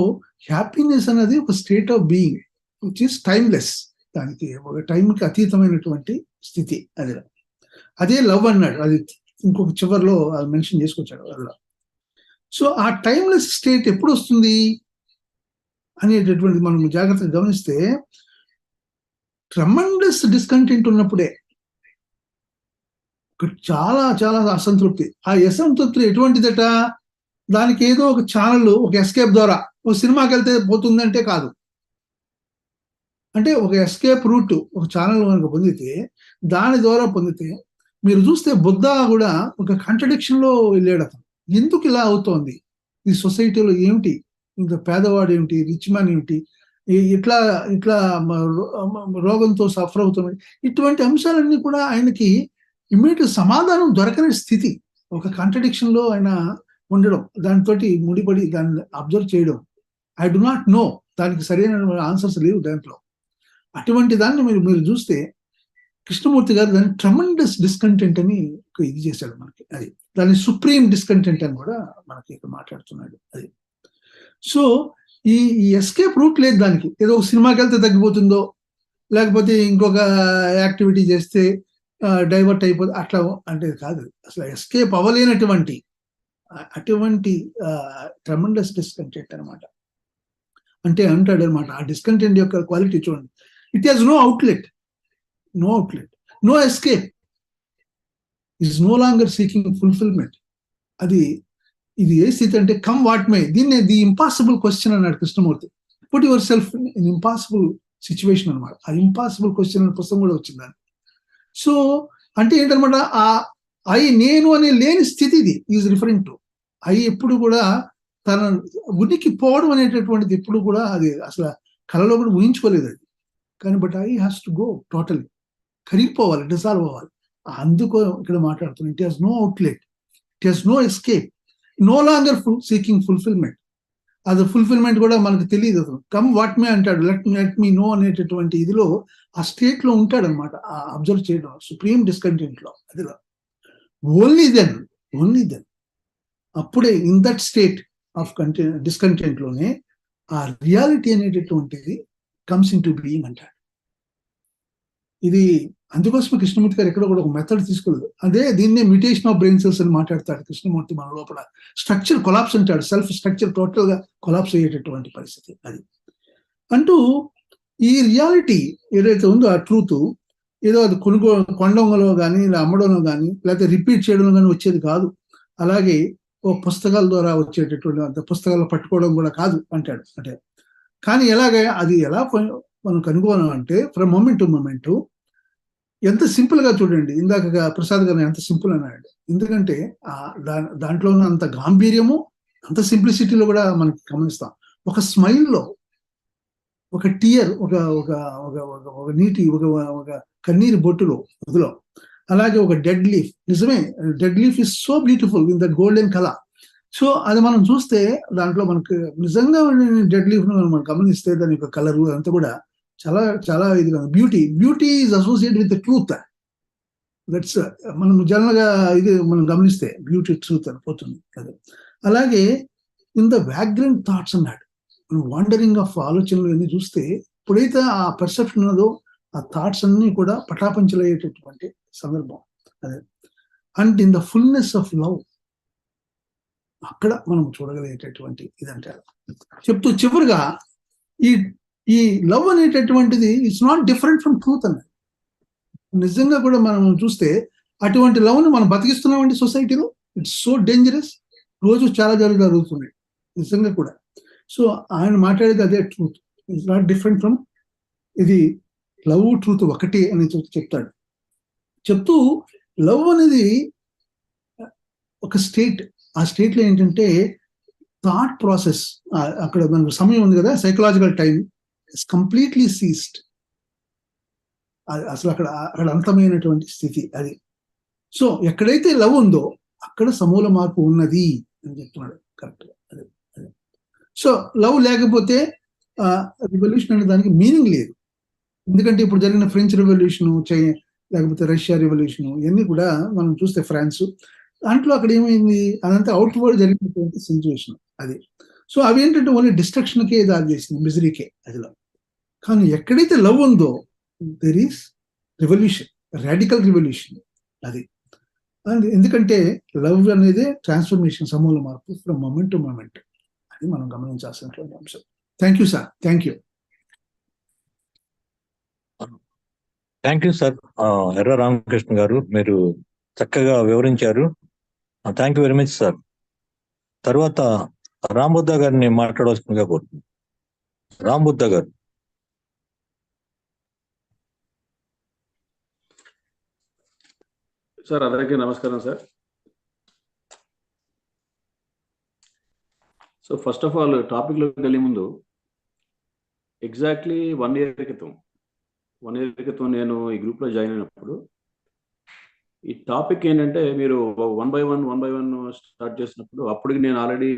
S5: హ్యాపీనెస్ అనేది ఒక state of being which is timeless, దానికి ఒక టైంకి అతీతమైనటువంటి స్థితి. అదే లవ్ అన్నాడు, అది ఇంకొక చివరిలో అది మెన్షన్ చేసుకొచ్చాడు అందులో. సో ఆ టైమ్లెస్ స్టేట్ ఎప్పుడు వస్తుంది అనేటటువంటి మనం జాగ్రత్తగా గమనిస్తే ట్రెమెండస్ డిస్కంటెంట్ ఉన్నప్పుడే, చాలా చాలా అసంతృప్తి. ఆ అసంతృప్తి ఎటువంటిదట, దానికి ఏదో ఒక ఛానల్, ఒక ఎస్కేప్ ద్వారా ఒక సినిమాకి వెళ్తే పోతుందంటే కాదు. అంటే ఒక ఎస్కేప్ రూట్, ఒక ఛానల్ కనుక పొందితే, దాని ద్వారా పొందితే, మీరు చూస్తే బుద్ధ కూడా ఒక కాంట్రడిక్షన్ లో వెళ్ళాడు అతను. ఎందుకు ఇలా అవుతోంది, ఈ సొసైటీలో ఏమిటి, ఇంకా పేదవాడు ఏమిటి, రిచ్ మ్యాన్ ఏమిటి, ఇట్లా ఇట్లా రోగంతో సఫర్ అవుతుంది, ఇటువంటి అంశాలన్నీ కూడా ఆయనకి ఇమ్మీడియట్ సమాధానం దొరకని స్థితి, ఒక కాంట్రడిక్షన్ లో ఆయన ఉండడం, దానితో ముడిపడి దాన్ని అబ్జర్వ్ చేయడం. ఐ డు నాట్ నో, దానికి సరైన ఆన్సర్స్ లేవు దాంట్లో. అటువంటి దాన్ని మీరు చూస్తే కృష్ణమూర్తి గారు దాన్ని ట్రమండస్ డిస్కంటెంట్ అని ఇది చేశాడు మనకి. అది దాన్ని సుప్రీం డిస్కంటెంట్ అని కూడా మనకి ఇక్కడ మాట్లాడుతున్నాడు. అది సో ఈ ఎస్కేప్ రూట్ లేదు దానికి. ఏదో ఒక సినిమాకి వెళ్తే తగ్గిపోతుందో, లేకపోతే ఇంకొక యాక్టివిటీ చేస్తే డైవర్ట్ అయిపోతుంది, అట్లా అంటే కాదు. అసలు ఎస్కేప్ అవ్వలేనటువంటి అటువంటి ట్రమండస్ డిస్కంటెంట్ అనమాట. అంటే అంటాడు అనమాట, ఆ డిస్కంటెంట్ యొక్క క్వాలిటీ చూడండి. It has no outlet, no outlet, no escape, is no longer seeking fulfillment. అది ఇది ఏ స్థితి అంటే కమ్ వాట్ మే, దీన్ని ది ఇంపాసిబుల్ క్వశ్చన్ అన్నాడు Krishnamurthy. Put your self in impossible situation అనమాట. ఆ ఇంపాసిబుల్ క్వశ్చన్ అనే పుస్తకం కూడా వచ్చింది. సో అంటే ఏంటనమాట, ఆ ఐ నేను అనే లేని స్థితి ఇది ఈజ్ రిఫరింగ్ టు. ఐ ఎప్పుడు కూడా తన ఉనికి పోవడం అనేటటువంటిది ఎప్పుడు కూడా అది అసలు కళలో కూడా ఊహించుకోలేదు అది. కానీ but I has to go totally, కరిగిపోవాలి, డిసాల్వ్ అవ్వాలి. అందుకో ఇక్కడ మాట్లాడుతున్నాను. It has no outlet, it has no escape, no longer seeking fulfilment. అది ఫుల్ఫిల్మెంట్ కూడా మనకు తెలియదు. అసలు కమ్ వాట్ మే అంటాడు, లెట్ మీ నో అనేటటువంటి ఇదిలో ఆ స్టేట్ లో ఉంటాడు అనమాట, అబ్జర్వ్ చేయడం సుప్రీం డిస్కంటెంట్ లో. అదిలో ఓన్లీ దెన్ అప్పుడే in that state of discontent లోనే ఆ రియాలిటీ అనేటటువంటిది కమ్స్ ఇన్ టు బీయింగ్ అంటాడు. ఇది అందుకోసమే కృష్ణమూర్తి గారు ఎక్కడ కూడా ఒక మెథడ్ తీసుకోలేదు. అదే దీన్నే మ్యూటేషన్ ఆఫ్ బ్రెయిన్ సెల్స్ అని మాట్లాడతాడు కృష్ణమూర్తి. మన లోపల స్ట్రక్చర్ కొలాప్స్ అంటాడు, సెల్ఫ్ స్ట్రక్చర్ టోటల్ గా కొలాప్స్ అయ్యేటటువంటి పరిస్థితి అది. అంటూ ఈ రియాలిటీ ఏదైతే ఉందో, ఆ ట్రూత్ ఏదో అది కొనడంలో కానీ, ఇలా అమ్మడంలో కానీ, లేకపోతే రిపీట్ చేయడంలో కానీ వచ్చేది కాదు. అలాగే ఓ పుస్తకాల ద్వారా వచ్చేటటువంటి అంత పుస్తకాలు పట్టుకోవడం కూడా కాదు అంటాడు. అంటే కానీ ఎలాగే అది ఎలా మనం కనుగొనాలి అంటే ఫ్రమ్ మూమెంట్ టు మూమెంట్. ఎంత సింపుల్ గా చూడండి, ఇందాక ప్రసాద్ గారు ఎంత సింపుల్ అన్నాడు. ఎందుకంటే దాంట్లో ఉన్న అంత గాంభీర్యము, అంత సింప్లిసిటీలో కూడా మనకి గమనిస్తాం. ఒక స్మైల్లో, ఒక టియర్, ఒక నీటి ఒక కన్నీరు బొట్టులో వదిలో, అలాగే ఒక డెడ్ లీఫ్. నిజమే, dead leaf is so beautiful in that golden colour. So అది మనం చూస్తే దాంట్లో మనకు నిజంగా డెడ్ లీఫ్ మనం గమనిస్తే దాని యొక్క కలర్ అంతా కూడా చాలా చాలా ఇదిగా beauty is associate with truth. That's మనం జనరల్ గా ఇది మనం గమనిస్తే బ్యూటీ ట్రూత్ అని పోతుంది. అదే అలాగే ఇన్ ద వ్యాగ్రెంట్ థాట్స్ అన్నాడు. మనం వాండరింగ్ ఆఫ్ ఆలోచనలు అన్ని చూస్తే ఎప్పుడైతే ఆ పర్సెప్షన్ ఉన్నదో ఆ థాట్స్ అన్ని కూడా పటాపంచలయ్యేటటువంటి సందర్భం అదే. And in the fullness of love, అక్కడ మనం చూడగలిగేటటువంటి ఇదంటారు. చెప్తూ చివరిగా ఈ లవ్ అనేటటువంటిది it's not different from truth అన్నది. నిజంగా కూడా మనం చూస్తే అటువంటి లవ్ ని మనం బతికిస్తున్నామండి సొసైటీలో. It's so dangerous. రోజు చాలా జరుగుతున్నాయి నిజంగా కూడా. సో ఆయన మాట్లాడేది అదే truth, it's not different from ఇది. లవ్ ట్రూత్ ఒకటి అని చెప్తాడు. చెప్తూ లవ్ అనేది ఒక స్టేట్. ఆ స్టేట్ లో ఏంటంటే థాట్ ప్రాసెస్, అక్కడ మనకు సమయం ఉంది కదా, psychological time is completely seized. అసలు అక్కడ అంతమైనటువంటి స్థితి అది. సో ఎక్కడైతే లవ్ ఉందో అక్కడ సమూల మార్పు ఉన్నది అని చెప్తున్నాడు. కరెక్ట్ గా అదే. సో లవ్ లేకపోతే రివల్యూషన్ అనే దానికి మీనింగ్ లేదు. ఎందుకంటే ఇప్పుడు జరిగిన ఫ్రెంచ్ రెవల్యూషన్, లేకపోతే రష్యా రెవల్యూషన్, ఇవన్నీ కూడా మనం చూస్తే ఫ్రాన్స్, దాంట్లో అక్కడ ఏమైంది, అదంతా అవుట్వర్డ్ జరిగినటువంటి సిచ్యువేషన్ అది. సో అవి ఏంటంటే ఓన్లీ డిస్ట్రక్షన్కే దారి చేసింది, మిజరీకే అదిలో. కానీ ఎక్కడైతే లవ్ ఉందో there is revolution, radical revolution అది. అండ్ ఎందుకంటే లవ్ అనేది ట్రాన్స్ఫర్మేషన్, సమూల మార్పు ఫ్రమ్ మూమెంట్ టు మూమెంట్. అది మనం గమనించాల్సినటువంటి అంశం. Thank you sir. Thank you.
S1: Thank you sir. ఎర్ర రామకృష్ణ గారు, మీరు చక్కగా వివరించారు. Thank you very much sir. తర్వాత రాంబుద్ధ గారిని మాట్లాడవలసిందిగా కోరుతున్నాను. రాంబుద్ధ గారు.
S7: సార్ అందరికీ నమస్కారం sir. So first of all టాపిక్లోకి వెళ్ళే ముందు ఎగ్జాక్ట్లీ 1 year క్రితం 1 year క్రితం నేను ఈ గ్రూప్లో జాయిన్ అయినప్పుడు ఈ టాపిక్ ఏంటంటే మీరు 1 by 1 స్టార్ట్ చేసినప్పుడు అప్పటికి నేను ఆల్రెడీ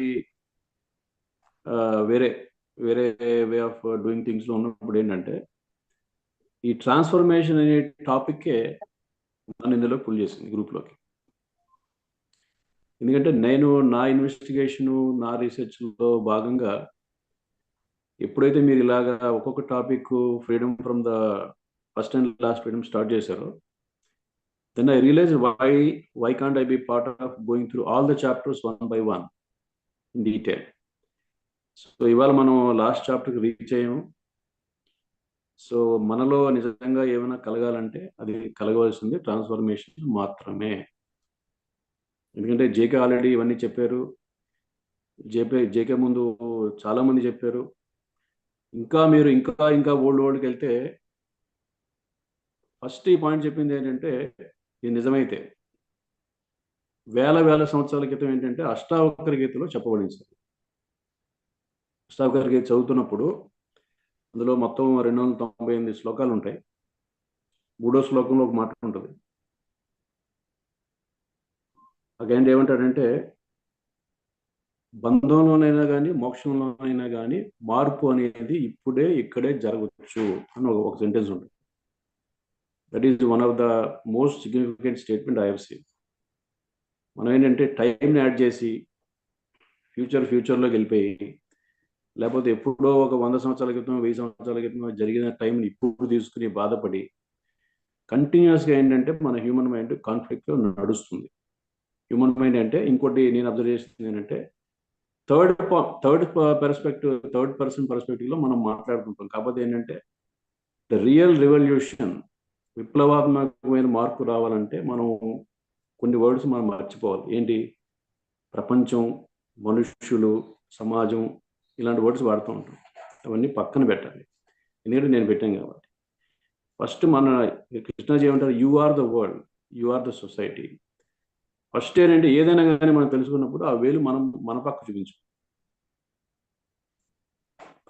S7: వేరే వేరే వే ఆఫ్ డూయింగ్ థింగ్స్లో ఉన్నప్పుడు ఏంటంటే ఈ ట్రాన్స్ఫర్మేషన్ అనే టాపిక్కే నన్ను ఇందులో పుల్ చేసింది గ్రూప్లోకి. ఎందుకంటే నేను నా ఇన్వెస్టిగేషను నా రీసెర్చ్లో భాగంగా ఎప్పుడైతే మీరు ఇలాగా ఒక్కొక్క topic freedom from the first and last freedom start చేశారో then I realize why can't I be part of going through all the chapters 1 by 1 in detail. So ఇవాళ మనం లాస్ట్ చాప్టర్కి రీచ్ అయ్యాము. సో మనలో నిజంగా ఏమైనా కలగాలంటే అది కలగవలసింది ట్రాన్స్ఫర్మేషన్ మాత్రమే. ఎందుకంటే జేకే ఆల్రెడీ ఇవన్నీ చెప్పారు, జేకే ముందు చాలా మంది చెప్పారు. ఇంకా మీరు ఇంకా ఓల్డ్కి వెళ్తే ఫస్ట్ ఈ పాయింట్ చెప్పింది ఏంటంటే ఇది నిజమైతే వేల సంవత్సరాల క్రితం ఏంటంటే అష్టావకర గీతలో చెప్పబడింది సార్. అష్టావకర గీత చదువుతున్నప్పుడు అందులో మొత్తం 298 శ్లోకాలు ఉంటాయి. 3వ శ్లోకంలో ఒక మాట ఉంటుంది. అగైన్ ఏమంటాడంటే బంధంలోనైనా కానీ మోక్షంలోనైనా కానీ మార్పు అనేది ఇప్పుడే ఇక్కడే జరగవచ్చు అని ఒక సెంటెన్స్ ఉంటుంది. That is one of the most significant statement I have seen. మనం ఏంటంటే టైంని యాడ్ చేసి ఫ్యూచర్లోకి వెళ్ళిపోయి లేకపోతే ఎప్పుడో ఒక 100 సంవత్సరాల క్రితం 1000 సంవత్సరాల క్రితం జరిగిన టైంని ఇప్పుడు తీసుకుని బాధపడి కంటిన్యూస్గా ఏంటంటే మన హ్యూమన్ మైండ్ కాన్ఫ్లిక్ట్లో నడుస్తుంది. హ్యూమన్ మైండ్ అంటే ఇంకోటి నేను అబ్జర్వ్ చేసింది ఏంటంటే థర్డ్ పర్సన్ పర్స్పెక్టివ్లో మనం మాట్లాడుకుంటాం. కాకపోతే ఏంటంటే ద రియల్ రివల్యూషన్ విప్లవాత్మకమైన మార్పు రావాలంటే మనం కొన్ని వర్డ్స్ మనం మర్చిపోవాలి. ఏంటి? ప్రపంచం, మనుష్యులు, సమాజం ఇలాంటి వర్డ్స్ వాడుతూ ఉంటాం. అవన్నీ పక్కన పెట్టాలి. ఎందుకంటే నేను పెట్టాను కాబట్టి. ఫస్ట్ మన కృష్ణాజీ ఏమంటారు, you are the world, you are the society. First ఏంటంటే ఏదైనా కానీ మనం తెలుసుకున్నప్పుడు ఆ వేలు మన పక్క చూపించు.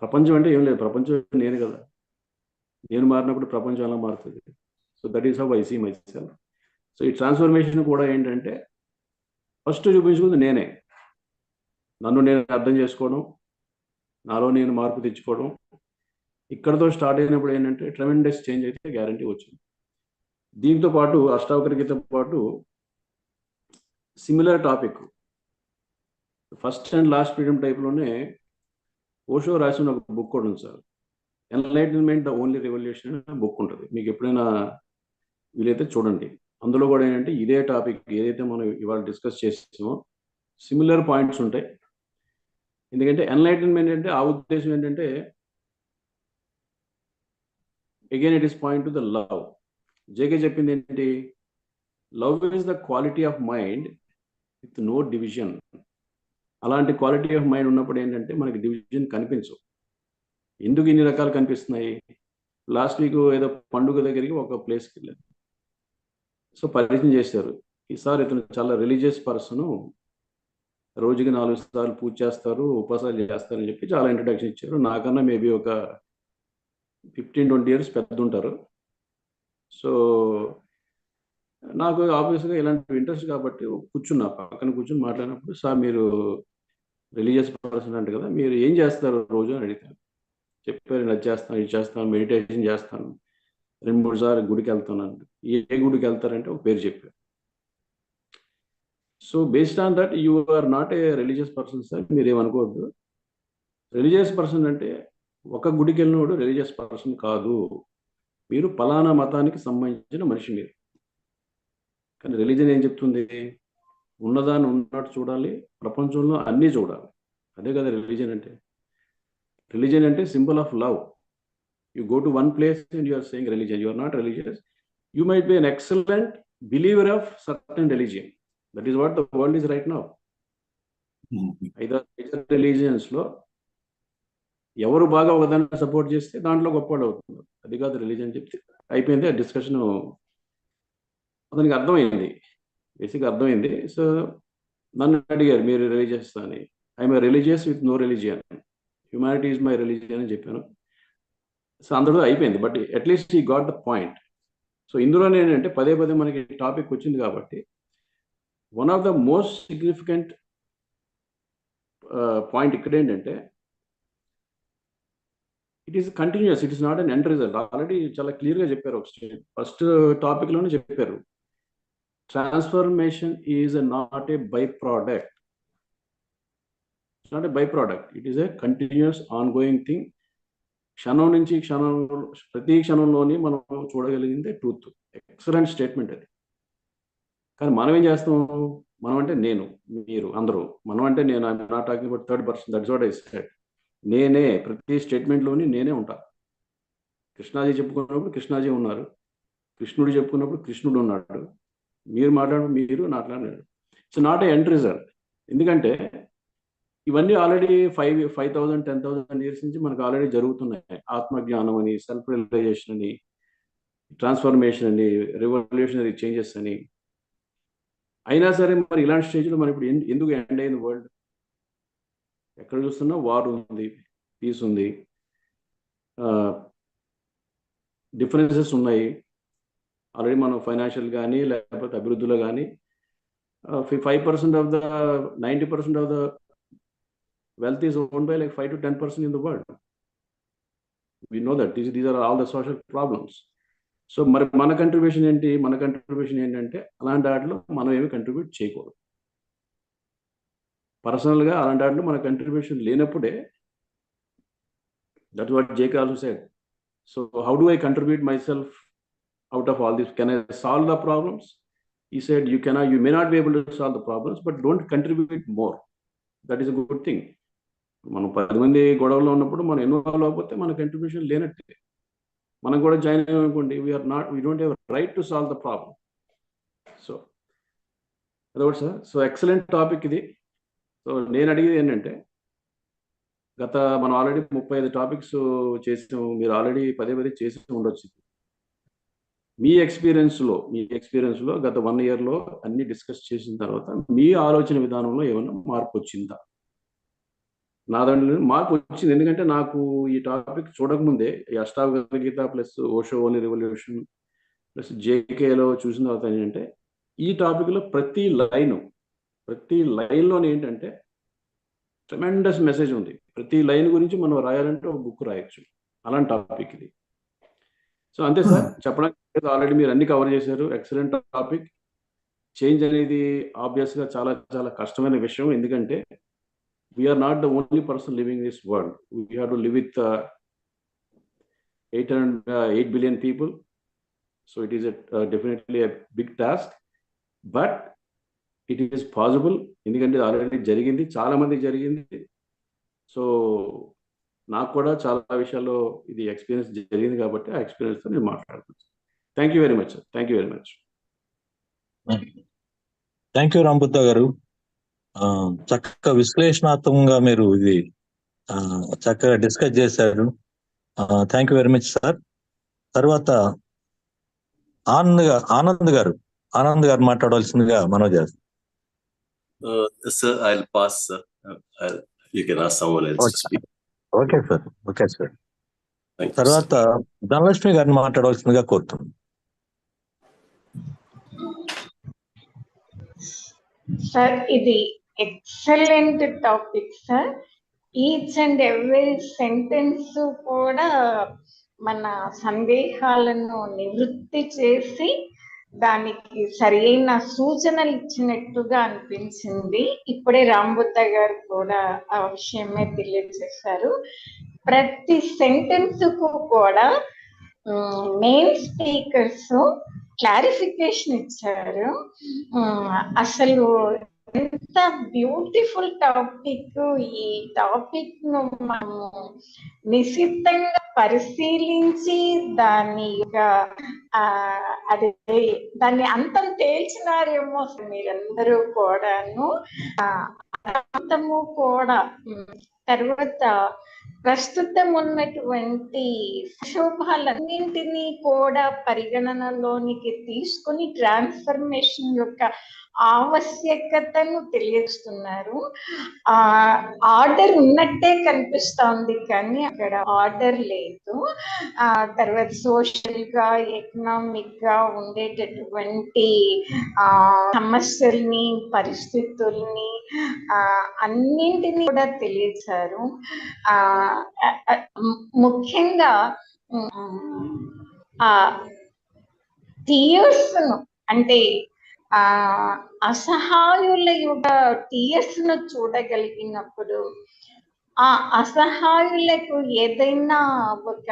S7: ప్రపంచం అంటే ఏం లేదు, ప్రపంచం నేను కదా. నేను మారినప్పుడు ప్రపంచం ఎలా మారుతుంది. So that is how I see myself. So ఈ ట్రాన్స్ఫర్మేషన్ కూడా ఏంటంటే ఫస్ట్ చూపించుకుంది నేనే. నన్ను నేను అర్థం చేసుకోవడం, నాలో నేను మార్పు తెచ్చుకోవడం. ఇక్కడతో స్టార్ట్ అయినప్పుడు ఏంటంటే ట్రెమెండస్ చేంజ్ అయితే గ్యారంటీ వచ్చింది. దీంతో పాటు అష్టావకర గీతతో పాటు similar topic first and last freedom టైప్లోనే ఓషో రాసిన ఒక బుక్ కూడా ఉంది sir. Enlightenment the only revolution అనే బుక్ ఉంటుంది. మీకు ఎప్పుడైనా వీలైతే చూడండి. అందులో కూడా ఏంటంటే ఇదే టాపిక్ ఏదైతే మనం ఇవాళ డిస్కస్ చేసామో సిమిలర్ పాయింట్స్ ఉంటాయి. ఎందుకంటే ఎన్లైటన్మెంట్ అంటే ఆ ఉద్దేశం ఏంటంటే again it is point to the love. JK చెప్పింది ఏంటి? Love is the quality of mind with no division. అలాంటి క్వాలిటీ ఆఫ్ మైండ్ ఉన్నప్పుడు ఏంటంటే మనకి డివిజన్ కనిపించవు. ఎందుకు ఇన్ని రకాలు కనిపిస్తున్నాయి? లాస్ట్ వీక్ ఏదో పండుగ దగ్గరికి ఒక ప్లేస్కి వెళ్ళారు. సో పరిచయం చేశారు. ఈసారి ఇతను చాలా రిలీజియస్ పర్సన్, రోజుకి 4 సార్లు పూజ చేస్తారు, ఉపవాసాలు చేస్తారని చెప్పి చాలా ఇంట్రడక్షన్ ఇచ్చారు. నాకన్నా మేబీ ఒక 15-20 years పెద్ద ఉంటారు. సో నాకు ఆబ్వియస్గా ఇలాంటి ఇంట్రెస్ట్ కాబట్టి కూర్చున్నా, పక్కన కూర్చొని మాట్లాడినప్పుడు, సార్ మీరు రిలీజియస్ పర్సన్ అంటే కదా, మీరు ఏం చేస్తారు రోజు అని అడిగారు. చెప్పారు, అది చేస్తాను, ఇది చేస్తాను, మెడిటేషన్ చేస్తాను, 2-3 సార్లు గుడికి వెళ్తున్నాను. ఏ గుడికి వెళ్తారంటే ఒక పేరు చెప్పారు. So based on that you are not a religious person sir, మీరు ఏమనుకోవద్దు. రిలీజియస్ పర్సన్ అంటే ఒక గుడికి వెళ్ళినోడు రిలీజియస్ పర్సన్ కాదు. మీరు పలానా మతానికి సంబంధించిన మనిషి మీరు. కానీ రిలీజన్ ఏం చెప్తుంది? ఉన్నదాన్ని ఉన్నట్టు చూడాలి, ప్రపంచంలో అన్నీ చూడాలి. అదే కదా రిలీజన్ అంటే. రిలీజన్ అంటే symbol of love. You go to one place and you are saying religion. You are not religious. You might be an excellent believer of certain religion. That is what the world is right now. Either major రిలీజియన్స్లో ఎవరు బాగా ఒకదాన్ని support చేస్తే దాంట్లో గొప్పవాడు అవుతుంది. అది కాదు రిలీజన్ చెప్తే అయిపోయింది. ఆ డిస్కషన్ అతనికి అర్థమైంది, బేసిక్గా అర్థమైంది. సో నన్ను అడిగారు, మీరు రిలీజియస్ అని. I'm religious with no religion, humanity is my religion అని చెప్పాను. సో అందరూ అయిపోయింది, బట్ అట్లీస్ట్ ఈ గాట్ ద పాయింట్. సో ఇందులో ఏంటంటే పదే పదే మనకి టాపిక్ వచ్చింది కాబట్టి one of the most significant point ఇక్కడ ఏంటంటే it is continuous, it is not an end result. Already చాలా క్లియర్గా చెప్పారు, ఒక ఫస్ట్ టాపిక్లోనే చెప్పారు, transformation is not a by product. It's not a by product, it is a continuous on going thing. క్షణం నుంచి క్షణం, ప్రతి క్షణంలోని మనం చూడగలిగిందే ట్రూత్. ఎక్సలెంట్ స్టేట్మెంట్ అది. కానీ మనం ఏం చేస్తాం, మనం అంటే నేను, మీరు, అందరూ. మనం అంటే నేను, I'm not talking about third person, that's what I said. నేనే, ప్రతి స్టేట్మెంట్లోని నేనే ఉంటా. కృష్ణాజీ చెప్పుకున్నప్పుడు కృష్ణాజీ ఉన్నారు, కృష్ణుడు చెప్పుకున్నప్పుడు కృష్ణుడు ఉన్నాడు, మీరు మాట్లాడినప్పుడు మీరు మాట్లాడినాడు. It's not a end result. ఎందుకంటే ఇవన్నీ ఆల్రెడీ 5,000 10,000 ఇయర్స్ నుంచి మనకు ఆల్రెడీ జరుగుతున్నాయి. ఆత్మజ్ఞానం అని, సెల్ఫ్ రియలైజేషన్ అని, ట్రాన్స్ఫర్మేషన్ అని, రెవల్యూషనరీ చేంజెస్ అని. అయినా సరే మరి ఇలాంటి స్టేజ్లో మనం ఇప్పుడు ఎందుకు ఎండ్ అయింది వరల్డ్? ఎక్కడ చూస్తున్నా వార్ ఉంది, పీస్ ఉంది, డిఫరెన్సెస్ ఉన్నాయి. ఆల్రెడీ మనం ఫైనాన్షియల్ కానీ లేకపోతే అభివృద్ధిలో కానీ 5% of the 90% of the wealth is owned by like 5 to 10% in the world. We know that these are all the social problems. So మరి మన కంట్రిబ్యూషన్ ఏంటి? మన కంట్రిబ్యూషన్ ఏంటంటే అలాంటి వాటిలో మనం ఏమి కంట్రిబ్యూట్ చేయకూడదు. పర్సనల్గా అలాంటి వాటిలో మన కంట్రిబ్యూషన్ లేనప్పుడే, that what JK also said. So how do I contribute my self out of all this? Can I solve the problems? ఈ said you may not be able to solve the problems, but don't contribute more. That is a good thing. మనం 10 మంది గొడవలో ఉన్నప్పుడు మనం involve అవ్వకపోతే మన contribution లేనట్టే. మనం కూడా జాయిన్ అయ్యామనుకోండి, we don't have a right to solve the problem. So అదొకటి సార్. సో ఎక్సలెంట్ టాపిక్ ఇది. సో నేను అడిగేది ఏంటంటే, మనం ఆల్రెడీ 35 టాపిక్స్ చేసాము, మీరు ఆల్రెడీ పదే చేసి ఉండొచ్చు. మీ ఎక్స్పీరియన్స్లో గత 1 yearలో అన్ని డిస్కస్ చేసిన తర్వాత మీ ఆలోచన విధానంలో ఏమైనా మార్పు వచ్చిందా? నా దాంట్లో మార్పు వచ్చింది. ఎందుకంటే నాకు ఈ టాపిక్ చూడకముందే ఈ Ashtavakra Gita plus Osho only revolution plus జేకేలో చూసిన తర్వాత ఏంటంటే, ఈ టాపిక్లో ప్రతి లైన్లోనే ఏంటంటే ట్రెమెండస్ మెసేజ్ ఉంది. ప్రతి లైన్ గురించి మనం రాయాలంటే ఒక బుక్ రాయొచ్చు. అలాంటి టాపిక్ ఇది. సో అంతే సార్, చెప్పడానికి ఆల్రెడీ మీరు అన్ని కవర్ చేశారు. Excellent topic. చేంజ్ అనేది ఆబ్వియస్గా చాలా చాలా కష్టమైన విషయం. ఎందుకంటే we are not the only person living in this world. We have to live with 8 billion people. So it is definitely a big task, but it is possible. ఎందుకంటే already జరిగింది, చాలా మందికి జరిగింది. సో నాకు కూడా చాలా విషయాల్లో ఇది ఎక్స్పీరియన్స్ జరిగింది కాబట్టి ఆ ఎక్స్పీరియన్స్తో నేను మాట్లాడుతున్నాను. Thank you very much sir. Thank you very much.
S1: Thank you Rambuddha గారు. చక్కగా విశ్లేషణాత్మకంగా మీరు ఇది చక్కగా డిస్కస్ చేశారు. Thank you very much sir. తర్వాత ఆనంద్ గారు మాట్లాడాల్సిందిగా మనవి చేస్తాం.
S8: Sir, I'll pass, sir. You can ask someone else to speak.
S1: Okay sir. తర్వాత ధనలక్ష్మి గారిని మాట్లాడవలసిందిగా కోరుతున్నాం.
S9: సార్, ఇది excellent topic sir. Each and every sentence కూడా మన సందేహాలను నివృత్తి చేసి దానికి సరైన సూచనలు ఇచ్చినట్టుగా అనిపించింది. ఇప్పుడే రాంబుద్ధ గారు కూడా ఆ విషయమే తెలియజేశారు. ప్రతి సెంటెన్స్ కు కూడా మెయిన్ స్పీకర్స్ క్లారిఫికేషన్ ఇచ్చారు. అసలు ఎంత బ్యూటిఫుల్ టాపిక్. ఈ టాపిక్ ను మనము నిశితంగా పరిశీలించి దాన్ని అంతం తేల్చినారేమో మీరందరూ కూడాను. అంతము కూడా తర్వాత ప్రస్తుతం ఉన్నటువంటి సంక్షోభాలన్నింటినీ కూడా పరిగణనలోనికి తీసుకుని ట్రాన్స్ఫర్మేషన్ యొక్క ఆవశ్యకతను తెలియజేస్తున్నారు. ఆ ఆర్డర్ ఉన్నట్టే కనిపిస్తోంది కానీ అక్కడ ఆర్డర్ లేదు. తర్వాత సోషల్ గా, ఎకనామిక్ గా ఉండేటటువంటి సమస్యల్ని, పరిస్థితుల్ని అన్నింటినీ కూడా తెలియజేశారు. ముఖ్యంగా టీయర్స్ ను, అంటే అసహాయుల యొక్క టీయర్స్ ను చూడగలిగినప్పుడు ఆ అసహాయులకు ఏదైనా ఒక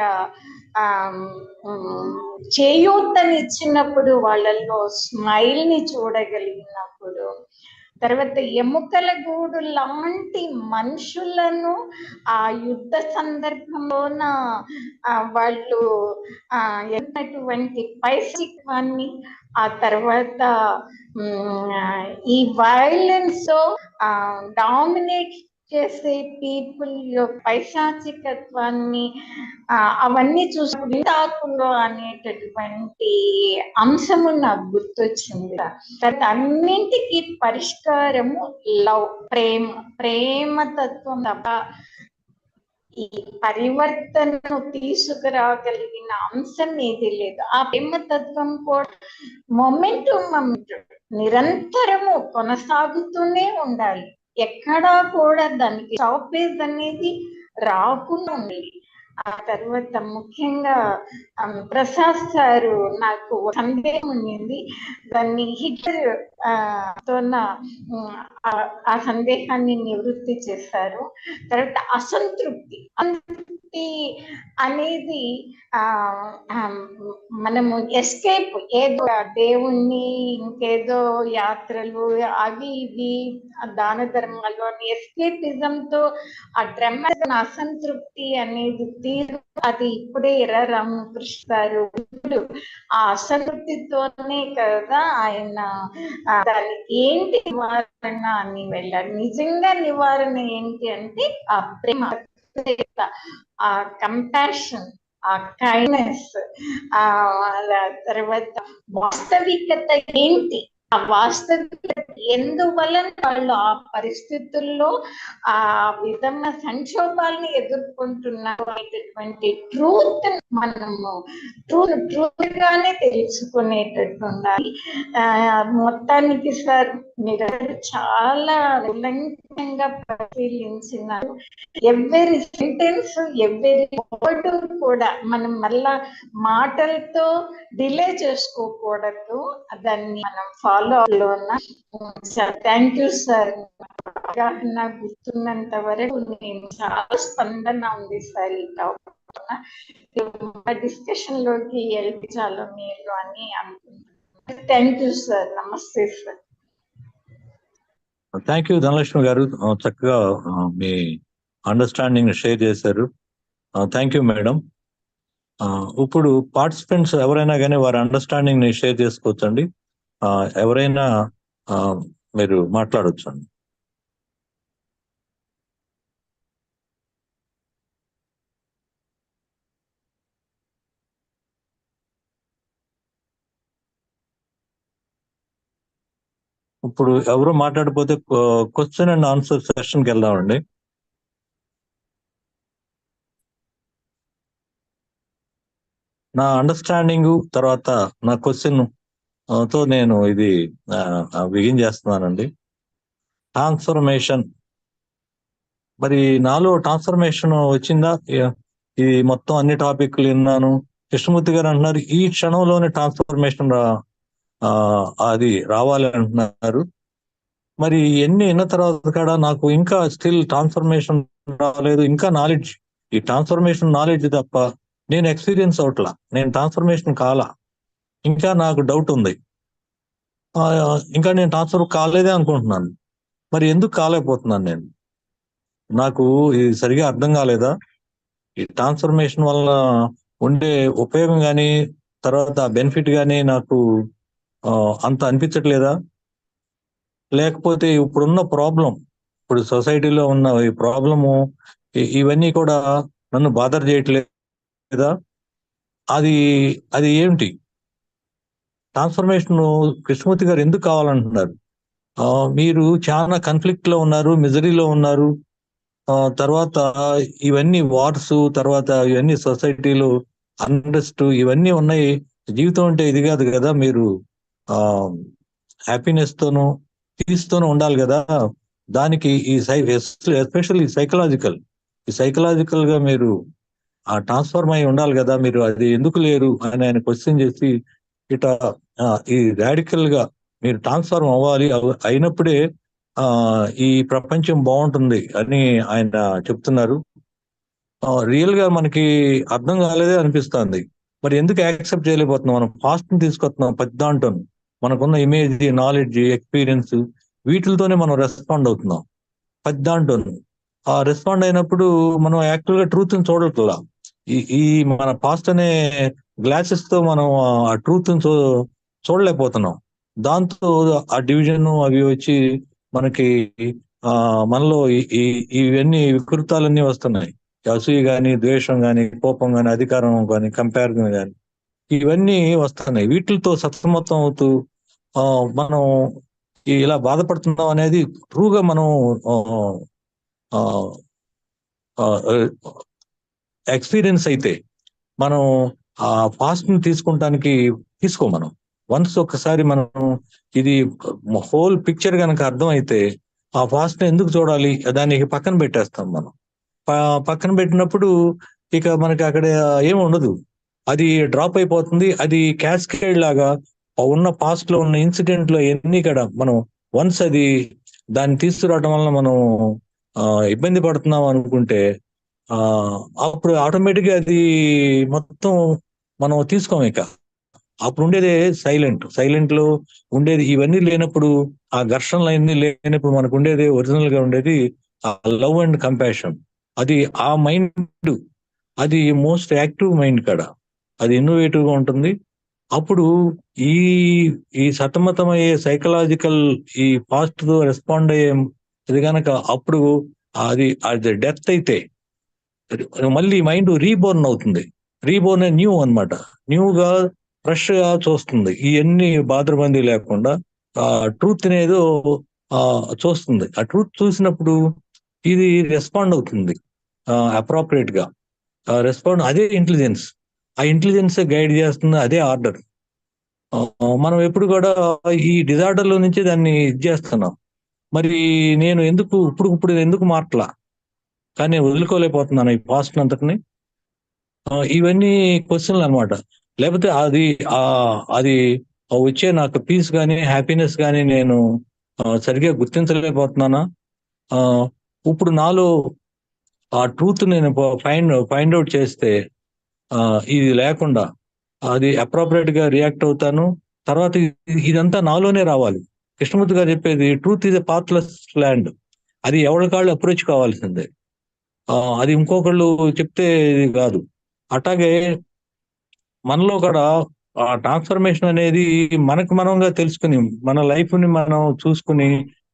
S9: చేయూతనిచ్చినప్పుడు, వాళ్ళల్లో స్మైల్ ని చూడగలిగినప్పుడు, తర్వాత ఎముకల గూడు లాంటి మనుషులను ఆ యుద్ధ సందర్భంలోన వాళ్ళు ఎన్నటువంటి పైశిత్వాన్ని, ఆ తర్వాత ఈ వైలెన్స్ డామినేట్ చేసే పీపుల్ పైశాచికత్వాన్ని అవన్నీ చూసి తాకులో అనేటటువంటి అంశము నాకు గుర్తొచ్చింది. అన్నింటికి పరిష్కారము లవ్, ప్రేమ తత్వం తప్ప ఈ పరివర్తనను తీసుకురాగలిగిన అంశం ఏది లేదు. ఆ ప్రేమతత్వం కూడా మొమెంటం నిరంతరము కొనసాగుతూనే ఉండాలి. ఎక్కడా కూడా దానికి స్టాపేజ్ అనేది రాకుండా ఉండాలి. ఆ తర్వాత ముఖ్యంగా ప్రసాద్ సారు నాకు సందేహం ఉండింది, దాన్ని హిట్లర్ ఆ సందేహాన్ని నివృత్తి చేశారు. తర్వాత అసంతృప్తి అనేది మనము ఎస్కేప్, ఏదో దేవుణ్ణి, ఇంకేదో యాత్రలు, అవి ఇవి దాన ధర్మాలు అని ఎస్కేపిజంతో ఆ అసంతృప్తి అనేది అది ఇప్పుడే ఎర్ర రామకృష్ణ గారు ఆ అసంతృప్తితోనే కదా ఆయన దానికి ఏంటి నివారణ అని వెళ్ళారు. నిజంగా నివారణ ఏంటి అంటే ఆ ప్రేమ, ఆ కంపాషన్, ఆ కైండ్నెస్, తర్వాత వాస్తవికత ఏంటి, ఆ వాస్తవికత ఎందువలన వాళ్ళు ఆ పరిస్థితుల్లో ఆ విధమైన సంక్షోభాలను ఎదుర్కొంటున్నారు అనేటటువంటి ట్రూత్ మనము ట్రూత్ గానే తెలుసుకునేటట్టు ఉండాలి. మొత్తానికి సార్ మీరు చాలా నిరంతరంగా పరిశీలించినారు. ఎవరి సెంటెన్స్, ఎవరి వర్డ్ కూడా మనం మళ్ళా మాటలతో డిలే చేసుకోకూడదు, దాన్ని మనం ఫాలో అవ్వాలన్నా. Sir thank you sir. నాకు గుర్తున్నంత వరకు నేను చాలా స్పందన ఉంది సార్ ఈ టాపిక్ డిస్కషన్ లోకి వెళ్తే చాలా మేలు అని అనుకుంటున్నాను. Thank you sir. నమస్తే సార్.
S1: థ్యాంక్ యూ ధనలక్ష్మి గారు, చక్కగా మీ అండర్స్టాండింగ్ షేర్ చేశారు. Thank you madam. ఇప్పుడు పార్టిసిపెంట్స్ ఎవరైనా కానీ వారి అండర్స్టాండింగ్ ని షేర్ చేసుకోవచ్చండి. ఎవరైనా మీరు మాట్లాడొచ్చండి. ఇప్పుడు ఎవరు మాట్లాడిపోతే క్వశ్చన్ అండ్ ఆన్సర్ సెషన్కి వెళ్దామండి. నా అండర్స్టాండింగ్ తర్వాత నా క్వశ్చన్ తో నేను ఇది బిగిన్ చేస్తున్నానండి. ట్రాన్స్ఫర్మేషన్, మరి నాలో ట్రాన్స్ఫర్మేషన్ వచ్చిందా? ఇది మొత్తం అన్ని టాపిక్లు విన్నాను. కృష్ణమూర్తి గారు అంటున్నారు ఈ క్షణంలోనే ట్రాన్స్ఫర్మేషన్ అది రావాలి అంటున్నారు. మరి ఎన్ని విన్న తర్వాత కూడా నాకు ఇంకా స్టిల్ ట్రాన్స్ఫర్మేషన్ రాలేదు. ఇంకా నాలెడ్జ్, ఈ ట్రాన్స్ఫర్మేషన్ నాలెడ్జ్ తప్ప నేను ఎక్స్పీరియన్స్ అవట్లా, నేను ట్రాన్స్ఫర్మేషన్ కాలా. ఇంకా నాకు డౌట్ ఉంది, ఇంకా నేను ట్రాన్స్ఫర్ కాలేదే అనుకుంటున్నాను. మరి ఎందుకు కాలేకపోతున్నాను నేను? నాకు ఇది సరిగా అర్థం కాలేదా? ఈ ట్రాన్స్ఫర్మేషన్ వల్ల ఉండే ఉపయోగం కానీ తర్వాత బెనిఫిట్ కానీ నాకు అంత అనిపించట్లేదా? లేకపోతే ఇప్పుడున్న ప్రాబ్లం, ఇప్పుడు సొసైటీలో ఉన్న ఈ ప్రాబ్లము, ఇవన్నీ కూడా నన్ను బాధర్ చేయట్లేదా? అది ఏమిటి? ట్రాన్స్ఫర్మేషన్ కృష్ణమూర్తి గారు ఎందుకు కావాలంటున్నారు? మీరు చాలా కన్ఫ్లిక్ట్ లో ఉన్నారు, మిజరీలో ఉన్నారు. తర్వాత ఇవన్నీ వార్స్, తర్వాత ఇవన్నీ సొసైటీలో అన్రెస్ట్ ఇవన్నీ ఉన్నాయి. జీవితం అంటే ఇది కాదు కదా, మీరు హ్యాపీనెస్ తోనూ పీస్ తోనూ ఉండాలి కదా. దానికి ఎస్పెషల్లీ సైకలాజికల్ గా మీరు ట్రాన్స్ఫార్మ్ అయి ఉండాలి కదా. మీరు అది ఎందుకు లేరు అని ఆయన క్వశ్చన్ చేసి ఇట ఈ రాడికల్ గా మీరు ట్రాన్స్ఫార్మ్ అవ్వాలి, అయినప్పుడే ఈ ప్రపంచం బాగుంటుంది అని ఆయన చెప్తున్నారు. రియల్ గా మనకి అర్థం కాలేదే అనిపిస్తుంది. మరి ఎందుకు యాక్సెప్ట్ చేయలేకపోతున్నాం? మనం పాస్ట్ ని తీసుకొస్తున్నాం ప్రతి దాంట్లో. మనకున్న ఇమేజ్, నాలెడ్జ్, ఎక్స్పీరియన్స్ వీటితోనే మనం రెస్పాండ్ అవుతున్నాం ప్రతి దాంట్లో. ఆ రెస్పాండ్ అయినప్పుడు మనం యాక్చువల్ గా ట్రూత్ ని చూడట్లా. ఈ మన పాస్ట్ అనే గ్లాసెస్ తో మనం ఆ ట్రూత్ ని చూడలేకపోతున్నాం. దాంతో ఆ డివిజన్ అవి వచ్చి మనకి మనలో ఇవన్నీ వికృతాలన్నీ వస్తున్నాయి. అసూయ గాని, ద్వేషం గాని, కోపం గాని, అధికారం గాని, కంపారిజన్ గాని ఇవన్నీ వస్తున్నాయి. వీటితో సతమతం అవుతూ మనం ఇలా బాధపడుతున్నాం అనేది ట్రూగా మనం ఎక్స్పీరియన్స్ అయితే మనం ఆ పాస్ట్ ని తీసుకో మనం. వన్స్ ఒక్కసారి మనం ఇది హోల్ పిక్చర్ కనుక అర్థం అయితే ఆ పాస్ట్ ని ఎందుకు చూడాలి, దానికి పక్కన పెట్టేస్తాం మనం. పక్కన పెట్టినప్పుడు ఇక మనకి అక్కడ ఏమి ఉండదు, అది డ్రాప్ అయిపోతుంది. అది క్యాస్కేడ్ లాగా ఉన్న పాస్ట్ లో ఉన్న ఇన్సిడెంట్ లో ఎన్ని కూడా మనం వన్స్ అది దాన్ని తీసుకురావడం వల్ల మనం ఇబ్బంది పడుతున్నాం అనుకుంటే అప్పుడు ఆటోమేటిక్ గా అది మొత్తం మనం తీసుకోం. ఇక అప్పుడు ఉండేది సైలెంట్ లో ఉండేది. ఇవన్నీ లేనప్పుడు, ఆ ఘర్షణలు అన్ని లేనప్పుడు మనకు ఉండేది ఒరిజినల్ గా ఉండేది ఆ లవ్ అండ్ కంపాషన్. అది ఆ మైండ్, అది మోస్ట్ యాక్టివ్ మైండ్ కాడ, అది ఇన్నోవేటివ్ గా ఉంటుంది. అప్పుడు ఈ ఈ సతమతమయ్యే సైకలాజికల్ ఈ పాస్ట్ తో రెస్పాండ్ అయ్యే ఇది కనుక అప్పుడు అది డెత్ అయితే మళ్ళీ మైండ్ రీబోర్న్ అవుతుంది. రీబోర్న్ న్యూ అన్నమాట. న్యూగా ఫ్రెష్ గా చూస్తుంది. ఇవన్నీ బాధరబందీ లేకుండా ఆ ట్రూత్ అనేదో చూస్తుంది. ఆ ట్రూత్ చూసినప్పుడు ఇది రెస్పాండ్ అవుతుంది అప్రాప్రియేట్ గా. రెస్పాండ్, అదే ఇంటెలిజెన్స్. ఆ ఇంటెలిజెన్స్ గైడ్ చేస్తుంది, అదే ఆర్డర్. మనం ఎప్పుడు కూడా ఈ డిజార్డర్ లో నుంచి దాన్ని ఇది చేస్తున్నాం. మరి నేను ఇప్పుడు ఎందుకు మార్చలా, కానీ వదులుకోలేకపోతున్నాను ఈ పాస్ట్ అంతటిని. ఇవన్నీ క్వశ్చన్లు అనమాట. లేకపోతే అది వచ్చే నాకు పీస్ కానీ, హ్యాపీనెస్ కానీ నేను సరిగ్గా గుర్తించలేకపోతున్నానా? ఇప్పుడు నాలో ఆ ట్రూత్ నేను ఫైండ్ అవుట్ చేస్తే ఇది లేకుండా అది అప్రోప్రియేట్ గా రియాక్ట్ అవుతాను. తర్వాత ఇదంతా నాలోనే రావాలి. కృష్ణమూర్తి గారు చెప్పేది truth is a pathless land. అది ఎవరి కాళ్ళు అప్రోచ్ కావాల్సిందే, అది ఇంకొకళ్ళు చెప్తే ఇది కాదు. అట్లాగే మనలో కూడా ఆ ట్రాన్స్ఫర్మేషన్ అనేది మనకు మనంగా తెలుసుకుని, మన లైఫ్ ని మనం చూసుకుని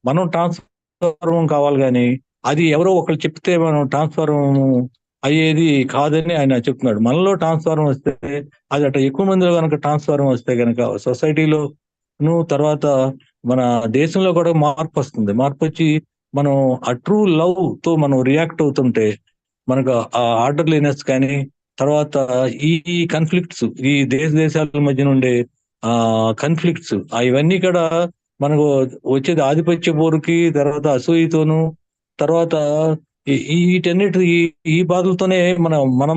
S1: మనం ట్రాన్స్ఫార్మ్ కావాలి. కానీ అది ఎవరో ఒకళ్ళు చెప్తే మనం ట్రాన్స్ఫార్మ్ అయ్యేది కాదని ఆయన చెప్తున్నాడు. మనలో ట్రాన్స్ఫార్మ్ వస్తే, అది అట్లా ఎక్కువ మందిలో కనుక ట్రాన్స్ఫార్మ్ వస్తే కనుక సొసైటీలో తర్వాత మన దేశంలో కూడా మార్పు వస్తుంది. మార్పు వచ్చి మనం ఆ ట్రూ లవ్ తో మనం రియాక్ట్ అవుతుంటే మనకు ఆ ఆర్డర్లీనెస్ కానీ, తర్వాత ఈ కన్ఫ్లిక్ట్స్, ఈ దేశాల మధ్య ఉండే కన్ఫ్లిక్ట్స్ ఇవన్నీ కూడా మనకు వచ్చేది ఆధిపత్య పోరుకి, తర్వాత అసూయతోను, తర్వాత వీటన్నిటి ఈ బాధలతోనే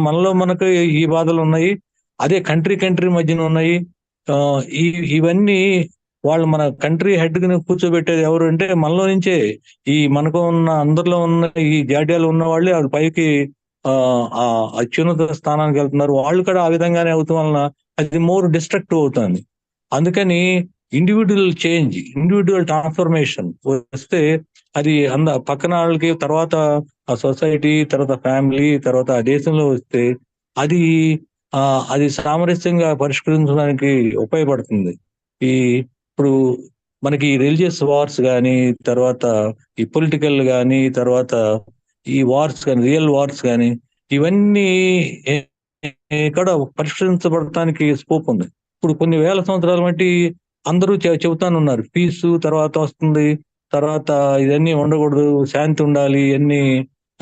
S1: మనలో మనకు ఈ బాధలు ఉన్నాయి. అదే కంట్రీ మధ్యన ఉన్నాయి. ఈ ఇవన్నీ వాళ్ళు మన కంట్రీ హెడ్ ని కూర్చోబెట్టేది ఎవరు అంటే మనలో నుంచే. ఈ మనకు ఉన్న అందరిలో ఉన్న ఈ జాడ్యాలు ఉన్న వాళ్ళే అది పైకి అత్యున్నత స్థానానికి వెళ్తున్నారు. వాళ్ళు కూడా ఆ విధంగానే అవుతాం వలన అది మోర్ డిస్ట్రక్టివ్ అవుతుంది. అందుకని ఇండివిజువల్ ట్రాన్స్ఫర్మేషన్ వస్తే అది పక్కన వాళ్ళకి, తర్వాత ఆ సొసైటీ, తర్వాత ఫ్యామిలీ, తర్వాత ఆ దేశంలో వస్తే అది అది సామరస్యంగా పరిష్కరించడానికి ఉపయోగపడుతుంది. ఇప్పుడు మనకి రిలీజియస్ వార్స్ కానీ, తర్వాత ఈ పొలిటికల్ కానీ, తర్వాత ఈ వార్స్ కానీ, రియల్ వార్స్ కానీ ఇవన్నీ కూడా పరిష్కరించబడటానికి స్కోప్ ఉంది. ఇప్పుడు కొన్ని వేల సంవత్సరాల బట్టి అందరూ చెబుతానున్నారు పీసు తర్వాత వస్తుంది, తర్వాత ఇవన్నీ ఉండకూడదు, శాంతి ఉండాలి, ఇవన్నీ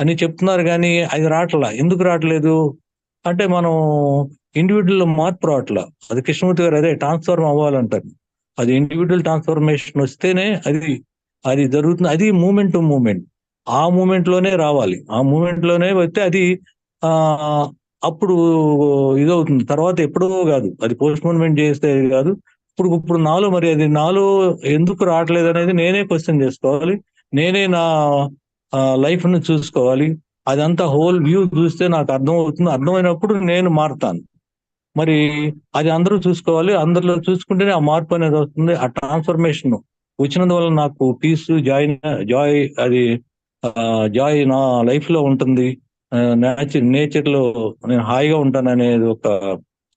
S1: అని చెప్తున్నారు. కానీ అది రావట్లా. ఎందుకు రావట్లేదు అంటే మనం ఇండివిజువల్ మార్పు రావట్లా. అది కృష్ణమూర్తి గారు అదే ట్రాన్స్ఫార్మ్ అవ్వాలంటారు. అది ఇండివిజువల్ ట్రాన్స్ఫర్మేషన్ వస్తేనే అది జరుగుతుంది. అది మూమెంట్ టు మూమెంట్, ఆ మూమెంట్ లోనే రావాలి. ఆ మూమెంట్ లోనే వస్తే అది ఆ అప్పుడు ఇదవుతుంది. తర్వాత ఎప్పుడో కాదు, అది పోస్ట్ పోన్మెంట్ చేస్తే కాదు. ఇప్పుడు నాలో మరి అది నాలో ఎందుకు రావట్లేదు అనేది నేనే క్వశ్చన్ చేసుకోవాలి. నేనే నా లైఫ్ ను చూసుకోవాలి. అదంతా హోల్ వ్యూ చూస్తే నాకు అర్థం అవుతుంది. అర్థమైనప్పుడు నేను మారుతాను. మరి అది అందరూ చూసుకోవాలి. అందరిలో చూసుకుంటేనే ఆ మార్పు అనేది వస్తుంది. ఆ ట్రాన్స్ఫర్మేషన్ వచ్చినందువల్ల నాకు పీస్, జాయ్ అది జాయ్ నా లైఫ్ లో ఉంటుంది. నేచర్ లో నేను హాయిగా ఉంటాను అనేది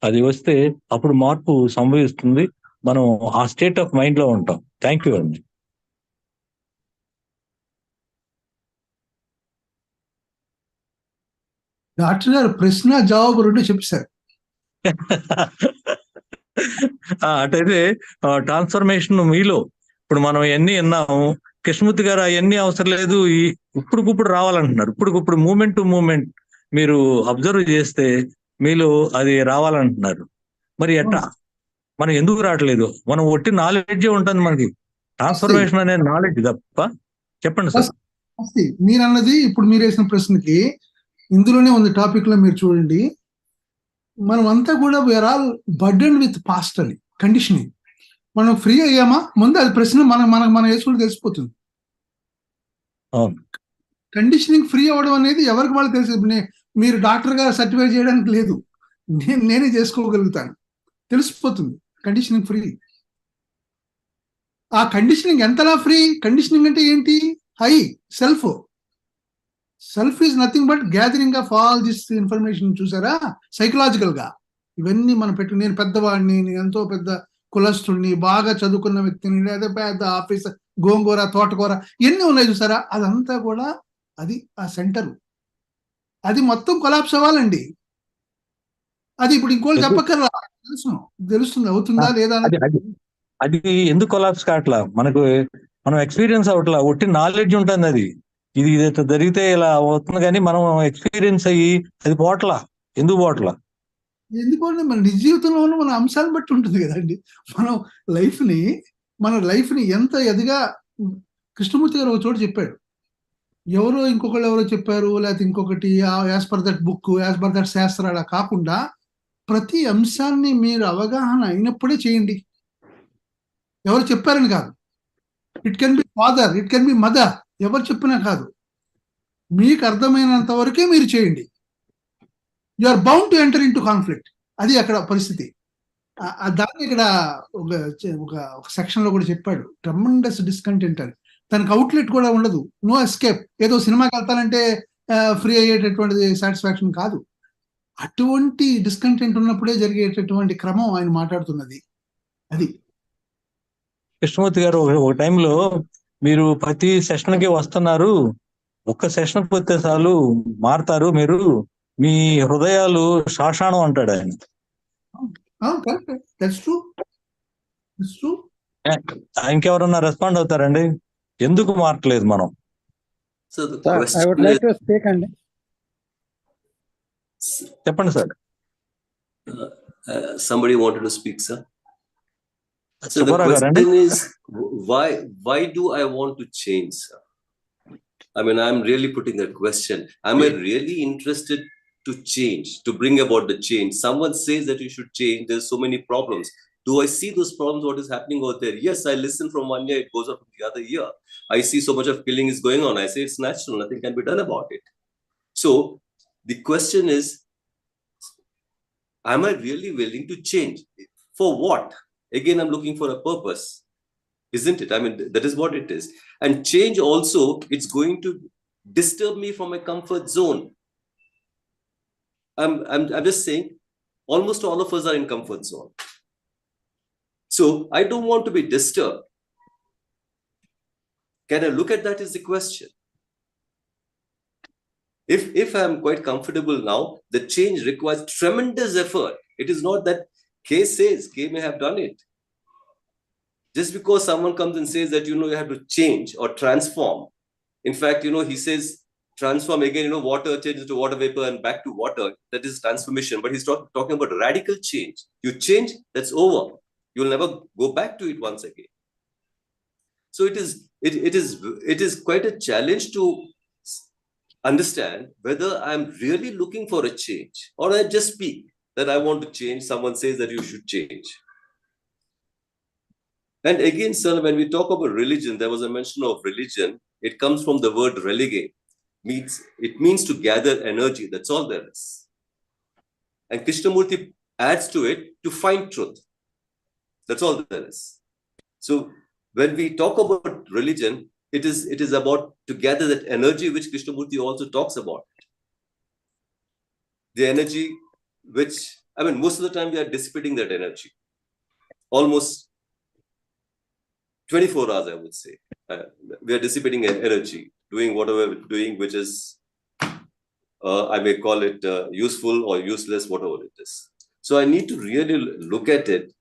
S1: అది వస్తే అప్పుడు మార్పు సంభవిస్తుంది. మనం ఆ స్టేట్ ఆఫ్ మైండ్ లో ఉంటాం. థ్యాంక్ యూ అండి.
S5: డాక్టర్ గారు ప్రశ్న జవాబు రెండు చెప్పేశారు.
S1: అటైతే ట్రాన్స్ఫర్మేషన్ మీలో ఇప్పుడు మనం ఎన్ని విన్నాము. కృష్ణమూర్తి గారు అవన్నీ అవసరం లేదు, ఇప్పుడు రావాలంటున్నారు. ఇప్పుడు మూమెంట్ టు మూమెంట్ మీరు అబ్జర్వ్ చేస్తే మీలో అది రావాలంటున్నారు. మరి ఎట్లా మనం ఎందుకు రావట్లేదు? మనం ఒట్టి నాలెడ్జే ఉంటుంది మనకి. ట్రాన్స్ఫర్మేషన్ అనే నాలెడ్జ్ తప్ప. చెప్పండి సార్.
S5: మీరు అన్నది ఇప్పుడు మీరు వేసిన ప్రశ్నకి ఇందులోనే ఉంది. టాపిక్ లో మీరు చూడండి, మనం అంతా కూడా we're all burden with past అని కండిషనింగ్. మనం ఫ్రీ అయ్యామా ముందు అది ప్రశ్న మనం వేసుకుంటే తెలిసిపోతుంది. కండిషనింగ్ ఫ్రీ అవ్వడం అనేది ఎవరికి వాళ్ళు తెలుసు. మీరు డాక్టర్ గా సర్టిఫై చేయడానికి లేదు, నేనే చేసుకోగలుగుతాను, తెలిసిపోతుంది. Conditioning free. ఆ కండిషనింగ్ ఎంతలా ఫ్రీ? కండిషనింగ్ అంటే ఏంటి? High self is nothing but gathering of all this information. చూసారా, సైకలాజికల్ గా ఇవన్నీ మనం నేను పెద్దవాడిని, నేను ఎంతో పెద్ద కులస్తుడిని, బాగా చదువుకున్న వ్యక్తిని, లేదా పెద్ద ఆఫీసర్, గోంగూర తోటకూర ఎన్ని ఉన్నాయి చూసారా, అదంతా కూడా అది ఆ సెంటర్. అది మొత్తం కొలాప్స్ అవ్వాలండి. అది ఇప్పుడు ఇంకోళ్ళు చెప్పక్కర్లా, తెలుస్తుంది. అవుతుందా లేదా
S1: అది ఎందుకు కొలాప్స్ కావట్లా? మనం ఎక్స్పీరియన్స్ అవట్లా. ఒట్టి నాలెడ్జ్ ఉంటుంది. అది ఇది జరిగితే ఇలా అవుతుంది, కానీ మనం ఎక్స్పీరియన్స్ అయ్యి అది పోవట్లా. ఎందుకు పోవట్లా?
S5: ఎందుకంటే మన నిజ జీవితంలోనూ మన అంశాలను బట్టి ఉంటుంది కదండి. మన లైఫ్ ని ఎంత ఎదిగా కృష్ణమూర్తి గారు ఒక చోట చెప్పాడు. ఇంకొకళ్ళు ఎవరో చెప్పారు, లేకపోతే ఇంకొకటి as per that book, as per that శాస్త్రాల కాకుండా ప్రతి అంశాన్ని మీరు అవగాహన అయినప్పుడే చేయండి. ఎవరు చెప్పారని కాదు. It can be father, it can be mother, ఎవరు చెప్పినా కాదు. మీకు అర్థమైనంత వరకే మీరు చేయండి. You are bound to enter into conflict. అది అక్కడ పరిస్థితి. దాన్ని ఇక్కడ ఒక సెక్షన్ లో కూడా చెప్పాడు. ట్రెమెండస్ డిస్కంటెంట్ అని. తనకు అవుట్లెట్ కూడా ఉండదు, నో ఎస్కేప్. ఏదో సినిమాకి వెళ్తానంటే ఫ్రీ అయ్యేటటువంటిది సాటిస్ఫాక్షన్ కాదు. అటువంటి డిస్కంటెంట్ ఉన్నప్పుడే జరిగేటటువంటి క్రమం ఆయన మాట్లాడుతున్నది. అది
S1: కృష్ణమూర్తి గారు ఒక టైంలో మీరు ప్రతి సెషన్ కి వస్తున్నారు, ఒక్క సెషన్ పోతే చాలు మారుతారు మీరు, మీ హృదయాలు శాషాణం అంటాడు ఆయన. ఇంకెవరన్నా రెస్పాండ్ అవుతారండి? ఎందుకు మారట్లేదు మనం?
S8: So the question
S2: అండి.
S1: చెప్పండి sir.
S8: Somebody wanted to speak, sir. So the question is, why do I want to change, sir? I mean, I'm really putting that question. Am I really interested to change, to bring about the change? Someone says that you should change. There's so many problems. Do I see those problems, what is happening out there? Yes, I listen from one year, it goes up to the other year. I see so much of killing is going on. I say it's natural, nothing can be done about it. So the question is, am I really willing to change? For what? Again, I'm looking for a purpose, isn't it? I mean, that is what it is. And change also, it's going to disturb me from my comfort zone. I'm just saying, almost all of us are in comfort zone. So I don't want to be disturbed. Can I look at that is the question. If I'm quite comfortable now, the change requires tremendous effort. It is not that K says, K may have done it. Just because someone comes and says that, you have to change or transform. In fact, he says transform again, water changes to water vapor and back to water. That is transformation. But he's talking about radical change. You change, that's over. You'll never go back to it once again. So it is quite a challenge to understand whether I'm really looking for a change, or I just speak that I want to change. Someone says that you should change. And again, sir, when we talk about religion, there was a mention of religion. It comes from the word relegate. It means to gather energy. That's all there is. And Krishnamurti adds to it to find truth. That's all there is. So when we talk about religion, it is about to gather that energy which Krishnamurti also talks about. The energy which, most of the time we are dissipating that energy. Almost 24 hours, I would say. We are dissipating energy, doing whatever we're doing, which is, I may call it useful or useless, whatever it is. So I need to really look at it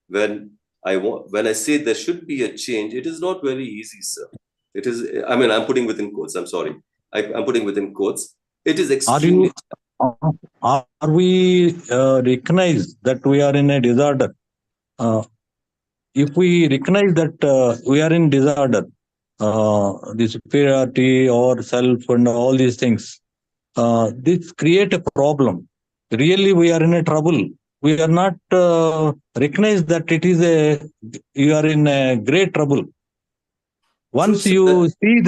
S8: when I say there should be a change. It is not very easy, sir. It is, I'm putting within quotes, I'm sorry. I'm putting within quotes. It is extremely.
S1: Are we recognize that we are in a disorder? If we recognize that we are in disorder, the superiority or self and all these things, this create a problem. Really, we are in a trouble. We are not recognize that you are in a great trouble. Once you see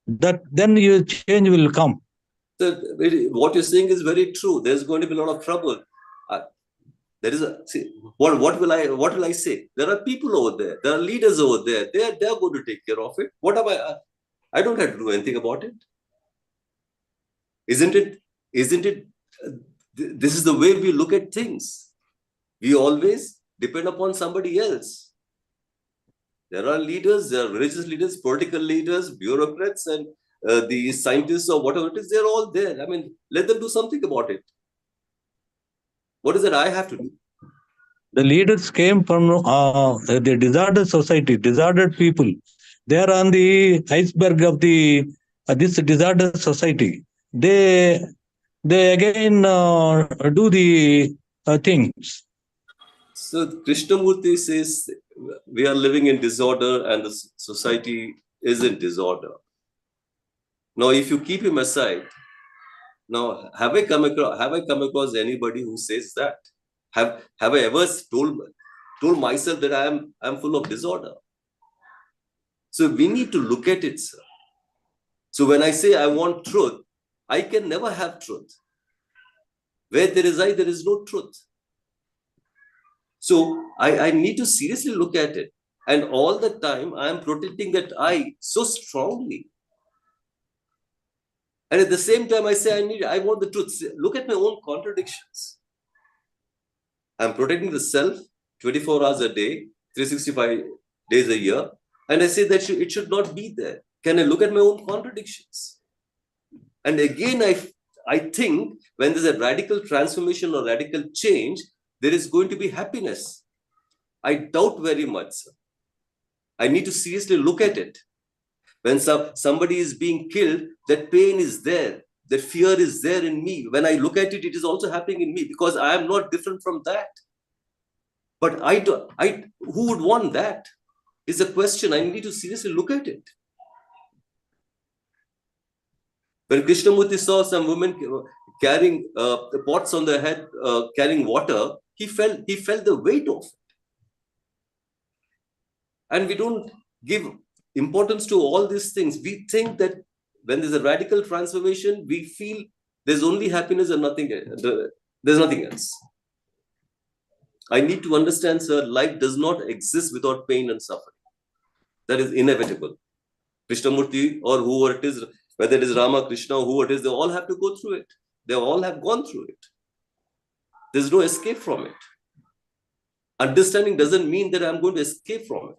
S1: that then your change will come.
S8: So what you're saying is very true. There's going to be a lot of trouble. What will I say? There are people over there. There are leaders over there. They're going to take care of it. What am I don't have to do anything about it. Isn't it? This is the way we look at things. We always depend upon somebody else. There are leaders, there are religious leaders, political leaders, bureaucrats, and the scientists or whatever it is. They're all there. Let them do something about it. What is it I have to do?
S1: The leaders came from the disordered society, disordered people. They are on the iceberg of this disordered society. They again do the things.
S8: So Krishnamurti says we are living in disorder and the society is in disorder. Now, if you keep him aside, now have I come across anybody who says that? Have I ever told myself that I am full of disorder? So we need to look at it, sir. So when I say I want truth, I can never have truth. Where there is I, there is no truth. So I need to seriously look at it. And all the time I am protecting that I so strongly. And at the same time, I say I want the truth. Look at my own contradictions. I'm protecting the self 24 hours a day, 365 days a year. And I say that it should not be there. Can I look at my own contradictions? And again, I think when there's a radical transformation or radical change, there is going to be happiness. I doubt very much, sir. I need to seriously look at it. When somebody is being killed, that pain is there. That fear is there in me. When I look at it, it is also happening in me because I am not different from that. But who would want that? Is a question. I need to seriously look at it. When Krishnamurti saw some women carrying pots on their head, carrying water, he felt the weight of it. And we don't give importance to all these things. We think that when there's a radical transformation, we feel there's only happiness and nothing. There's nothing else. I need to understand, sir, life does not exist without pain and suffering. That is inevitable. Krishnamurti or whoever it is, whether it is Rama, Krishna, or whoever it is, they all have to go through it. They all have gone through it. There's no escape from it. Understanding doesn't mean that I'm going to escape from it.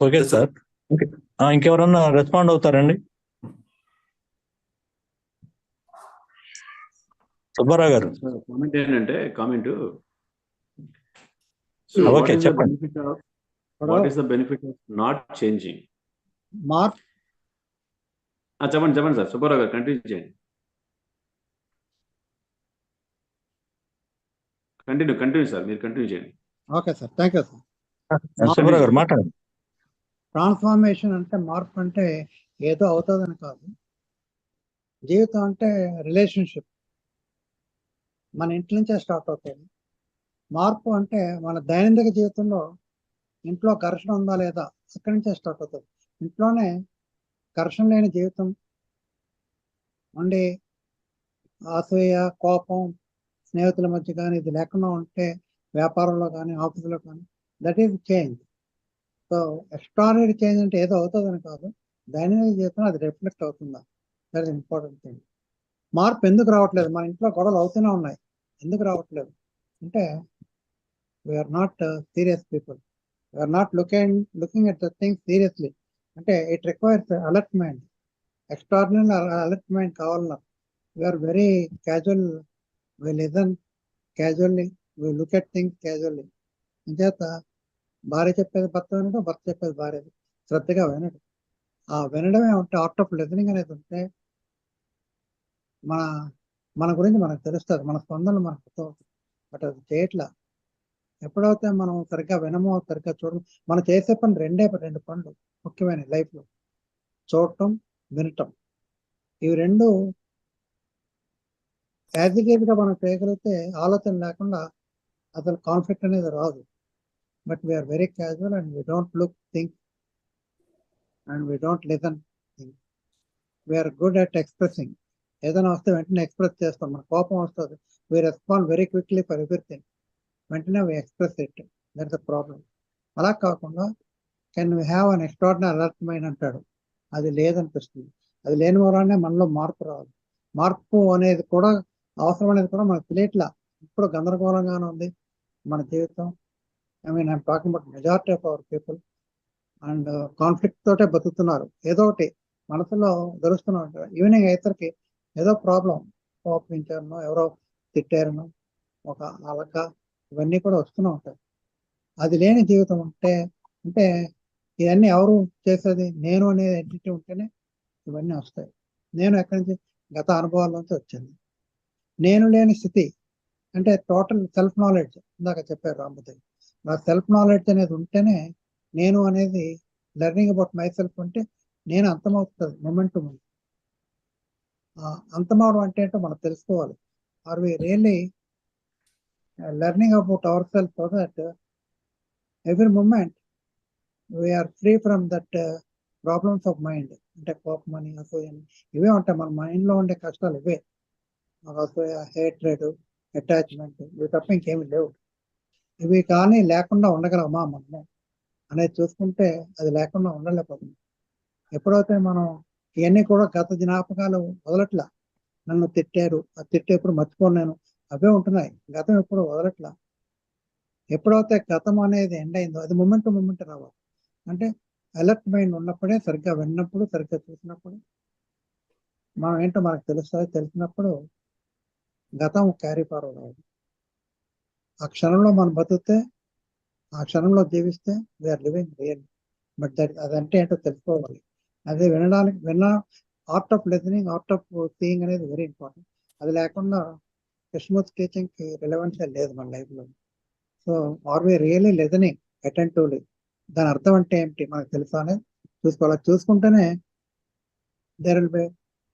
S1: Okay sir. Okay, ఇంకెవరన్నా respond అవుతారండి? సుబ్బారావు గారు.
S7: Comment ఏంటంటే So what
S1: Okay,
S7: is the
S1: చెప్పండి.
S7: benefit of what is the benefit of not changing?
S2: మార్పు
S7: చెప్పండి sir, Subbarao గారు continue చేయండి. Continue sir, మీరు కంటిన్యూ చేయండి.
S2: Okay sir, thank you sir.
S1: Subbarao గారు మాట్లాడండి.
S2: ట్రాన్స్ఫార్మేషన్ అంటే మార్పు అంటే ఏదో అవుతుందని కాదు. జీవితం అంటే రిలేషన్షిప్, మన ఇంటి నుంచే స్టార్ట్ అవుతుంది. మార్పు అంటే మన దైనందిక జీవితంలో ఇంట్లో ఘర్షణ ఉందా లేదా అక్కడి నుంచే స్టార్ట్ అవుతుంది. ఇంట్లోనే ఘర్షణ లేని జీవితం ఉండి అసూయ, కోపం స్నేహితుల మధ్య కానీ ఇది లేకుండా ఉంటే వ్యాపారంలో కానీ ఆఫీసులో కానీ that is change. So extraordinary change అంటే ఏదో అవుతుందని కాదు, దైనందిక జీవితంలో అది రిఫ్లెక్ట్ అవుతుందా, దట్ ఇస్ ఇంపార్టెంట్ థింగ్. మార్పు ఎందుకు రావట్లేదు? మన ఇంట్లో గొడవలు అవుతూనే ఉన్నాయి, ఎందుకు రావట్లేదు అంటే we're not serious people, we're not looking at the thing seriously. అంటే it requires alert mind, extraordinary alert mind కావాలన్నా. We're very casual, we listen casually, we look at things casually. అంచేత భార్య చెప్పేది భర్త వినడం, భర్త చెప్పేది భార్య శ్రద్ధగా వినడం. ఆ వినడమే ఉంటే, ఆర్ట్ ఆఫ్ లిజనింగ్ అనేది ఉంటే మన గురించి మనకు తెలుస్తుంది, మన స్పందనలు మనకు అర్థమవుతుంది. బట్ అది చేయట్లా. ఎప్పుడైతే మనం సరిగ్గా వినమో, సరిగ్గా చూడము, మనం చేసే పని రెండు పనులు ముఖ్యమైన లైఫ్లో, చూడటం, వినటం. ఇవి రెండు యాజిటేట్గా మనం చేయగలిగితే ఆలోచన లేకుండా అసలు కాన్ఫ్లిక్ట్ అనేది రాదు. But we're very casual and we don't look think and we don't listen think. We're good at expressing. ఏదైనా వస్తే వెంటనే ఎక్స్ప్రెస్ చేస్తాం. మన కోపం వస్తుంది, we respond very quickly for everything, వెంటనే we express it, that the problem. అలా కాకుండా can we have an extraordinary alert mind అంటాడు, అది లేదనిపిస్తుంది. అది లేని వల్లనే మనలో మార్పు రావాలి. మార్పు అనేది కూడా అవసరం అనేది కూడా మనకు తెలియట్లా. ఇప్పుడు గందరగోళంగానే ఉంది మన జీవితం. I'm talking about majority of our people. And conflict తోటే బతుకుతున్నారు. ఏదో ఒకటి మనసులో ధరుస్తూనే ఉంటారు. ఈవినింగ్ అయ్యేసరికి ఏదో ప్రాబ్లం, కోపించారనో, ఎవరో తిట్టారనో, ఒక అలక, ఇవన్నీ కూడా వస్తూనే ఉంటాయి. అది లేని జీవితం అంటే ఇవన్నీ ఎవరు చేసేది? నేను అనేది ఎంటిటీ ఉంటేనే ఇవన్నీ వస్తాయి. నేను ఎక్కడి నుంచి? గత అనుభవాల నుంచి వచ్చింది. నేను లేని స్థితి అంటే టోటల్ సెల్ఫ్ నాలెడ్జ్. ఇందాక చెప్పారు రామదేవ్, నా సెల్ఫ్ నాలెడ్జ్ అనేది ఉంటేనే నేను అనేది, లెర్నింగ్ అబౌట్ మై సెల్ఫ్ అంటే నేను అంతమవుతుంది మూమెంట్ టు మూమెంట్. అంతమవడం అంటే ఏంటో మనం తెలుసుకోవాలి. Are we really learning about our self so that every moment we are free from that problems of mind. అంటే కోపం అని, అసూయ అని, ఇవే ఉంటాయి మన మైండ్లో ఉండే కష్టాలు. ఇవే అసూయ, హేట్రెడ్, అటాచ్మెంట్, ఇవి తప్ప ఇంకేమి లేవు. ఇవి కానీ లేకుండా ఉండగలమా మనము అనేది చూసుకుంటే అది లేకుండా ఉండలేకపోతుంది. ఎప్పుడైతే మనం ఇవన్నీ కూడా గత జ్ఞాపకాలు వదలట్లా, నన్ను తిట్టారు, ఆ తిట్టే ఎప్పుడు మర్చిపోను నేను, అవే ఉంటున్నాయి. గతం ఎప్పుడు వదలట్లా. ఎప్పుడైతే గతం అనేది ఎండ్ అయిందో అది మూమెంట్ టు మూమెంట్ రావాలి. అంటే అలర్ట్ మైండ్ ఉన్నప్పుడే, సరిగ్గా విన్నప్పుడు, సరిగ్గా చూసినప్పుడు మనం ఏంటో మనకు తెలుస్తుంది. తెలిసినప్పుడు గతం క్యారీ ఫార్వర్డ్ అవ్వదు. ఆ క్షణంలో మనం బతికితే, ఆ క్షణంలో జీవిస్తే వీఆర్ లివింగ్ రియల్. బట్ అదంటే ఏంటో తెలుసుకోవాలి. అదే విన్న art of listening, art of seeing అనేది వెరీ ఇంపార్టెంట్. అది లేకుండా కృష్ణమూర్తి టీచింగ్కి రిలవెన్స్ లేదు మన లైఫ్లో. So are we really listening attentively? దాని అర్థం అంటే ఏంటి మనకు తెలుసా అనేది చూసుకోవాలి. చూసుకుంటేనే there will be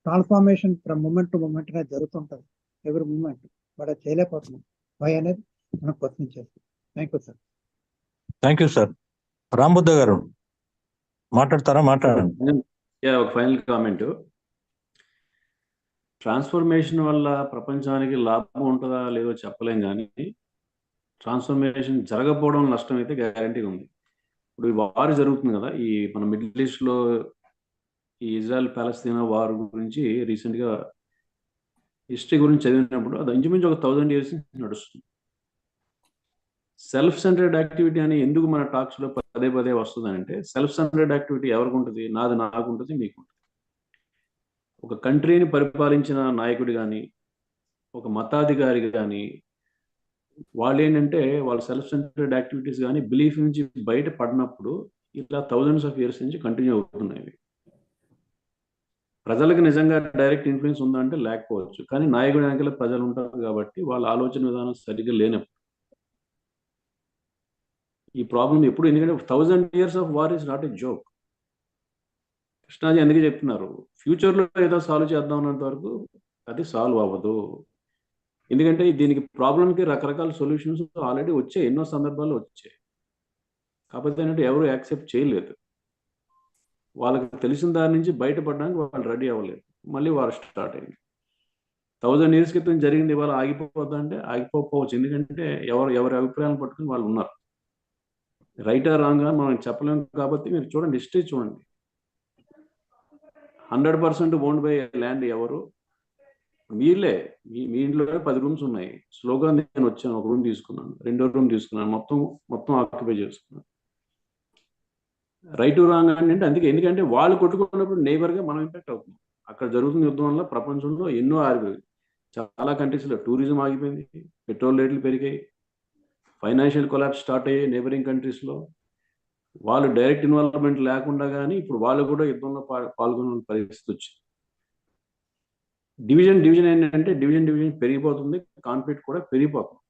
S2: transformation from moment to moment అనేది జరుగుతుంటుంది ఎవ్రీ మూమెంట్. బట్ అది చేయలేకపోతున్నాం. వై అనేది మనం క్వశ్చన్ చేస్తాం. Thank you sir.
S1: Thank you sir. Rambuddha గారు మాట్లాడతారా? మాట్లాడండి.
S7: ఒక ఫైనల్ కామెంట్. ట్రాన్స్ఫర్మేషన్ వల్ల ప్రపంచానికి లాభం ఉంటుందా లేదో చెప్పలేం, కానీ ట్రాన్స్ఫర్మేషన్ జరగకపోవడం నష్టం అయితే గ్యారంటీగా ఉంది. ఇప్పుడు ఈ వార్ జరుగుతుంది కదా, ఈ మన మిడిల్ ఈస్ట్లో ఈ ఇజ్రాయెల్ పాలస్తీనా వార్ గురించి రీసెంట్గా హిస్టరీ గురించి చదివినప్పుడు అది ఇంచుమించు ఒక 1000 years నడుస్తుంది. సెల్ఫ్ సెంటర్డ్ యాక్టివిటీ అని ఎందుకు మన టాక్స్లో పదే పదే వస్తుంది అంటే, సెల్ఫ్ సెంటర్డ్ యాక్టివిటీ ఎవరికి ఉంటుంది? నాది నాకు ఉంటుంది, మీకు ఉంటుంది. ఒక కంట్రీని పరిపాలించిన నాయకుడు కానీ, ఒక మతాధికారి కానీ, వాళ్ళు ఏంటంటే వాళ్ళ సెల్ఫ్ సెంటర్డ్ యాక్టివిటీస్ కానీ బిలీఫ్ నుంచి బయట పడినప్పుడు ఇలా థౌజండ్స్ ఆఫ్ ఇయర్స్ నుంచి కంటిన్యూ అవుతున్నాయి. ప్రజలకు నిజంగా డైరెక్ట్ ఇన్ఫ్లుయెన్స్ ఉందంటే లేకపోవచ్చు, కానీ నాయకుడి వెనకాల ప్రజలు ఉంటారు కాబట్టి వాళ్ళ ఆలోచన విధానం సరిగ్గా లేనప్పుడు ఈ ప్రాబ్లం ఎప్పుడు, ఎందుకంటే 1000 years of war is not a joke. Krishnaji అందుకే చెప్తున్నారు, ఫ్యూచర్లో ఏదో సాల్వ్ చేద్దాం అన్నంత వరకు అది సాల్వ్ అవ్వదు. ఎందుకంటే దీనికి ప్రాబ్లంకి రకరకాల సొల్యూషన్స్ ఆల్రెడీ వచ్చాయి, ఎన్నో సందర్భాల్లో వచ్చాయి. కాకపోతే ఏంటంటే ఎవరు యాక్సెప్ట్ చేయలేదు. వాళ్ళకి తెలిసిన దాని నుంచి బయటపడడానికి వాళ్ళు రెడీ అవ్వలేదు. మళ్ళీ వారు స్టార్ట్ అయింది. 1000 years క్రితం జరిగింది ఇవాళ ఆగిపోద్దా అంటే ఆగిపోవచ్చు. ఎందుకంటే ఎవరి అభిప్రాయాలను పట్టుకుని వాళ్ళు ఉన్నారు. రైటా రాంగా మనం చెప్పలేము. కాబట్టి మీరు చూడండి, హిస్టరీ చూడండి. 100% ఓన్డ్ బై ల్యాండ్ ఎవరు? మీరులే. మీ ఇంట్లో 10 రూమ్స్ ఉన్నాయి. స్లోగా నేను వచ్చాను, ఒక రూమ్ తీసుకున్నాను, రెండో రూమ్ తీసుకున్నాను, మొత్తం ఆక్యుపై చేసుకున్నాను. రైట్ టు రాంగ్ అంటే అందుకే, ఎందుకంటే వాళ్ళు కొట్టుకున్నప్పుడు నేబర్గా మనం ఇంపాక్ట్ అవుతుంది. అక్కడ జరుగుతున్న యుద్ధం వల్ల ప్రపంచంలో ఎన్నో ఆగిపోయి, చాలా కంట్రీస్లో టూరిజం ఆగిపోయింది, పెట్రోల్ రేట్లు పెరిగాయి, ఫైనాన్షియల్ కొలాప్స్ స్టార్ట్ అయ్యాయి నేబరింగ్ కంట్రీస్లో. వాళ్ళు డైరెక్ట్ ఇన్వాల్వ్మెంట్ లేకుండా కానీ ఇప్పుడు వాళ్ళు కూడా యుద్ధంలో పాల్గొనే పరిస్థితి వచ్చింది. డివిజన్ ఏంటంటే డివిజన్ పెరిగిపోతుంది, కాన్ఫ్లిక్ట్ కూడా పెరిగిపోతుంది.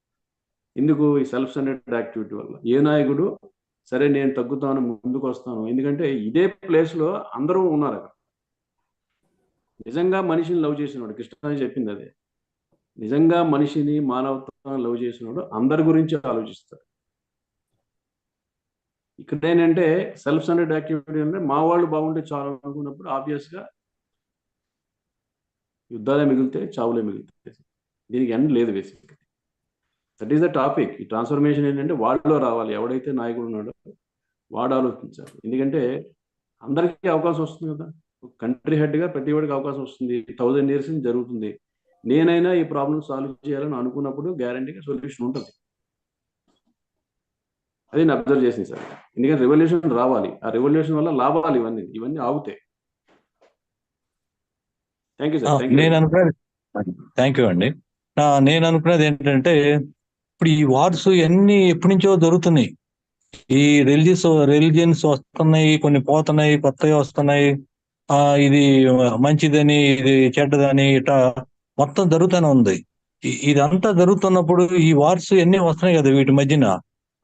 S7: ఎందుకు? ఈ సెల్ఫ్ సెంటర్డ్ యాక్టివిటీ వల్ల. ఏ నాయకుడు సరే నేను తగ్గుతాను, ముందుకు వస్తాను, ఎందుకంటే ఇదే ప్లేస్లో అందరూ ఉన్నారు అక్కడ. నిజంగా మనిషిని లవ్ చేసినాడు, కృష్ణ చెప్పింది అదే. నిజంగా మనిషిని, మానవత్వాన్ని లవ్ చేసినాడు అందరి గురించి ఆలోచిస్తాడు. ఇక్కడ ఏంటంటే సెల్ఫ్ సెంటర్డ్ యాక్టివిటీ అంటే మా వాళ్ళు బాగుంటే చాలు అనుకున్నప్పుడు ఆబ్వియస్గా యుద్ధాలే మిగిలితే, చావులే మిగిలితే. దీనికి ఎండ్ లేదు basic. That is the topic. ఈ ట్రాన్స్ఫర్మేషన్ ఏంటంటే వాళ్ళలో రావాలి. ఎవడైతే నాయకుడు ఉన్నాడో వాడు ఆలోచించాలి. ఎందుకంటే అందరికీ అవకాశం వస్తుంది కదా, కంట్రీ హెడ్గా ప్రతి వాడికి అవకాశం వస్తుంది. 1000 years నుంచి జరుగుతుంది. నేనైనా ఈ ప్రాబ్లం సాల్వ్ చేయాలని అనుకున్నప్పుడు గ్యారంటీగా సొల్యూషన్ ఉంటుంది. అది నేను అబ్జర్వ్ చేసింది సార్. ఎందుకంటే రెవల్యూషన్ రావాలి, ఆ రెవల్యూషన్ వల్ల లాభాలు ఇవన్నీ ఆగుతాయి. Thank you sir.
S1: Thank you అండి. నేను అనుకున్నది ఏంటంటే, ఇప్పుడు ఈ వార్స్ అన్ని ఎప్పటి నుంచో దొరుకుతున్నాయి. ఈ రిలీజియన్స్ వస్తున్నాయి, కొన్ని పోతున్నాయి, కొత్తవి వస్తున్నాయి. ఇది మంచిదని, ఇది చెడ్డదని, ఇట్లా మొత్తం జరుగుతూనే ఉంది. ఇదంతా జరుగుతున్నప్పుడు ఈ వార్స్ ఎన్ని వస్తున్నాయి కదా, వీటి మధ్యన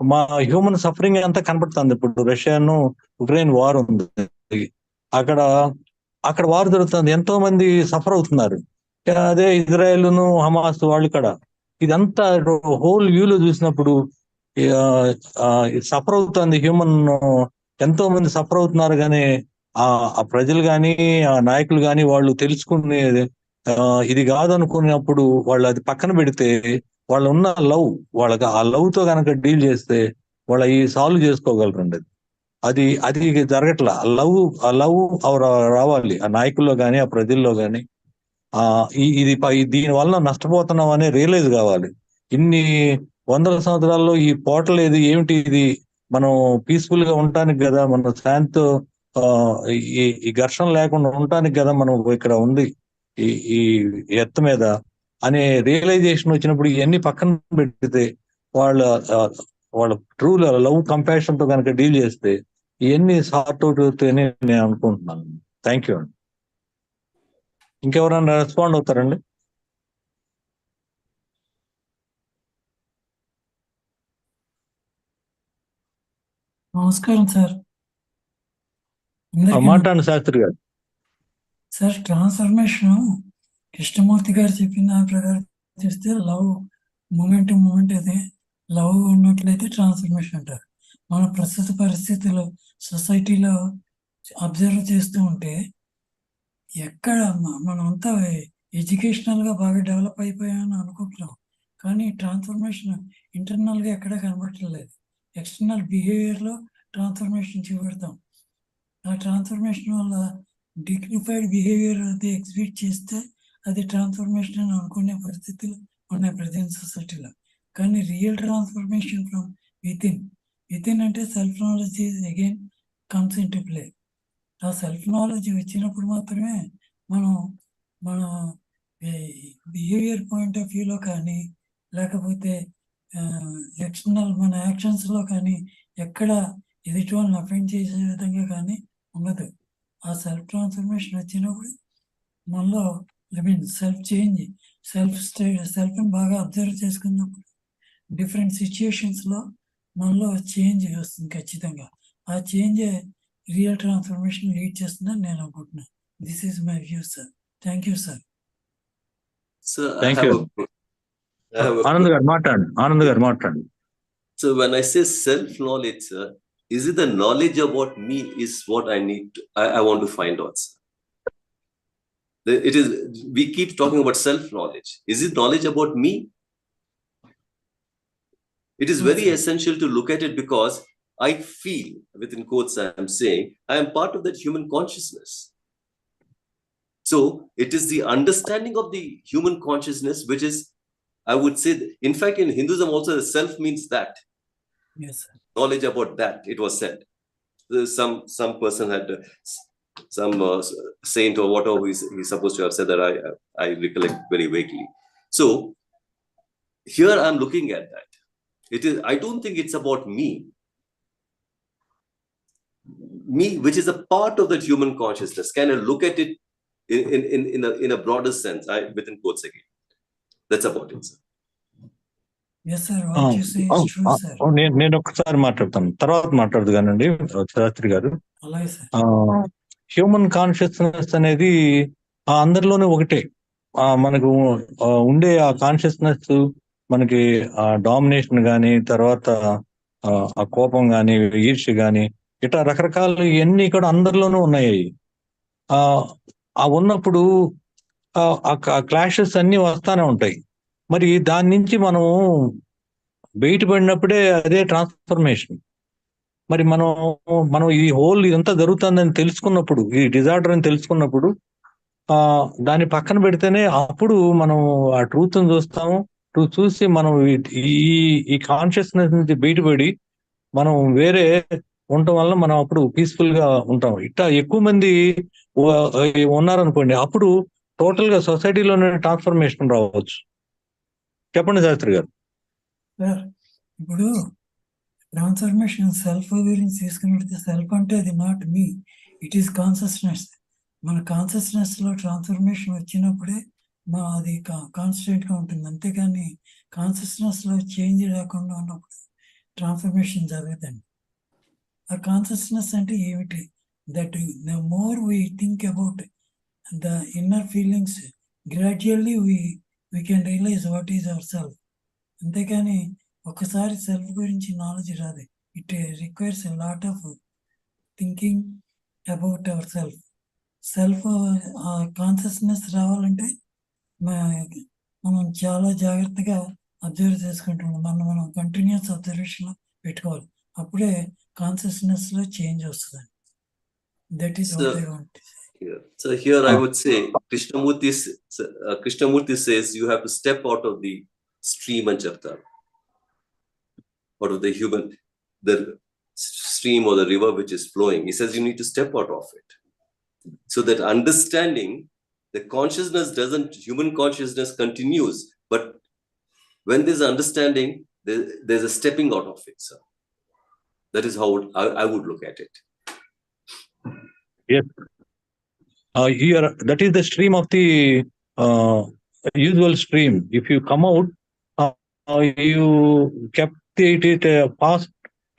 S1: మా హ్యూమన్ సఫరింగ్ అంతా కనపడుతుంది. ఇప్పుడు రష్యాను ఉక్రెయిన్ వార్ ఉంది, అక్కడ వార్ జరుగుతుంది, ఎంతో మంది సఫర్ అవుతున్నారు. అదే ఇజ్రాయెల్ను హమాస్ వాళ్ళు కూడా. ఇదంతా హోల్ వ్యూలో చూసినప్పుడు సఫర్ అవుతుంది హ్యూమన్, ఎంతో మంది సఫర్ అవుతున్నారు. కానీ ఆ ప్రజలు కానీ ఆ నాయకులు కానీ వాళ్ళు తెలుసుకునే ఇది కాదనుకున్నప్పుడు వాళ్ళు అది పక్కన పెడితే, వాళ్ళు ఉన్న లవ్, వాళ్ళకి ఆ లవ్ తో కనుక డీల్ చేస్తే వాళ్ళ ఈ సాల్వ్ చేసుకోగలరండి. అది జరగట్లా. ఆ లవ్ రావాలి ఆ నాయకుల్లో కానీ ఆ ప్రజల్లో కానీ. దీని వల్ల నష్టపోతున్నాం అనే రియలైజ్ కావాలి. ఇన్ని వందల సంవత్సరాల్లో ఈ పోవట్లేదు ఏమిటి, ఇది మనం పీస్ఫుల్ గా ఉండటానికి కదా, మన శాంతితో ఈ ఘర్షణ లేకుండా ఉండటానికి కదా మనం ఇక్కడ ఉంది ఈ ఎర్త్ మీద అనే రియలైజేషన్ వచ్చినప్పుడు ఇవన్నీ పక్కన పెడితే, వాళ్ళ ట్రూ లవ్ కంపాషన్ తో కనుక డీల్ చేస్తే ఇవన్నీ సార్ట్ అవుట్ అవుతాయని నేను అనుకుంటున్నాను. థ్యాంక్ యూ అండి. ఇంకెవరైనా రెస్పాండ్ అవుతారండి?
S10: నమస్కారం సార్.
S1: మాట్లాడండి శాస్త్రి గారు.
S10: సార్, ట్రాన్స్ఫర్మేషన్ కృష్ణమూర్తి గారు చెప్పిన ప్రకారం చేస్తే లవ్ మూమెంట్ అదే. లవ్ ఉన్నట్లయితే ట్రాన్స్ఫర్మేషన్ అంటారు. మన ప్రస్తుత పరిస్థితుల్లో సొసైటీలో అబ్జర్వ్ చేస్తూ ఉంటే ఎక్కడ మనమంతా ఎడ్యుకేషనల్గా బాగా డెవలప్ అయిపోయామని అనుకుంటున్నాం, కానీ ట్రాన్స్ఫర్మేషన్ ఇంటర్నల్గా ఎక్కడ కనబడట్లేదు. ఎక్స్టర్నల్ బిహేవియర్లో ట్రాన్స్ఫర్మేషన్ చూపెడతాం. ఆ ట్రాన్స్ఫర్మేషన్ వల్ల డిగ్నిఫైడ్ బిహేవియర్ అది ఎగ్జిబిట్ చేస్తే అది ట్రాన్స్ఫర్మేషన్ అని అనుకునే పరిస్థితులు ఉన్నాయి ప్రజెంట్ సొసైటీలో. కానీ రియల్ ట్రాన్స్ఫర్మేషన్ ఫ్రమ్ వితిన్ అంటే self knowledge again comes in to play. ఆ సెల్ఫ్ నాలెడ్జ్ వచ్చినప్పుడు మాత్రమే మనం మన బిహేవియర్ పాయింట్ ఆఫ్ వ్యూలో కానీ, లేకపోతే ఎక్స్టర్నల్ మన యాక్షన్స్లో కానీ ఎక్కడ ఎదుటి వాళ్ళని అఫెండ్ చేసే విధంగా కానీ ఉండదు. ఆ సెల్ఫ్ ట్రాన్స్ఫర్మేషన్ వచ్చినప్పుడు మనలో సెల్ఫ్ చేంజ్, సెల్ఫ్ని బాగా అబ్జర్వ్ చేసుకున్నప్పుడు డిఫరెంట్ సిచ్యుయేషన్స్లో మనలో చేంజ్ వస్తుంది ఖచ్చితంగా. ఆ చేంజ్ రియల్ ట్రాన్స్ఫర్మేషన్ లీడ్ చేస్తుందని నేను అనుకుంటున్నాను. This is my view sir. Thank you sir.
S8: Sir,
S1: Thank you. Anand garu maatlandu. Anand garu maatlandu.
S8: So when I say self-knowledge, sir, is it the knowledge about me is what I need to, I want to find out, sir. It is, we keep talking about self-knowledge. Is it knowledge about me? It is very essential to look at it, because I feel, within quotes I am saying, I am part of that human consciousness. So it is the understanding of the human consciousness which is, I would say, in fact, in Hinduism also, the self means that.
S10: Yes, sir.
S8: Knowledge about that, it was said. Some person had, some saint or whatever he's supposed to have said, that I recollect very vaguely. So here I'm looking at that. It is, I don't think it's about me, which is a part of that human consciousness. Can I look at it in a broader sense? Within quotes again. That's about it, sir.
S10: Yes, sir. What you say is true, sir.
S1: నేను ఒకసారి మాట్లాడతాను, తర్వాత మాట్లాడదు కానండి శాస్త్రి గారు.
S10: అలాగే sir.
S1: Human consciousness అనేది అందరిలోనే ఒకటే. మనకు ఉండే ఆ కాన్షియస్నెస్, మనకి ఆ డామినేషన్ కానీ, తర్వాత ఆ కోపం కానీ, ఈర్ష్య కానీ, ఇట్లా రకరకాలు ఇవన్నీ కూడా అందరిలోనూ ఉన్నాయి. ఆ ఉన్నప్పుడు ఆ క్లాషెస్ అన్ని వస్తానే ఉంటాయి. మరి దాని నుంచి మనం బయటపడినప్పుడే అదే ట్రాన్స్ఫర్మేషన్. మరి మనం ఈ హోల్ ఇదంతా జరుగుతుందని తెలుసుకున్నప్పుడు, ఈ డిజార్డర్ అని తెలుసుకున్నప్పుడు, దాన్ని పక్కన పెడితేనే అప్పుడు మనం ఆ ట్రూత్ ని చూస్తాము. చూసి మనం ఈ కాన్షియస్నెస్ నుంచి బయటపడి మనం వేరే ఉండటం వల్ల మనం అప్పుడు పీస్ఫుల్ గా ఉంటాం. ఇట్లా ఎక్కువ మంది ఉన్నారనుకోండి, అప్పుడు టోటల్ గా సొసైటీలోనే ట్రాన్స్ఫర్మేషన్ రావచ్చు. చెప్పండి శాస్త్రి గారు.
S10: సార్, ఇప్పుడు ట్రాన్స్ఫర్మేషన్ సెల్ఫ్ గురించి తీసుకున్నట్టు, సెల్ఫ్ అంటే అది not me, it is consciousness. మన కాన్షియస్నెస్ లో ట్రాన్స్ఫర్మేషన్ వచ్చినప్పుడే అది కాన్స్టెంట్ గా ఉంటుంది. అంతేగాని కాన్షియస్నెస్ లో చేంజ్ లేకుండా ఉన్నప్పుడు ట్రాన్స్ఫర్మేషన్ జరగదండి. ఆ కాన్షియస్నెస్ అంటే ఏమిటి? That the more we think about the inner feelings, gradually we can realise what is our self. అంతేకాని ఒకసారి సెల్ఫ్ గురించి నాలెడ్జ్ రాదు. It requires a lot of thinking about our self. Self consciousness రావాలంటే మనం చాలా జాగ్రత్తగా అబ్జర్వ్ చేసుకుంటున్నాం. మనం కంటిన్యూస్ అబ్జర్వేషన్ లో పెట్టుకోవాలి. అప్పుడే కాన్షియస్నెస్ లో చేంజ్ వస్తుంది. That is what I want.
S8: So here I would say Krishnamurti says you have to step out of the stream and chapter, out of the stream or the river which is flowing. He says you need to step out of it. So that understanding, the consciousness human consciousness continues, but when there's understanding, there's a stepping out of it, sir. That is how I would look at it.
S1: Yes. Here, that is the stream of the usual stream. If you come out, you kept it passed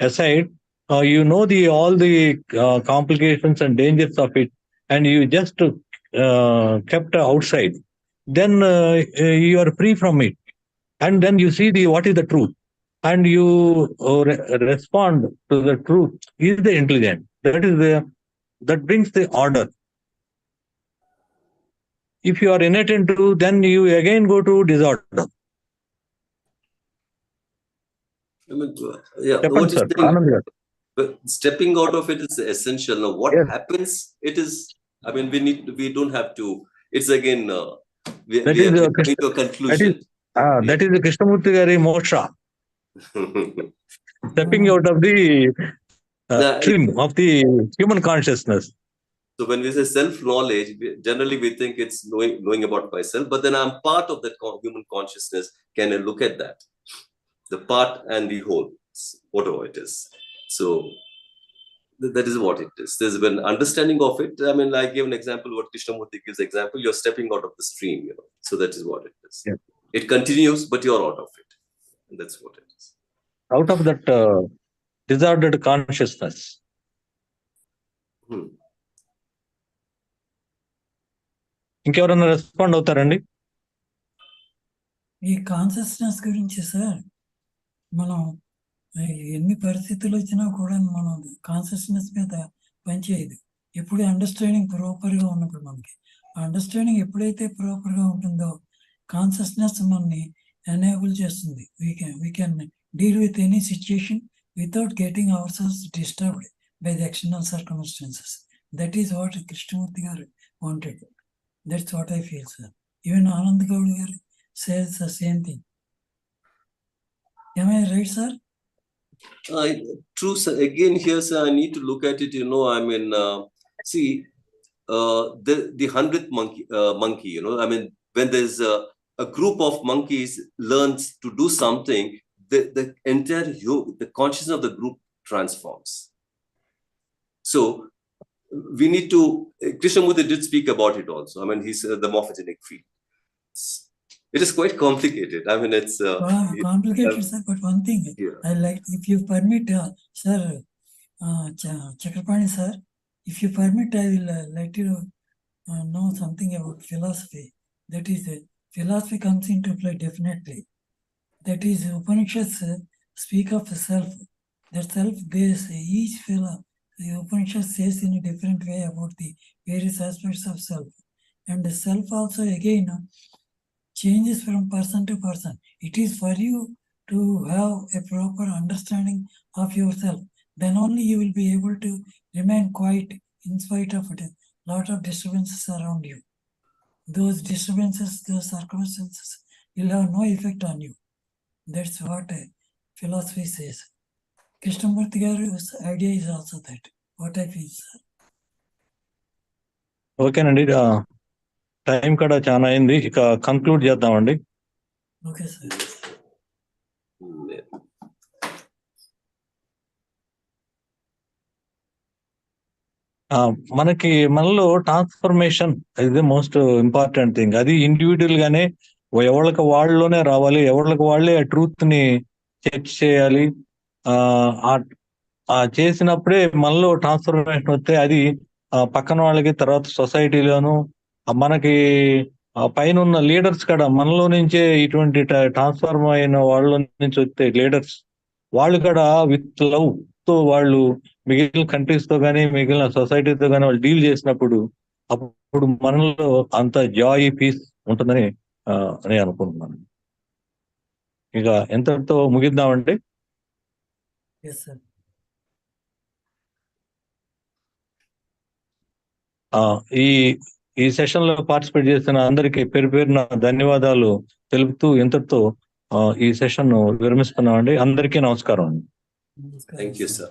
S1: aside. You know all the complications and dangers of it, and you just kept outside. Then you are free from it, and then you see what is the truth, and you respond to the truth. Is the intelligence that brings the order. If you are inattentive to, then you again go to disorder.
S8: I mean, yeah, what
S1: sir,
S8: but stepping out of it is essential. Now, what happens? It is. I mean, we don't have to. It's again. We are coming to a conclusion.
S1: That is the Krishnamurti Gari moksha. Stepping out of the stream of the human consciousness.
S8: So when we say self-knowledge, generally we think it's knowing about myself, but then I'm part of that human consciousness. Can I look at that? the part and the whole, whatever it is. So that is what it is. There's been understanding of it. I mean, I gave an example, what Krishnamurti gives example, you're stepping out of the stream, so that is what it is.
S1: Yeah.
S8: It continues, but you're out of it. And that's what it is.
S1: Out of that disordered consciousness. ఇంకెవరైనా respond అవుతారండి?
S10: ఈ consciousness గురించి sir, మనం ఎన్ని పరిస్థితులు వచ్చినా కూడా మనం కాన్షియస్నెస్ మీద పనిచేయదు. ఎప్పుడు అండర్స్టాండింగ్ ప్రాపర్గా ఉన్నప్పుడు మనకి అండర్స్టాండింగ్ ఎప్పుడైతే ప్రాపర్గా ఉంటుందో కాన్షియస్నెస్ మనని ఎనేబుల్ చేస్తుంది. We can deal with any situation without getting ourselves disturbed by the external circumstances. That is what Krishnamurti గారు wanted. That's what I feel sir. Even Anand Goud గారు says the same thing. Am I right, sir?
S8: True, sir. Again, here, sir, I need to look at it. I mean, see, the 100th monkey. I mean, when there's a group of monkeys learns to do something, the entire the consciousness of the group transforms. So we need to. Krishnamurti did speak about it also. I mean, he's the morphogenic field. It is quite complicated. I mean, it's
S10: complicated, sir. But one thing,
S8: yeah.
S10: I like, if you permit, sir, Chakrapani, sir, if you permit, I will let you know something about philosophy. That is, philosophy comes into play definitely. That is, Upanishads speak of the self. That self, each the Upanishad says in a different way about the various aspects of self. And the self also, again, changes from person to person. It is for you to have a proper understanding of yourself. Then only you will be able to remain quiet in spite of a lot of disturbances around you. Those disturbances, those circumstances will have no effect on you. That's what philosophy says. Krishnamurti Garu's idea is also that. What I feel, sir.
S1: ఓకేనండి, time కూడా చాలా అయింది, ఇక conclude చేద్దామండి.
S10: Okay sir.
S1: మనలో transformation ఇది most important thing. అది individual గానే ఎవరికి వాళ్ళలోనే రావాలి, ఎవరికి వాళ్ళే ఆ ట్రూత్ ని చెక్ చేయాలి. చేసినప్పుడే మనలో ట్రాన్స్ఫర్మేషన్ వస్తే అది పక్కన వాళ్ళకి, తర్వాత సొసైటీలోను, మనకి పైన ఉన్న లీడర్స్ కూడా మనలో నుంచే ఇటువంటి ట్రాన్స్ఫార్మ్ అయిన వాళ్ళ నుంచి వస్తే లీడర్స్, వాళ్ళు కూడా విత్ లవ్ తో వాళ్ళు మిగిలిన కంట్రీస్ తో కానీ మిగిలిన సొసైటీతో కానీ వాళ్ళు డీల్ చేసినప్పుడు అప్పుడు మనలో అంత జాయ్, పీస్ ఉంటుందని నేను అనుకుంటున్నాను. ఇక ఎంతటితో ముగిద్దామండి. ఈ సెషన్ లో పార్టిసిపేట్ చేసిన అందరికీ పేరు పేరున ధన్యవాదాలు తెలుపుతూ ఇంతటితో ఈ సెషన్ విరమిస్తున్నామండి. అందరికీ నమస్కారం అండి.
S8: Thank you, sir.